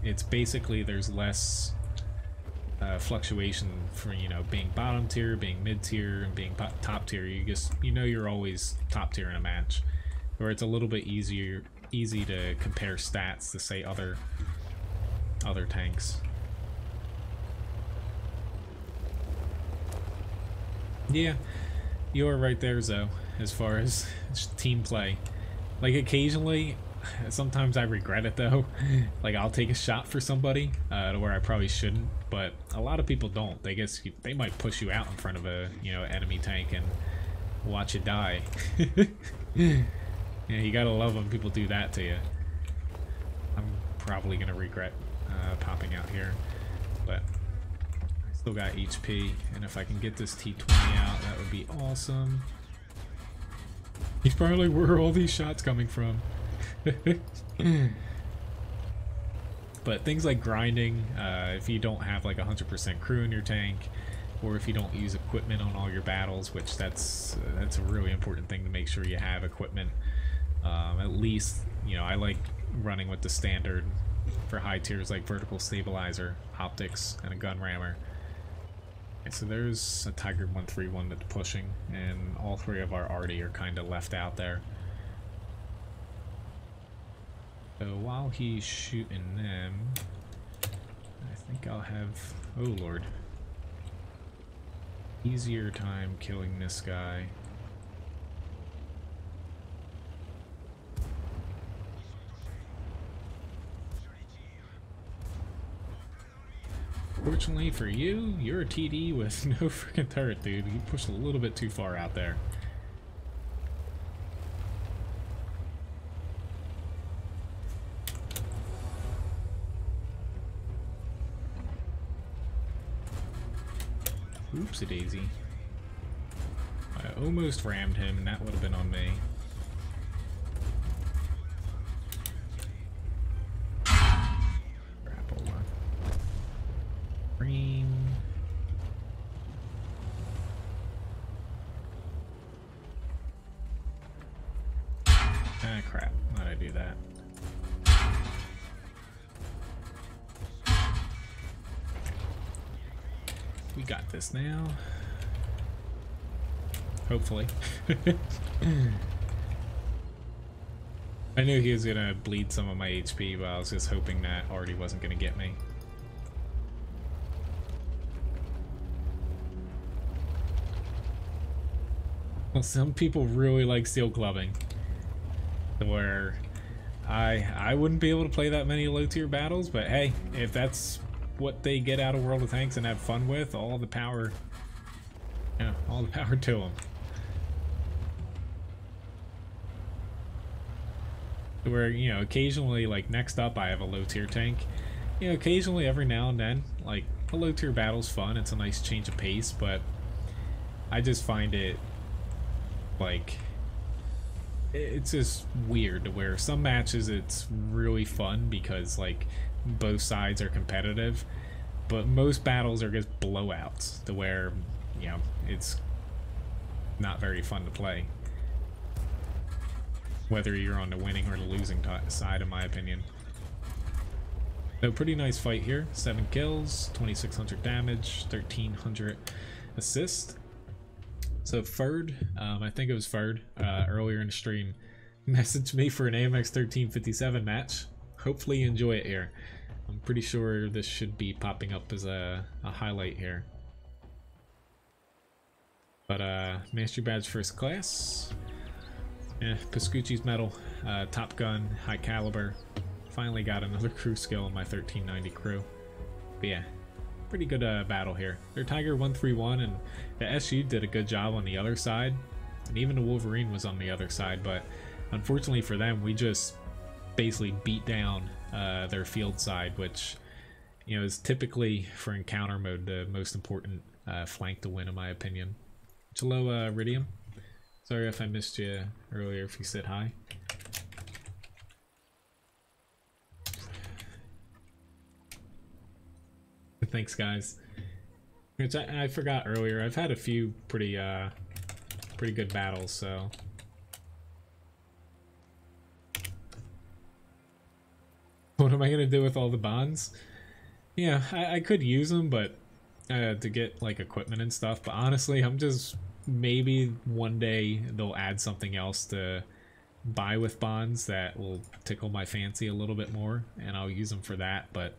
it's basically there's less fluctuation for, you know, being bottom tier, being mid tier, and being top tier. You just, you know, you're always top tier in a match, where it's a little bit easy to compare stats to, say, other tanks. Yeah. You are right there, Zoe, as far as team play. Like, occasionally, sometimes I regret it, though. Like, I'll take a shot for somebody to where I probably shouldn't, but a lot of people don't. They might push you out in front of a, you know, enemy tank and watch you die. Yeah, you gotta love when people do that to you. I'm probably gonna regret popping out here, but... Still got HP, and if I can get this T-20 out, that would be awesome. He's probably like, where are all these shots coming from? But things like grinding, if you don't have like 100% crew in your tank, or if you don't use equipment on all your battles, which that's a really important thing to make sure you have equipment. At least, you know, I like running with the standard for high tiers like vertical stabilizer, optics, and a gun rammer. Okay, so there's a Tiger 131 that's pushing, and all three of our arty are kind of left out there. So while he's shooting them, I think I'll have, oh lord, easier time killing this guy. Fortunately for you, you're a TD with no freaking turret, dude. You pushed a little bit too far out there. Oopsie daisy. I almost rammed him, and that would have been on me. Green. Ah, crap. Why'd I do that? We got this now. Hopefully. I knew he was gonna bleed some of my HP, but I was just hoping that Artie wasn't gonna get me. Well, some people really like steel clubbing, where I wouldn't be able to play that many low tier battles, but hey, if that's what they get out of World of Tanks and have fun with, all the power, yeah, all the power to them. Where, you know, occasionally, like next up I have a low tier tank, you know, occasionally every now and then, like a low tier battle's fun, it's a nice change of pace, but I just find it like, it's just weird to where some matches it's really fun because like both sides are competitive, but most battles are just blowouts to where, you know, it's not very fun to play, whether you're on the winning or the losing side, in my opinion. So pretty nice fight here. 7 kills, 2600 damage, 1300 assist. So Ferd, I think it was Ferd, earlier in the stream, messaged me for an AMX 1357 match. Hopefully you enjoy it here. I'm pretty sure this should be popping up as a highlight here. But Mastery Badge First Class. Yeah, Pascucci's Medal, Top Gun, High Caliber. Finally got another crew skill in my 1390 crew. But yeah, pretty good battle here. Their Tiger 131 and the SU did a good job on the other side, and even the Wolverine was on the other side, but unfortunately for them, we just basically beat down their field side, which, you know, is typically for encounter mode the most important flank to win, in my opinion. Hello, Iridium. Sorry if I missed you earlier, if you said hi. Thanks, guys. Which I forgot earlier. I've had a few pretty good battles, so. What am I gonna do with all the bonds? Yeah, I could use them, but to get like equipment and stuff. But honestly, I'm just, maybe one day they'll add something else to buy with bonds that will tickle my fancy a little bit more, and I'll use them for that. But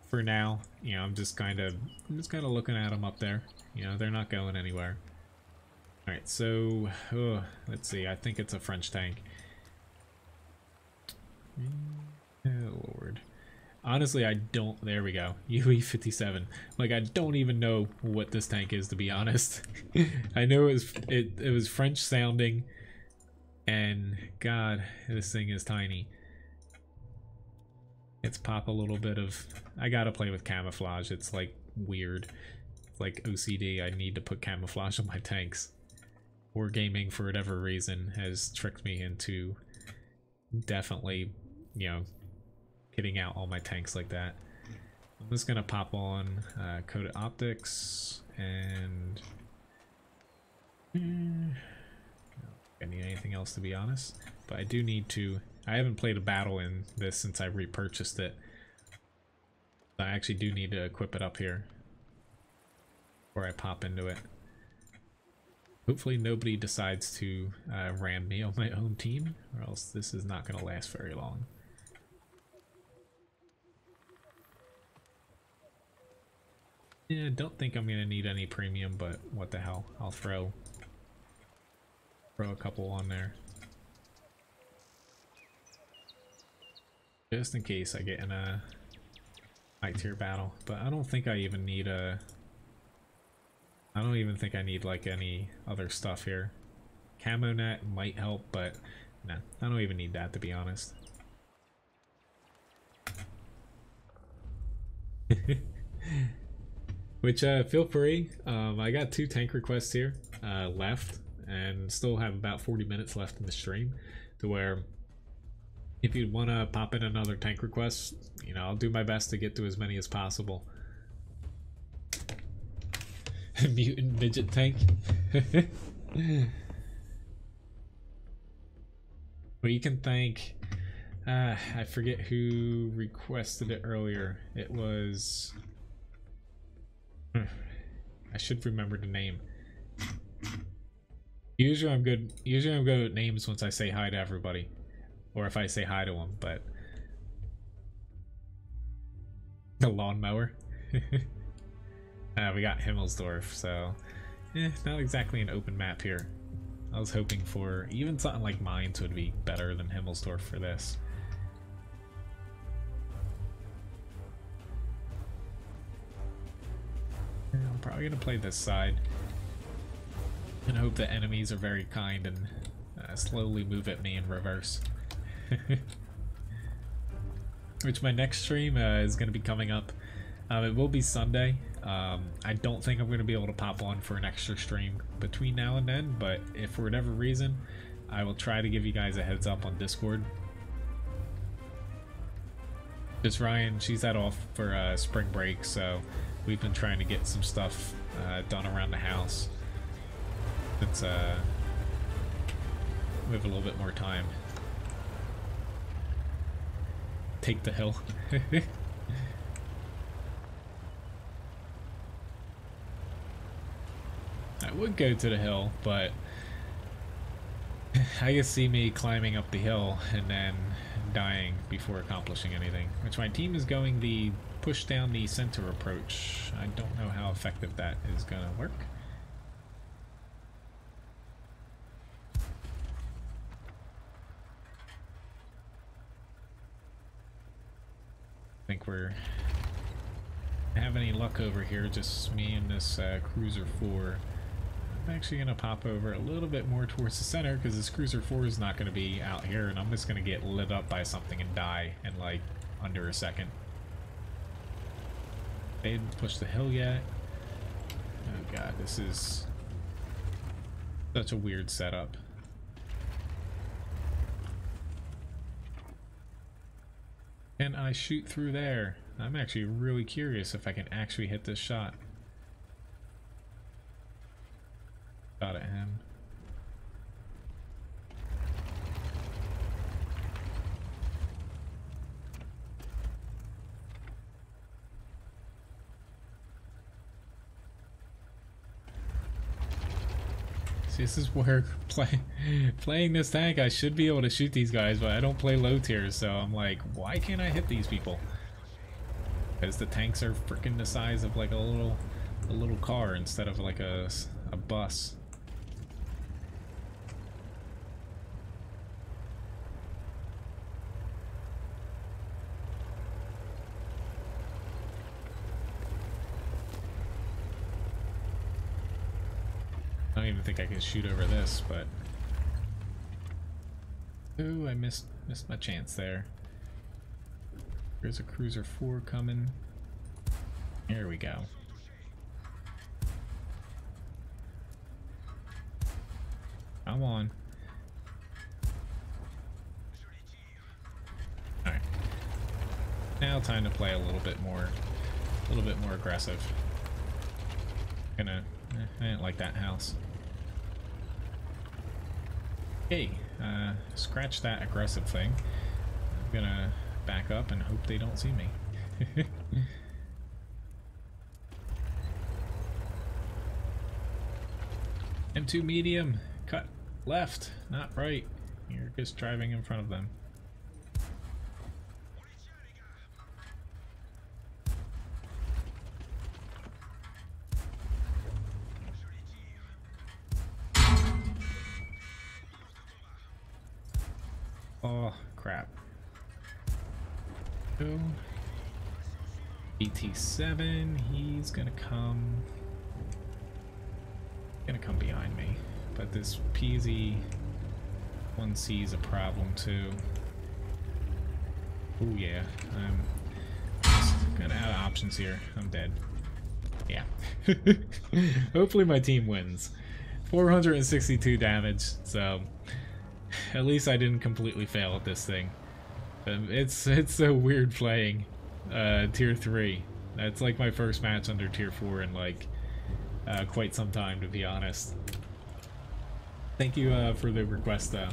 for now, you know, I'm just kind of looking at them up there. You know, they're not going anywhere. All right, so let's see. I think it's a French tank. Oh Lord. Honestly, I don't. There we go. UE-57. Like, I don't even know what this tank is, to be honest. I know it was French sounding, and God, this thing is tiny. It's pop a little bit of. I gotta play with camouflage. It's like weird. It's like OCD. I need to put camouflage on my tanks. Wargaming, for whatever reason, has tricked me into definitely, you know, kitting out all my tanks like that. I'm just gonna pop on Coded Optics and I need anything else, to be honest, but I do need to. I haven't played a battle in this since I repurchased it. I actually do need to equip it up here before I pop into it. Hopefully nobody decides to ram me on my own team, or else this is not going to last very long. Yeah, don't think I'm going to need any premium, but what the hell. I'll throw a couple on there. Just in case I get in a high tier battle. But I don't think I even need a... I don't even think I need like any other stuff here. Camo net might help, but no, I don't even need that, to be honest. Which feel free. I got 2 tank requests here left, and still have about 40 minutes left in the stream, to where if you want to pop in another tank request, you know, I'll do my best to get to as many as possible. Mutant midget tank. Well, you can thank I forget who requested it earlier. It was should remember the name. Usually I'm good at names once I say hi to everybody. Or if I say hi to them, but... The lawnmower. We got Himmelsdorf, so... not exactly an open map here. I was hoping for... Even something like Mainz would be better than Himmelsdorf for this. I'm probably going to play this side. And hope the enemies are very kind and slowly move at me in reverse. Which my next stream is going to be coming up. It will be Sunday. I don't think I'm going to be able to pop on for an extra stream between now and then, but if for whatever reason, I will try to give you guys a heads up on Discord. Just Ryan, she's had off for spring break, so we've been trying to get some stuff done around the house. Since we have a little bit more time. Take the hill. I would go to the hill, but I can see me climbing up the hill and then dying before accomplishing anything. Which my team is going the push down the center approach. I don't know how effective that is going to work. I think we're have any luck over here, just me and this Cruiser 4. I'm actually going to pop over a little bit more towards the center because this Cruiser 4 is not going to be out here, and I'm just going to get lit up by something and die in like under a second. They didn't push the hill yet. Oh god, this is such a weird setup. Can I shoot through there? I'm actually really curious if I can actually hit this shot. Shot at him. See, this is where playing this tank, I should be able to shoot these guys, but I don't play low tiers, so I'm like, why can't I hit these people? Because the tanks are freaking the size of like a little car instead of like a bus. I don't even think I can shoot over this, but ooh, I missed my chance there. There's a Cruiser 4 coming. Here we go. Come on. Alright. Now time to play a little bit more aggressive. I didn't like that house. Okay, scratch that aggressive thing. I'm gonna back up and hope they don't see me. M2 medium, cut left, not right. You're just driving in front of them. Oh, crap. Go. BT7, he's gonna come behind me. But this PZ-1C is a problem too. Oh yeah, I'm just gonna out of options here. I'm dead. Yeah. Hopefully my team wins. 462 damage, so at least I didn't completely fail at this thing. It's so weird playing tier 3. That's like my first match under tier 4 in like quite some time, to be honest. Thank you for the request though.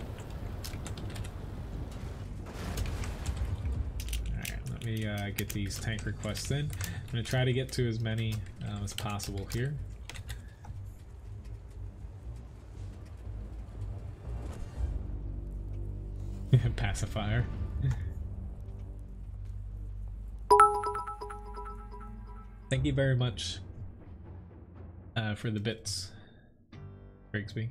Alright, let me get these tank requests in. I'm going to try to get to as many as possible here. Pacifier. Thank you very much for the bits, Grigsby.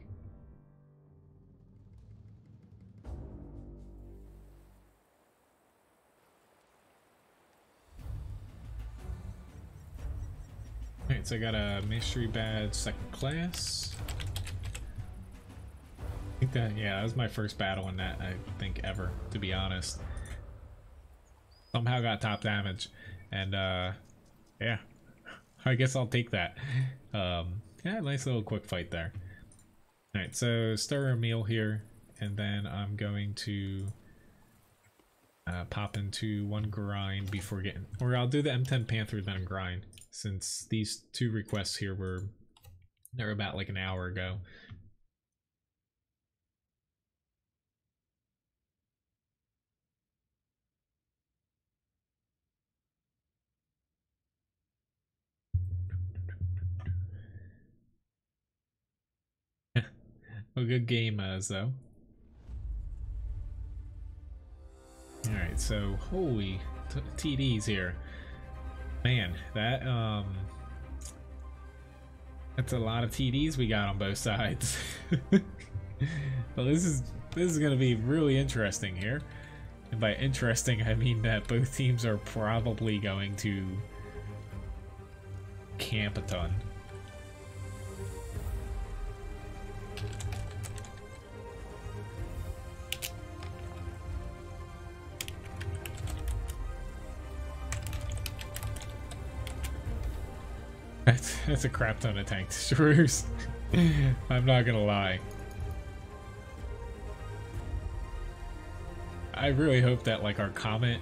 Alright, so I got a mystery badge, second class. I think that, yeah, that was my first battle in that, I think, ever, to be honest. Somehow got top damage, and yeah, I guess I'll take that. Yeah, nice little quick fight there. Alright, so stir a meal here, and then I'm going to pop into one grind before getting, or I'll do the M10 Panther then grind, since these two requests here they're about like an hour ago. A good game though. Alright, so holy TDs here. Man, that's a lot of TDs we got on both sides. Well, this is gonna be really interesting here. And by interesting, I mean that both teams are probably going to camp a ton. That's a crap ton of tank destroyers. I'm not gonna lie. I really hope that like our Comet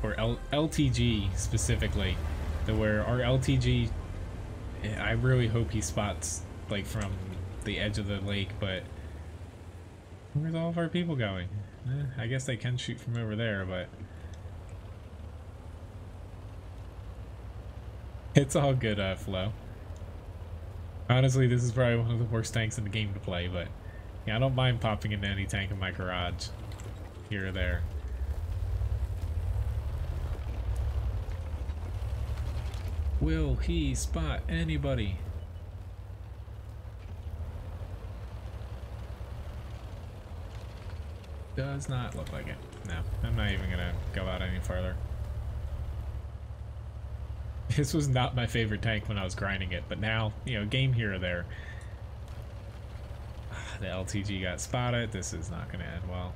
or LTG specifically, that where our LTG, I really hope he spots like from the edge of the lake, but where's all of our people going? I guess they can shoot from over there, but it's all good, Flo. Honestly, this is probably one of the worst tanks in the game to play, but yeah, I don't mind popping into any tank in my garage, here or there. Will he spot anybody? Does not look like it. No, I'm not even gonna go out any further. This was not my favorite tank when I was grinding it, but now, you know, game here or there. The LTG got spotted. This is not going to end well.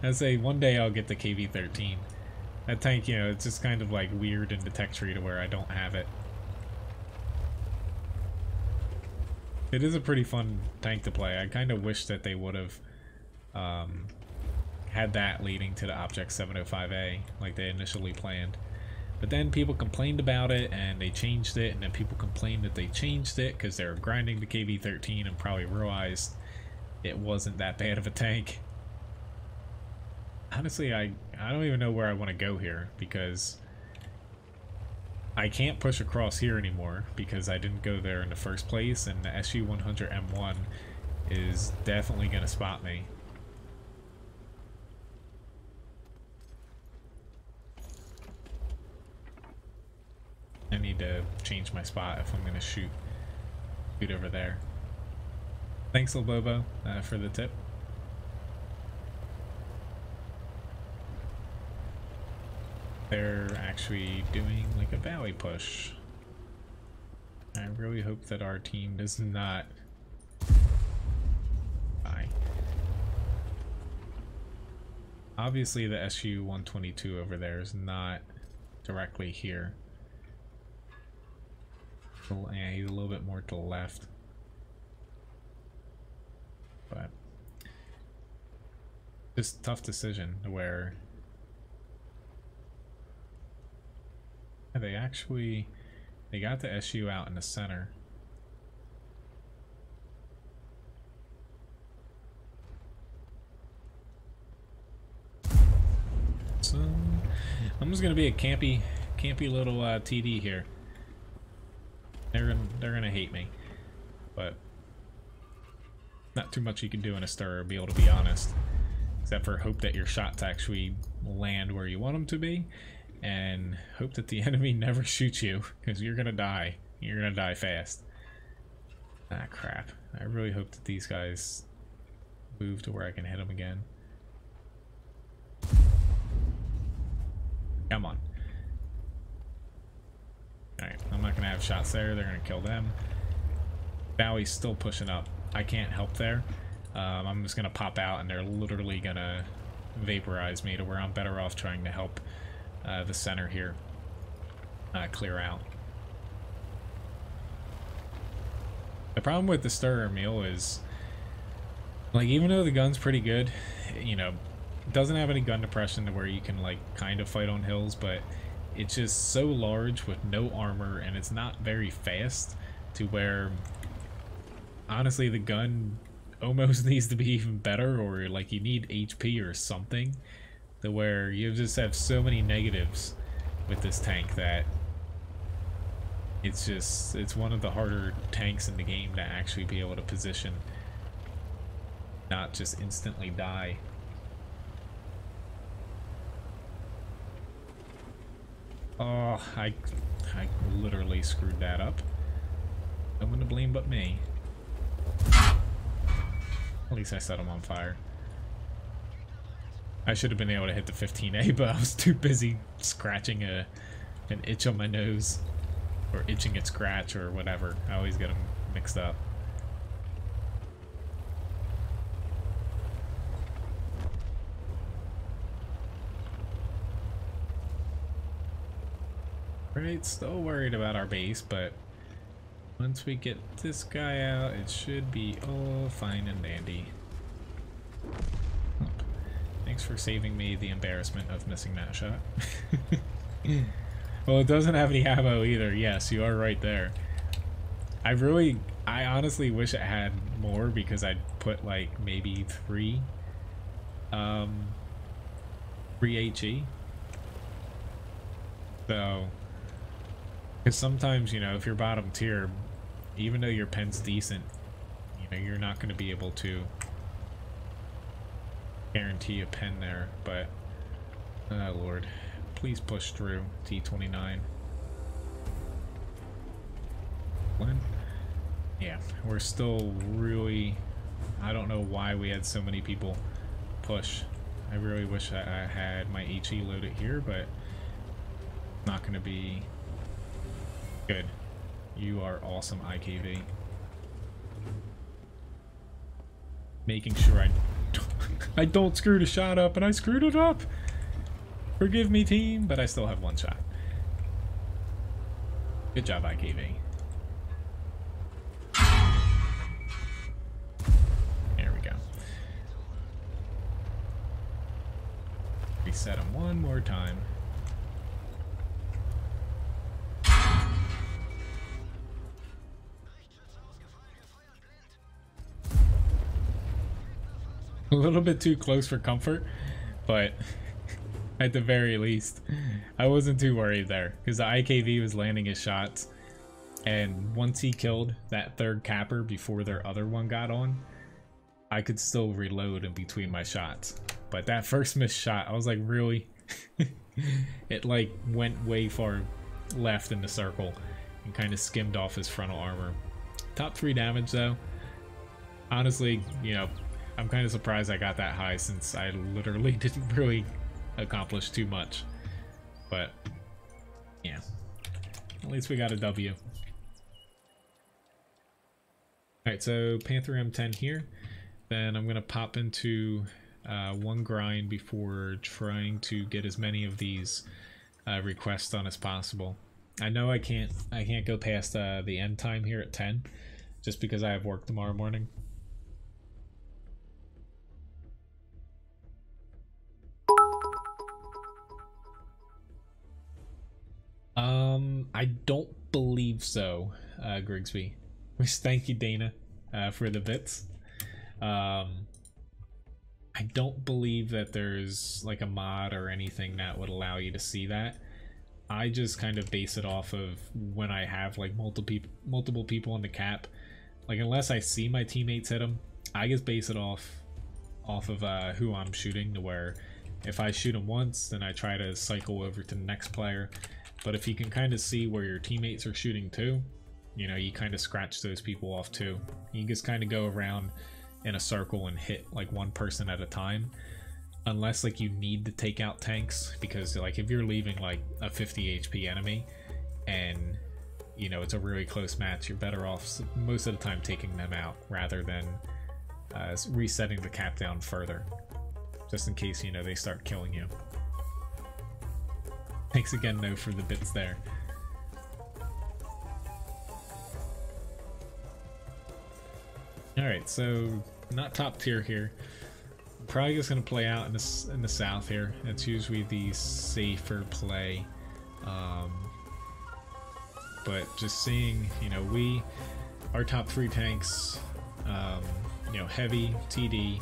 I say one day I'll get the KV-13. That tank, you know, it's just kind of like weird in the tech tree to where I don't have it. It is a pretty fun tank to play. I kind of wish that they would have had that leading to the Object 705A like they initially planned. But then people complained about it and they changed it, and then people complained that they changed it because they were grinding the KV-13 and probably realized it wasn't that bad of a tank. Honestly, I don't even know where I want to go here, because I can't push across here anymore because I didn't go there in the first place, and the SU-100M1 is definitely going to spot me. I need to change my spot if I'm going to shoot over there. Thanks, Lobobo, for the tip. They're actually doing like a valley push. I really hope that our team does not die. Obviously the SU-122 over there is not directly here. Yeah, he's a little bit more to the left. But just tough decision where they got the SU out in the center. So I'm just gonna be a campy little TD here. they're gonna hate me, but not too much you can do in a stir, be able to be honest, except for hope that your shots actually land where you want them to be, and hope that the enemy never shoots you, because you're gonna die. You're gonna die fast. Ah, crap. I really hope that these guys move to where I can hit them again. Come on. Alright, I'm not gonna have shots there. They're gonna kill them. Bowie's still pushing up. I can't help there. I'm just gonna pop out and they're literally gonna vaporize me to where I'm better off trying to help the center here clear out. The problem with the stirrer meal is, like, even though the gun's pretty good, you know, it doesn't have any gun depression to where you can, like, kind of fight on hills, but it's just so large with no armor, and it's not very fast to where, honestly, the gun almost needs to be even better, or, like, you need HP or something, to where you just have so many negatives with this tank that it's one of the harder tanks in the game to actually be able to position, not just instantly die. Oh, I literally screwed that up. No one to blame but me. At least I set him on fire. I should have been able to hit the 15A, but I was too busy scratching an itch on my nose. Or itching at scratch or whatever. I always get them mixed up. Right, still worried about our base, but once we get this guy out, it should be all fine and dandy. Thanks for saving me the embarrassment of missing that shot. Well, it doesn't have any ammo either. Yes, you are right there. I honestly wish it had more, because I'd put like maybe three HE. So, because sometimes, you know, if you're bottom tier, even though your pen's decent, you know, you're not going to be able to guarantee a pen there, but oh lord. Please push through, T29. When? Yeah, we're still really... I don't know why we had so many people push. I really wish I had my HE loaded here, but not going to be good. You are awesome, IKV. Making sure I don't screw the shot up, and I screwed it up! Forgive me, team, but I still have one shot. Good job, IKV. There we go. Reset him one more time. A little bit too close for comfort, but at the very least, I wasn't too worried there, because the IKV was landing his shots, and once he killed that third capper before their other one got on, I could still reload in between my shots. But that first missed shot, I was like, really? It like went way far left in the circle and kind of skimmed off his frontal armor. Top 3 damage though. Honestly, you know, I'm kind of surprised I got that high, since I literally didn't really accomplish too much, but yeah, at least we got a W. Alright, so Panther M10 here, then I'm gonna pop into one grind before trying to get as many of these requests done as possible. I know I can't go past the end time here at 10, just because I have work tomorrow morning. I don't believe so, Grigsby. Which, thank you, Dana, for the bits. I don't believe that there's like a mod or anything that would allow you to see that. I just kind of base it off of when I have like multiple people in the cap. Like unless I see my teammates hit them, I just base it off of who I'm shooting, to where if I shoot them once, then I try to cycle over to the next player. But if you can kind of see where your teammates are shooting too, you know, you kind of scratch those people off too. You just kind of go around in a circle and hit like one person at a time, unless like you need to take out tanks, because like if you're leaving like a 50 HP enemy and you know it's a really close match, you're better off most of the time taking them out rather than resetting the cap down further, just in case, you know, they start killing you. Thanks again, No, for the bits there. Alright, so not top tier here. I'm probably just going to play out in the south here. It's usually the safer play. But just seeing, you know, our top 3 tanks, you know, heavy, TD,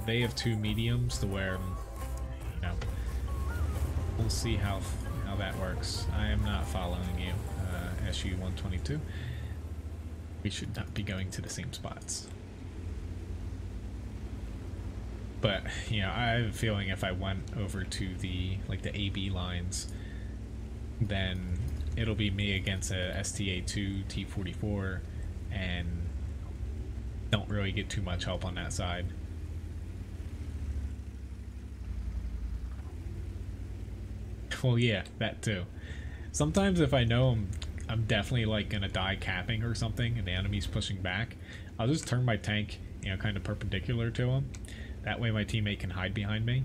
they have 2 mediums, to where, you know, we'll see how that works. I am not following you, SU-122. We should not be going to the same spots. But, you know, I have a feeling if I went over to the AB lines, then it'll be me against a STA-2 T-44, and don't really get too much help on that side. Well, yeah, that too. Sometimes if I know I'm definitely like gonna die capping or something and the enemy's pushing back, I'll just turn my tank, you know, kind of perpendicular to him. That way my teammate can hide behind me.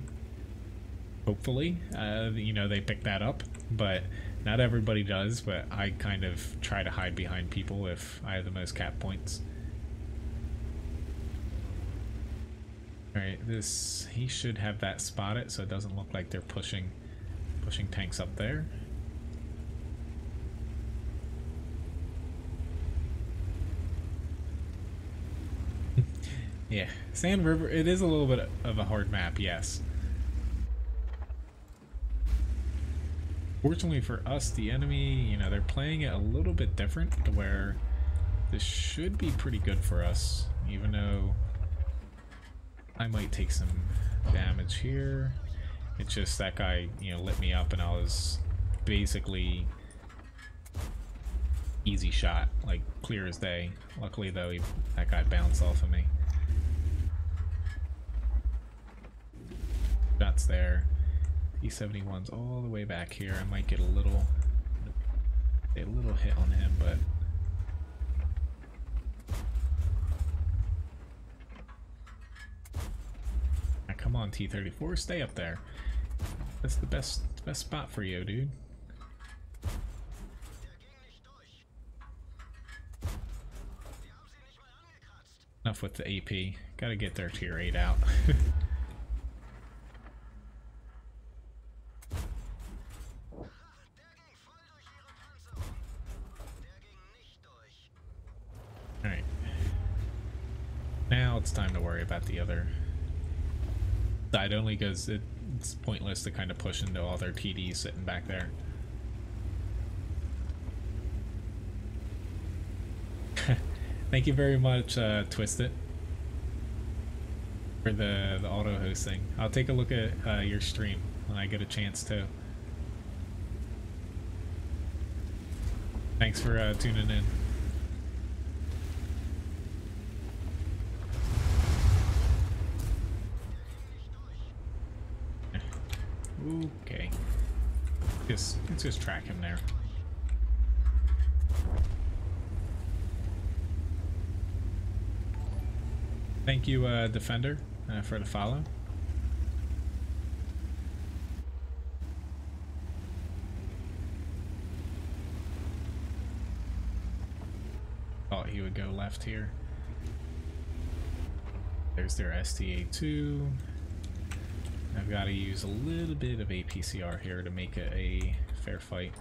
Hopefully, you know, they pick that up, but not everybody does. But I kind of try to hide behind people if I have the most cap points. Alright, he should have that spotted, so it doesn't look like they're pushing tanks up there. Yeah, Sand River, it is a little bit of a hard map, yes. Fortunately for us, the enemy, you know, they're playing it a little bit different, to where this should be pretty good for us, even though I might take some damage here. It's just that guy, you know, lit me up and I was basically easy shot, like clear as day. Luckily though, that guy bounced off of me. Shots there. T-71's all the way back here. I might get a little hit on him, but now, come on, T-34, stay up there. That's the best spot for you, dude. Enough with the AP. Gotta get their tier 8 out. Alright. Now it's time to worry about the other side, only because it's pointless to kind of push into all their TDs sitting back there. Thank you very much, Twisted, for the auto hosting. I'll take a look at your stream when I get a chance to. Thanks for tuning in. Okay. Let's just track him there. Thank you, Defender, for the follow. Thought he would go left here. There's their STA-2. I've got to use a little bit of APCR here to make it a fair fight.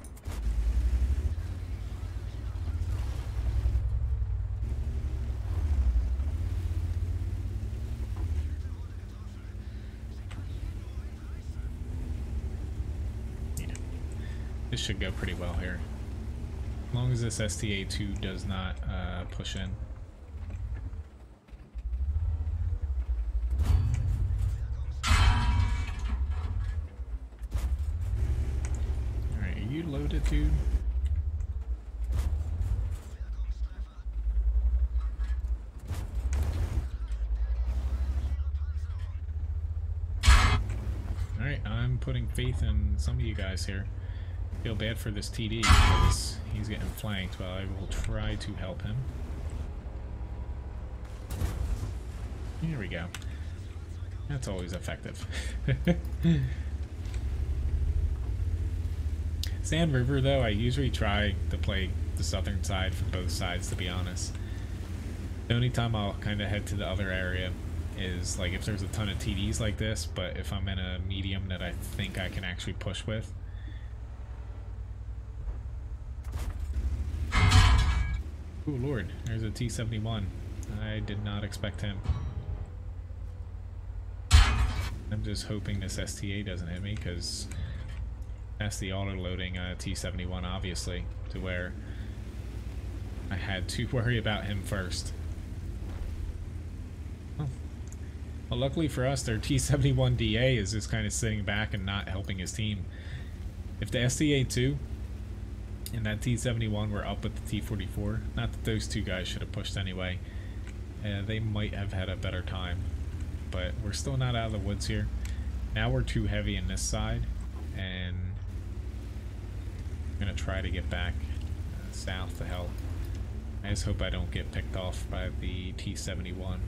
This should go pretty well here. As long as this STA2 does not push in. Alright, are you loaded, dude? Alright, I'm putting faith in some of you guys here. Feel bad for this TD because he's getting flanked, but I will try to help him. Here we go. That's always effective. Sand River, though, I usually try to play the southern side for both sides, to be honest. The only time I'll kind of head to the other area is like if there's a ton of TDs like this, but if I'm in a medium that I think I can actually push with. Oh lord, there's a T-71. I did not expect him. I'm just hoping this STA doesn't hit me, because that's the auto-loading T-71, obviously, to where I had to worry about him first. Oh. Well, luckily for us, their T-71 DA is just kind of sitting back and not helping his team. If the STA-2 and that T-71 were up with the T-44, not that those two guys should have pushed anyway, they might have had a better time. But we're still not out of the woods here. Now we're too heavy in this side, and I'm going to try to get back south to help. I just hope I don't get picked off by the T-71.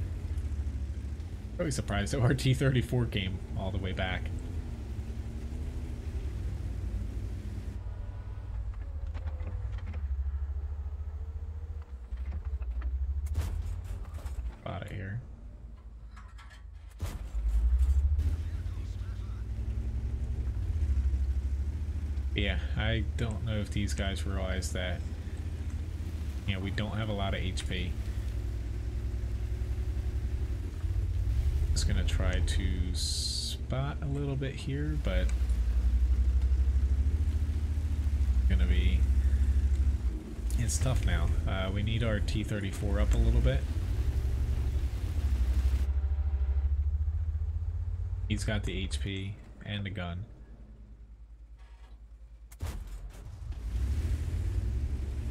Really surprised that our T-34 came all the way back. Spot it here. Yeah, I don't know if these guys realize that, you know, we don't have a lot of HP. Just gonna try to spot a little bit here, but gonna be, it's tough now. We need our T-34 up a little bit. He's got the HP and the gun.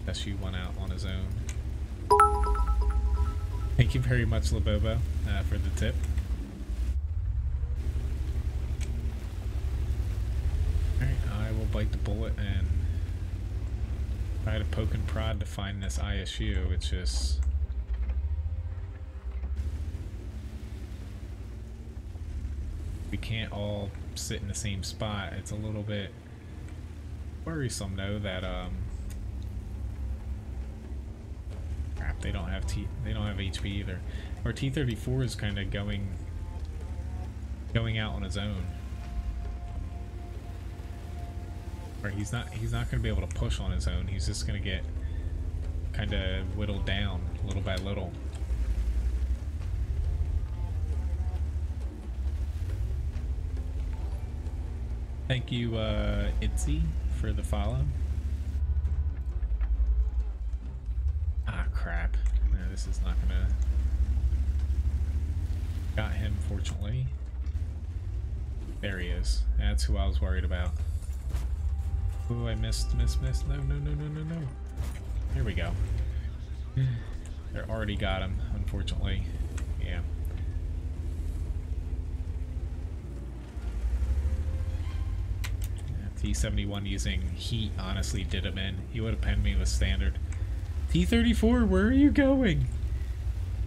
SU went out on his own. Thank you very much, Labobo, for the tip. Alright, I will bite the bullet and try to poke and prod to find this ISU. It's just... we can't all sit in the same spot. It's a little bit worrisome, though, that crap, they don't have HP either. Our T-34 is kind of going out on his own. Or he's not going to be able to push on his own. He's just going to get kind of whittled down little by little. Thank you, Itzy, for the follow. Ah, crap. No, this is not gonna... Got him, fortunately. There he is. That's who I was worried about. Oh, I missed. No. Here we go. They already got him, unfortunately. Yeah. T-71 using heat honestly did him in. He would have penned me with standard. T-34, where are you going?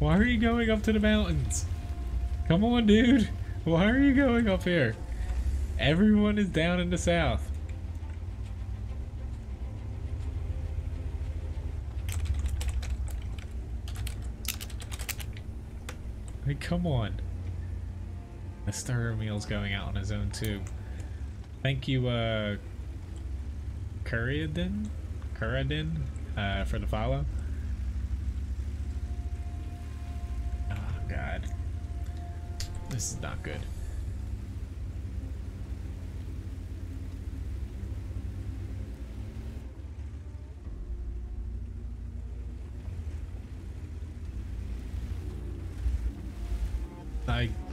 Why are you going up to the mountains? Come on, dude. Why are you going up here? Everyone is down in the south. Like, come on. The starter meal's going out on his own too. Thank you, Kuradin, for the follow. Oh, God. This is not good.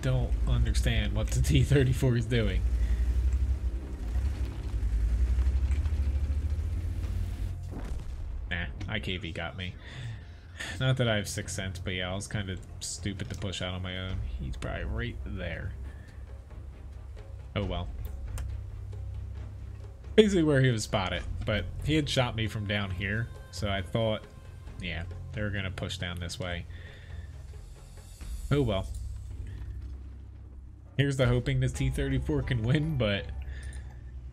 don't understand what the T-34 is doing. Nah, IKV got me. Not that I have 6th sense, but yeah, I was kind of stupid to push out on my own. He's probably right there. Oh well. Basically where he was spotted, but he had shot me from down here, so I thought, yeah, they were gonna push down this way. Oh well. Here's the hoping this T-34 can win, but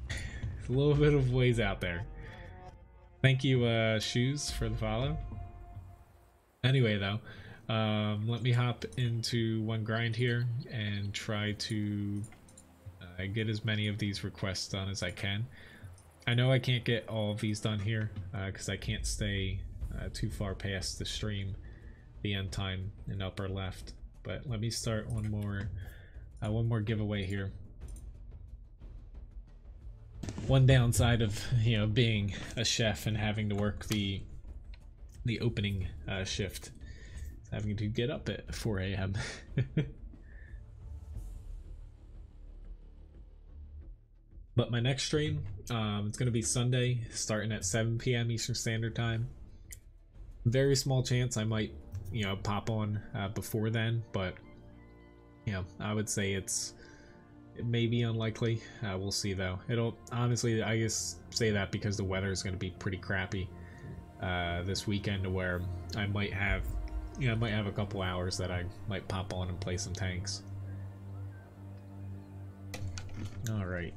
it's a little bit of ways out there. Thank you, Shoes, for the follow. Anyway, though, let me hop into one grind here and try to get as many of these requests done as I can. I know I can't get all of these done here because I can't stay too far past the stream, the end time in upper left. But let me start one more giveaway here. One downside of, you know, being a chef and having to work the opening shift is having to get up at 4 a.m. But my next stream, it's going to be Sunday, starting at 7 p.m. Eastern Standard Time. Very small chance I might, you know, pop on before then, but, you know, I would say it may be unlikely. We'll see, though. It'll, honestly, I just say that because the weather is going to be pretty crappy this weekend, to where I might have, you know, I might have a couple hours that I might pop on and play some tanks. All right.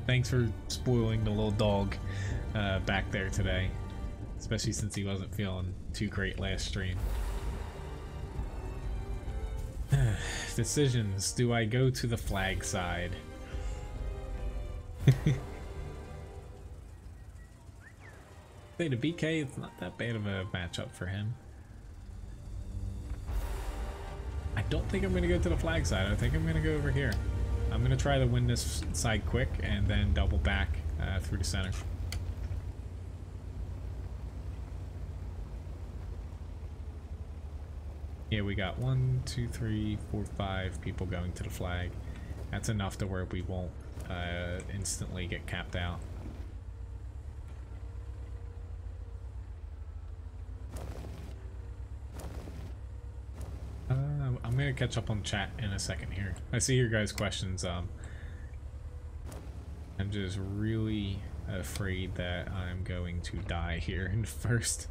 Thanks for spoiling the little dog back there today, especially since he wasn't feeling too great last stream. Decisions. Do I go to the flag side? Say to BK, it's not that bad of a matchup for him. I don't think I'm going to go to the flag side. I think I'm going to go over here. I'm going to try to win this side quick and then double back through the center. Yeah, we got 1, 2, 3, 4, 5 people going to the flag. That's enough to where we won't instantly get capped out. I'm gonna catch up on chat in a second here. I see your guys' questions. I'm just really afraid that I'm going to die here in the first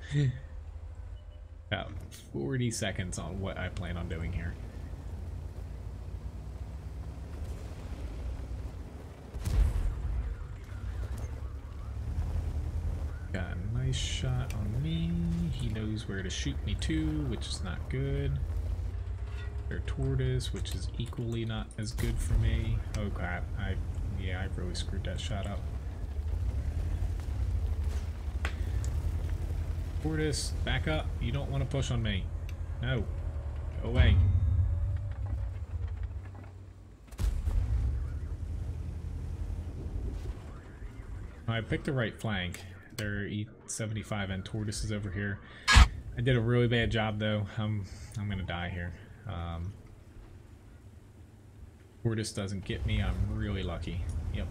about 40 seconds on what I plan on doing here. Got a nice shot on me. He knows where to shoot me to, which is not good. Their tortoise, which is equally not as good for me. Oh crap, yeah, I really screwed that shot up. Tortoise, back up. You don't want to push on me. No. Go away. I picked the right flank. They're E75 and tortoise is over here. I did a really bad job though. I'm gonna die here. Tortoise doesn't get me. I'm really lucky. Yep.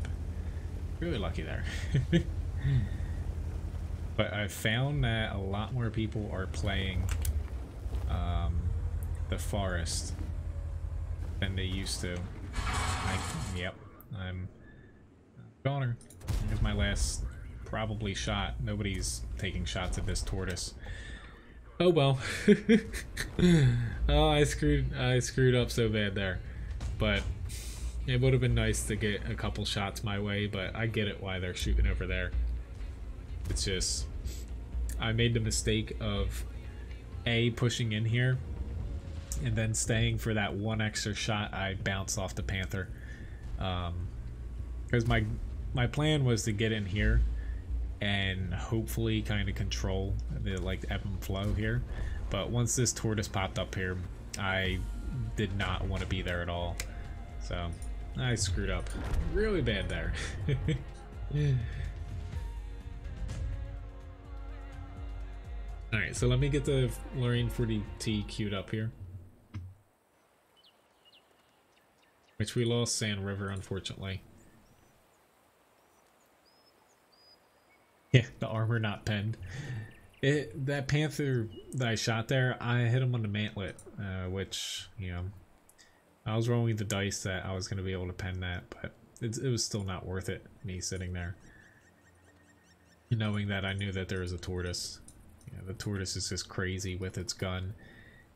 Really lucky there. But I've found that a lot more people are playing the forest than they used to. Yep. I'm goner. Here's my last probably shot. Nobody's taking shots at this tortoise. Oh well. Oh, I screwed up so bad there. But it would have been nice to get a couple shots my way, but I get it why they're shooting over there. It's just, I made the mistake of pushing in here and then staying for that one extra shot. I bounced off the Panther because my plan was to get in here and hopefully kind of control the ebb and flow here, but once this tortoise popped up here, I did not want to be there at all, so I screwed up really bad there. Alright, so let me get the Lorraine 40T queued up here. Which we lost Sand River, unfortunately. Yeah, the armor not penned. That Panther that I shot there, I hit him on the mantlet, which, you know, I was rolling the dice that I was going to be able to pen that, but it was still not worth it, me sitting there. Knowing that I knew that there was a tortoise. You know, the tortoise is just crazy with its gun,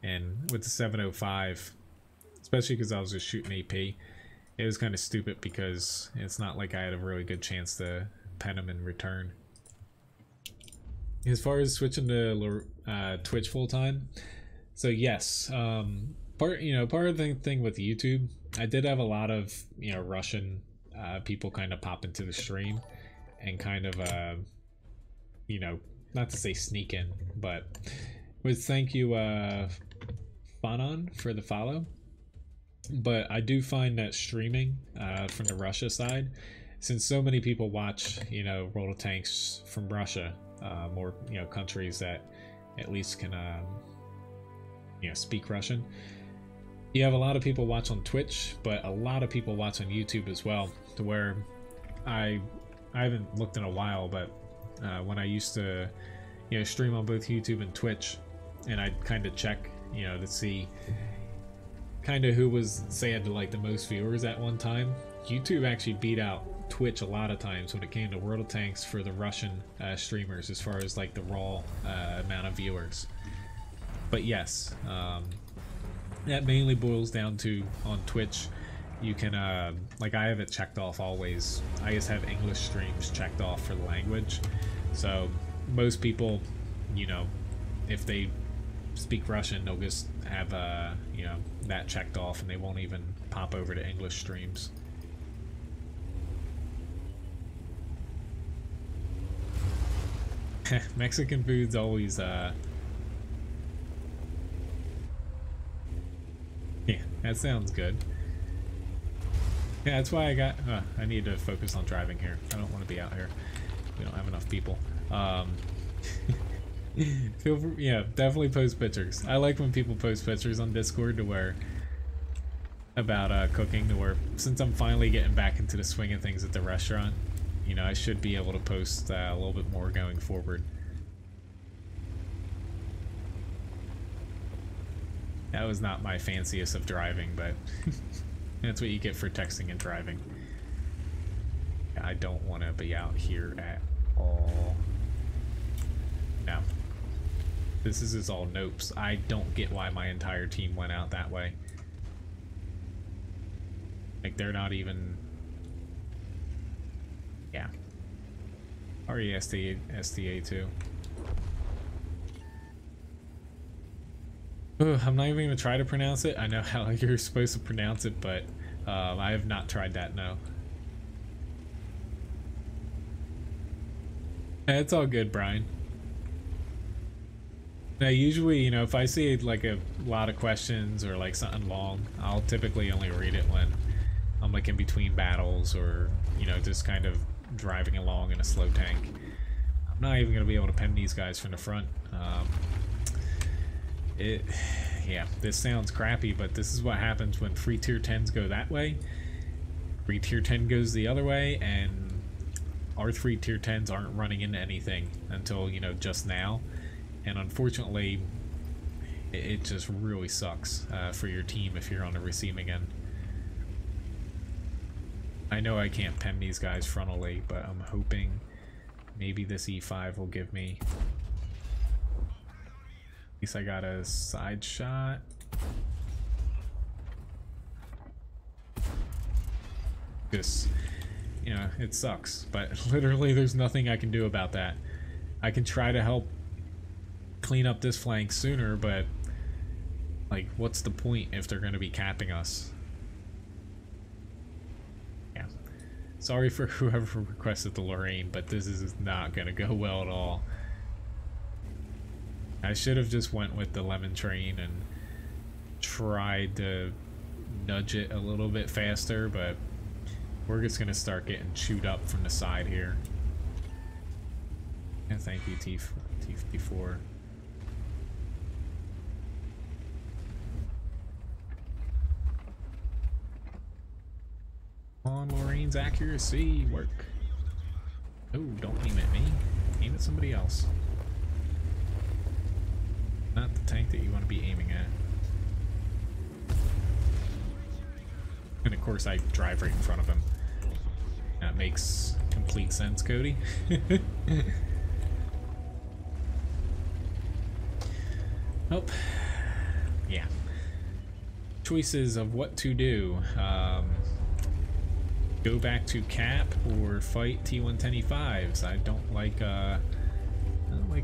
and with the 705, especially because I was just shooting AP, it was kind of stupid because it's not like I had a really good chance to pen him in return. As far as switching to Twitch full time, so yes, part of the thing with YouTube, I did have a lot of Russian people kind of pop into the stream and kind of not to say sneak in, but thank you Fanon for the follow. But I do find that streaming from the Russia side, since so many people watch World of Tanks from Russia, or countries that at least can speak Russian, you have a lot of people watch on Twitch, but a lot of people watch on YouTube as well, to where I haven't looked in a while, but when I used to stream on both YouTube and Twitch, and I'd kind of check to see kind of who was, say, had like the most viewers at one time, YouTube actually beat out Twitch a lot of times when it came to World of Tanks for the Russian streamers, as far as like the raw amount of viewers. But yes, that mainly boils down to on Twitch, you can like, I have it checked off always. I just have English streams checked off for the language, so most people, if they speak Russian, they'll just have that checked off, and they won't even pop over to English streams. Mexican food's always yeah, that sounds good. Yeah, that's why I need to focus on driving here. I don't want to be out here. We don't have enough people. Feel free, yeah, definitely post pictures. I like when people post pictures on Discord to where about cooking, to where, since I'm finally getting back into the swing of things at the restaurant, I should be able to post a little bit more going forward. That was not my fanciest of driving, but that's what you get for texting and driving. I don't want to be out here at all. No. This is all nopes. I don't get why my entire team went out that way. Like, they're not even... Yeah. RESTA too. Ugh, I'm not even going to try to pronounce it. I know how you're supposed to pronounce it, but I have not tried that, no. It's all good, Brian. Now, usually, if I see like a lot of questions or like something long, I'll typically only read it when I'm like in between battles, or just kind of driving along in a slow tank. I'm not even gonna be able to pen these guys from the front. Yeah, this sounds crappy, but this is what happens when free tier 10s go that way. Free tier 10 goes the other way, and our 3 tier 10s aren't running into anything until just now. And unfortunately, it just really sucks for your team if you're on the receiving end. I know I can't pen these guys frontally, but I'm hoping maybe this E5 will give me... At least I got a side shot. Just, it sucks, but literally there's nothing I can do about that. I can try to help clean up this flank sooner, but like, what's the point if they're going to be capping us? Yeah, sorry for whoever requested the Lorraine, but this is not going to go well at all. I should have just went with the lemon train and tried to nudge it a little bit faster, but we're just going to start getting chewed up from the side here. And thank you, T4. On Lorraine's accuracy, work. Oh, don't aim at me. Aim at somebody else. Not the tank that you want to be aiming at. And of course I drive right in front of him. That makes complete sense, Cody. Oh, yeah. Choices of what to do. Go back to cap or fight T110E5s. I don't like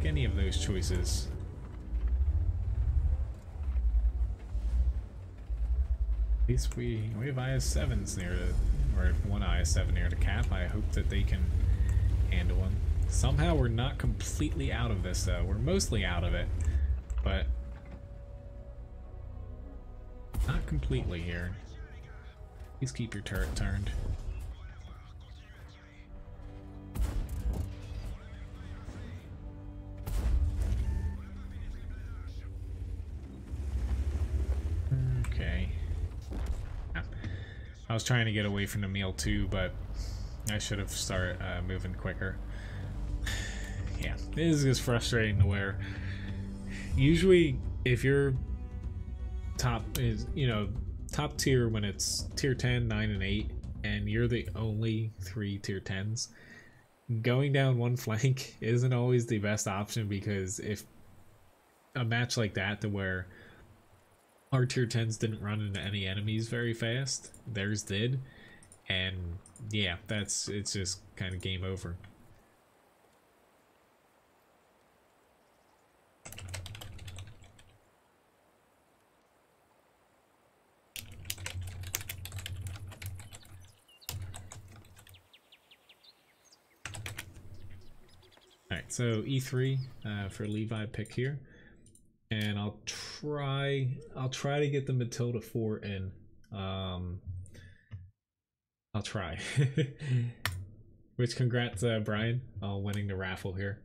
any of those choices. At least we have IS-7s near the, or one IS-7 near the cap. I hope that they can handle them. Somehow we're not completely out of this though. We're mostly out of it, but not completely here. Please keep your turret turned. Okay. I was trying to get away from the meal too, but I should have started moving quicker. Yeah, this is frustrating to where usually if you're top is, you know, top tier when it's tier 10, 9, and 8, and you're the only 3 tier 10s, going down one flank isn't always the best option, because if a match like that to where our tier 10s didn't run into any enemies very fast, theirs did, and yeah, it's just kind of game over. Alright, so E3 for Levi pick here. And I'll try to get the Matilda 4 in. I'll try. Which congrats Brian on winning the raffle here.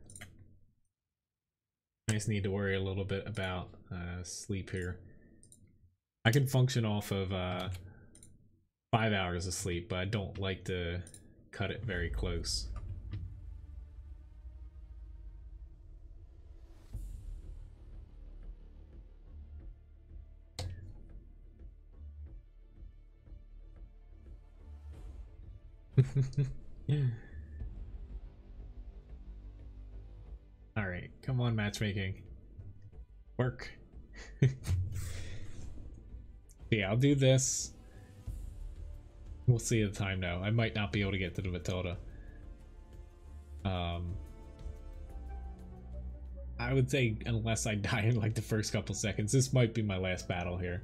I just need to worry a little bit about sleep here. I can function off of 5 hours of sleep, but I don't like to cut it very close. All right, come on, matchmaking, work. Yeah, I'll do this. We'll see at the time now. I might not be able to get to the Matilda. I would say unless I die in like the first couple seconds, this might be my last battle here.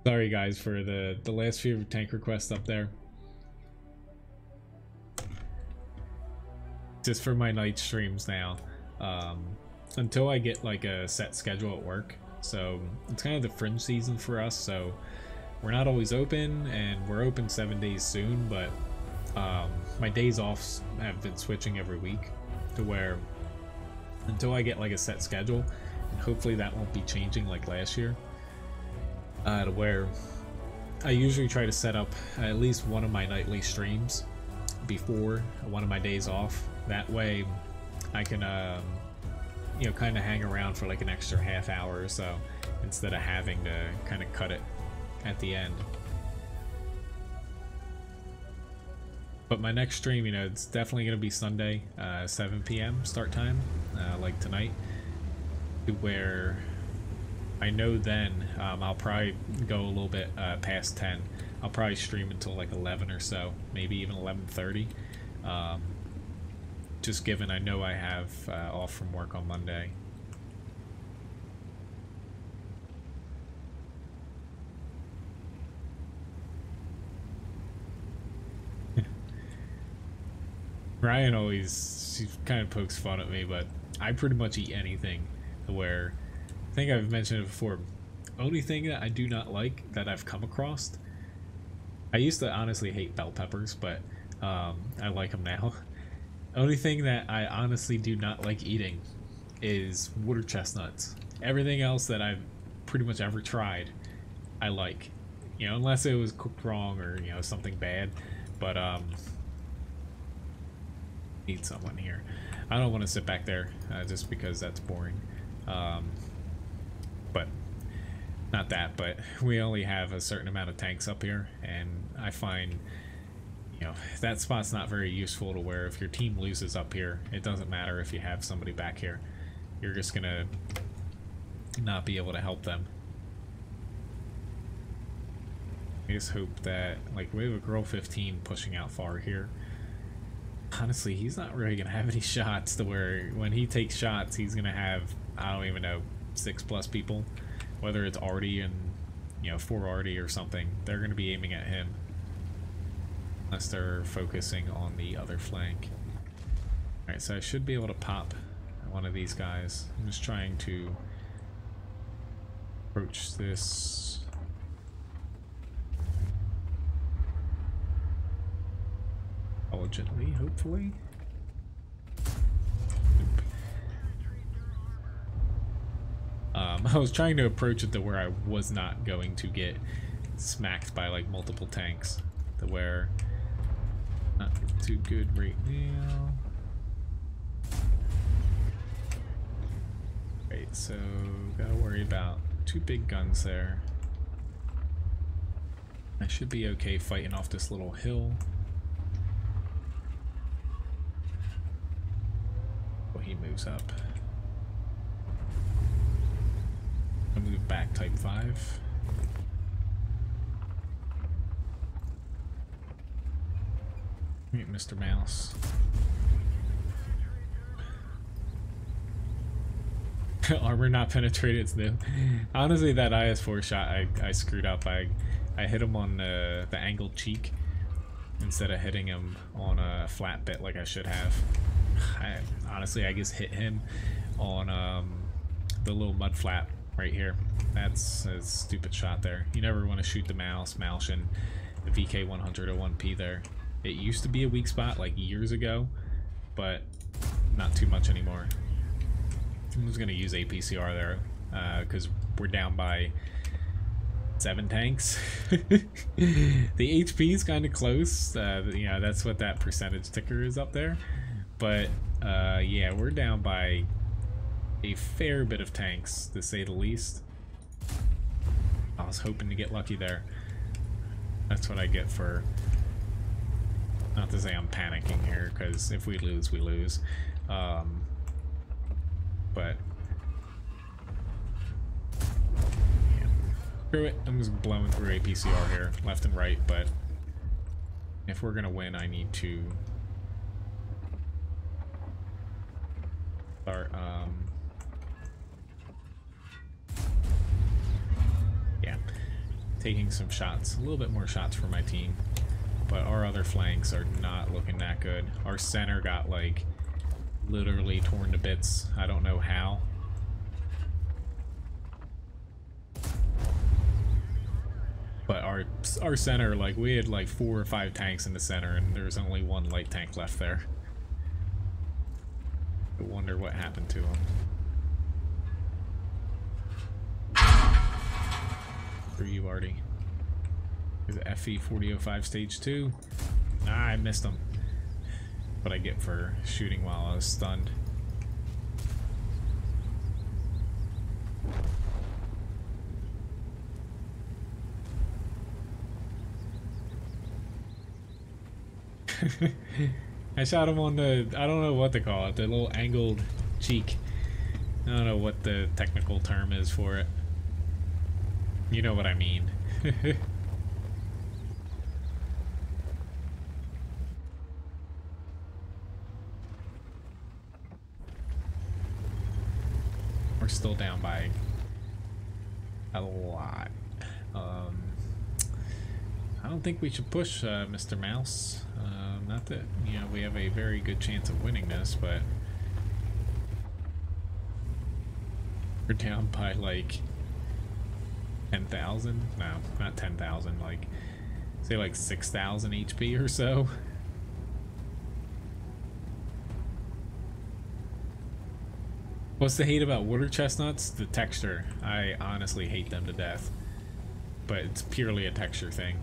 Sorry guys for the last few tank requests up there. Just for my night streams now, until I get like a set schedule at work. So it's kind of the fringe season for us, so we're not always open, and we're open 7 days soon, but my days off have been switching every week to where until I get like a set schedule, and hopefully that won't be changing like last year, to where I usually try to set up at least one of my nightly streams before one of my days off. That way I can you know, kind of hang around for like an extra half hour or so instead of having to kind of cut it at the end. But my next stream, you know, it's definitely going to be Sunday, 7 p.m. start time, like tonight, where I know then I'll probably go a little bit past 10. I'll probably stream until like 11 or so, maybe even 11:30. Just given I know I have off from work on Monday. Ryan always, she kind of pokes fun at me, but I pretty much eat anything, where I think I've mentioned it before. Only thing that I do not like that I've come across, I used to honestly hate bell peppers, but I like them now. Only thing that I honestly do not like eating is water chestnuts. Everything else that I've pretty much ever tried, I like. You know, unless it was cooked wrong or, you know, something bad. But, need someone here. I don't want to sit back there, just because that's boring. But, not that, but we only have a certain amount of tanks up here, and I find, you know, that spot's not very useful to where if your team loses up here, it doesn't matter if you have somebody back here. You're just gonna not be able to help them. I just hope that, like, we have a girl 15 pushing out far here. Honestly, he's not really gonna have any shots to where when he takes shots, he's gonna have, I don't even know, 6+ people. Whether it's Artie and, you know, 4 Artie or something, they're gonna be aiming at him. Unless they're focusing on the other flank. Alright, so I should be able to pop one of these guys. I'm just trying to approach this. Intelligently, hopefully. I was trying to approach it to where I was not going to get smacked by like multiple tanks. To where not too good right now. Right, so gotta worry about 2 big guns there. I should be okay fighting off this little hill. Oh, he moves up. I'll move back type 5. Meet Mr. Mouse. Armor not penetrated, it's new. Honestly, that IS-4 shot I screwed up. I hit him on the angled cheek instead of hitting him on a flat bit like I should have. Honestly, I just hit him on the little mud flap right here. That's a stupid shot there. You never want to shoot the mouse and the VK101P there. It used to be a weak spot like years ago, but not too much anymore. I'm just going to use APCR there because we're down by 7 tanks. The HP is kind of close. You know, that's what that percentage ticker is up there. But yeah, we're down by a fair bit of tanks, to say the least. I was hoping to get lucky there. That's what I get for... Not to say I'm panicking here, because if we lose, we lose. But... yeah. Screw it, I'm just blowing through APCR here, left and right, but... if we're gonna win, I need to... start, yeah, taking some shots, a little bit more shots for my team, but our other flanks are not looking that good. Our center got like literally torn to bits. I don't know how. But our center, like, we had like 4 or 5 tanks in the center and there's only 1 light tank left there. I wonder what happened to him. For you, Artie. There's FE4005 stage 2. Ah, I missed him. What I get for shooting while I was stunned. I shot him on the, I don't know what to call it, the little angled cheek. I don't know what the technical term is for it. You know what I mean. We're still down by a lot. I don't think we should push Mr. Mouse. Not that, you know, we have a very good chance of winning this, but we're down by like 10,000? No, not 10,000, like, say like 6,000 HP or so. What's the hate about water chestnuts? The texture. I honestly hate them to death. but it's purely a texture thing.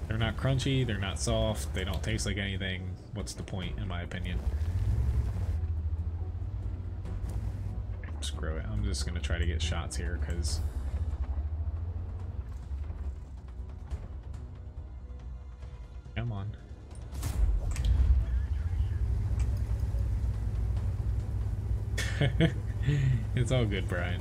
They're not crunchy, they're not soft, they don't taste like anything. What's the point, in my opinion? Screw it, I'm just gonna try to get shots here, because... Come on. It's all good, Brian.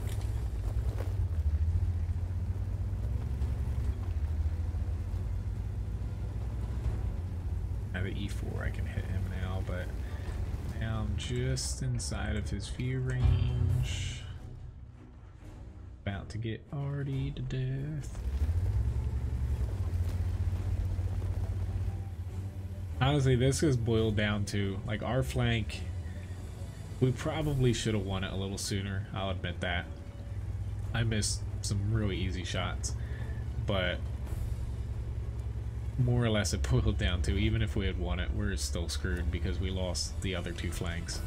At the E4 I can hit him now, but now I'm just inside of his view range. About to get arty to death. Honestly, this is boiled down to, like, our flank. We probably should have won it a little sooner, I'll admit that. I missed some really easy shots, but more or less it boiled down to, even if we had won it, we're still screwed because we lost the other two flanks.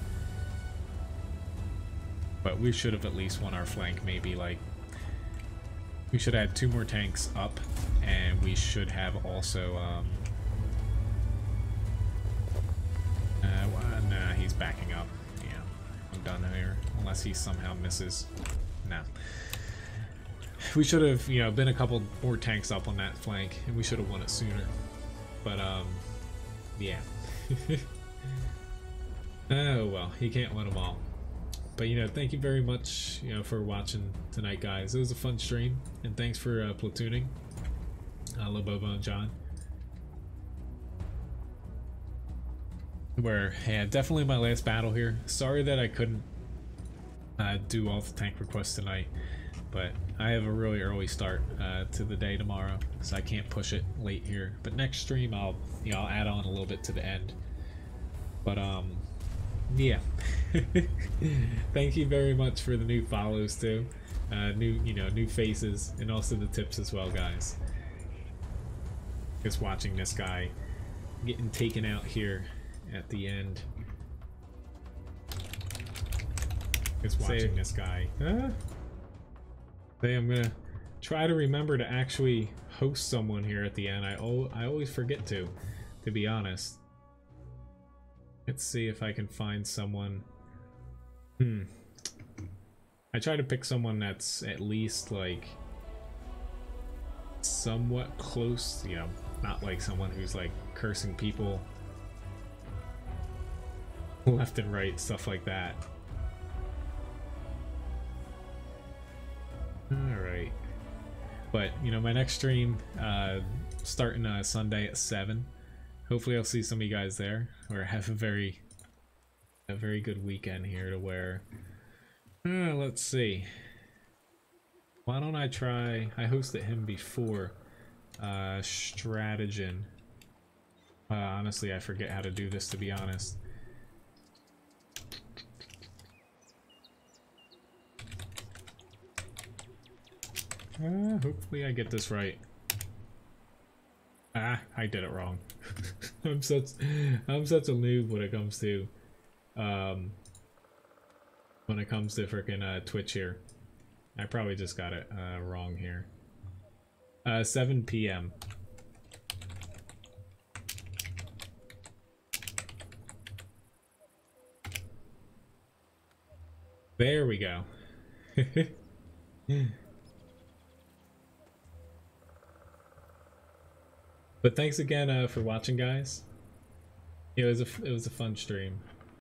But we should have at least won our flank, maybe like... We should have had 2 more tanks up, and we should have also, nah, he's backing up. Yeah, I'm done here, unless he somehow misses. Nah. We should have, you know, been a couple more tanks up on that flank, and we should have won it sooner. But, yeah. Oh, well, he can't win them all. But, you know, thank you very much, you know, for watching tonight, guys. It was a fun stream, and thanks for platooning, Lobobo and John. Where, yeah, definitely my last battle here. Sorry that I couldn't do all the tank requests tonight, but I have a really early start to the day tomorrow, so I can't push it late here. But next stream, I'll add on a little bit to the end. But yeah. Thank you very much for the new follows too, new faces, and also the tips as well, guys. Just watching this guy getting taken out here at the end. Just watching this guy. I'm gonna try to remember to actually host someone here at the end. I always forget to be honest. Let's see if I can find someone. I try to pick someone that's at least like somewhat close, you know, not like someone who's like cursing people left and right, stuff like that. Alright. But, you know, my next stream, starting Sunday at 7. Hopefully I'll see some of you guys there, or have a very good weekend here to where... let's see. Why don't I try... I hosted him before. Stratagen. Honestly, I forget how to do this, to be honest. Hopefully I get this right. I did it wrong. I'm such a noob when it comes to freaking Twitch here. I probably just got it wrong here. 7 p.m. There we go. But thanks again for watching, guys. It was a fun stream.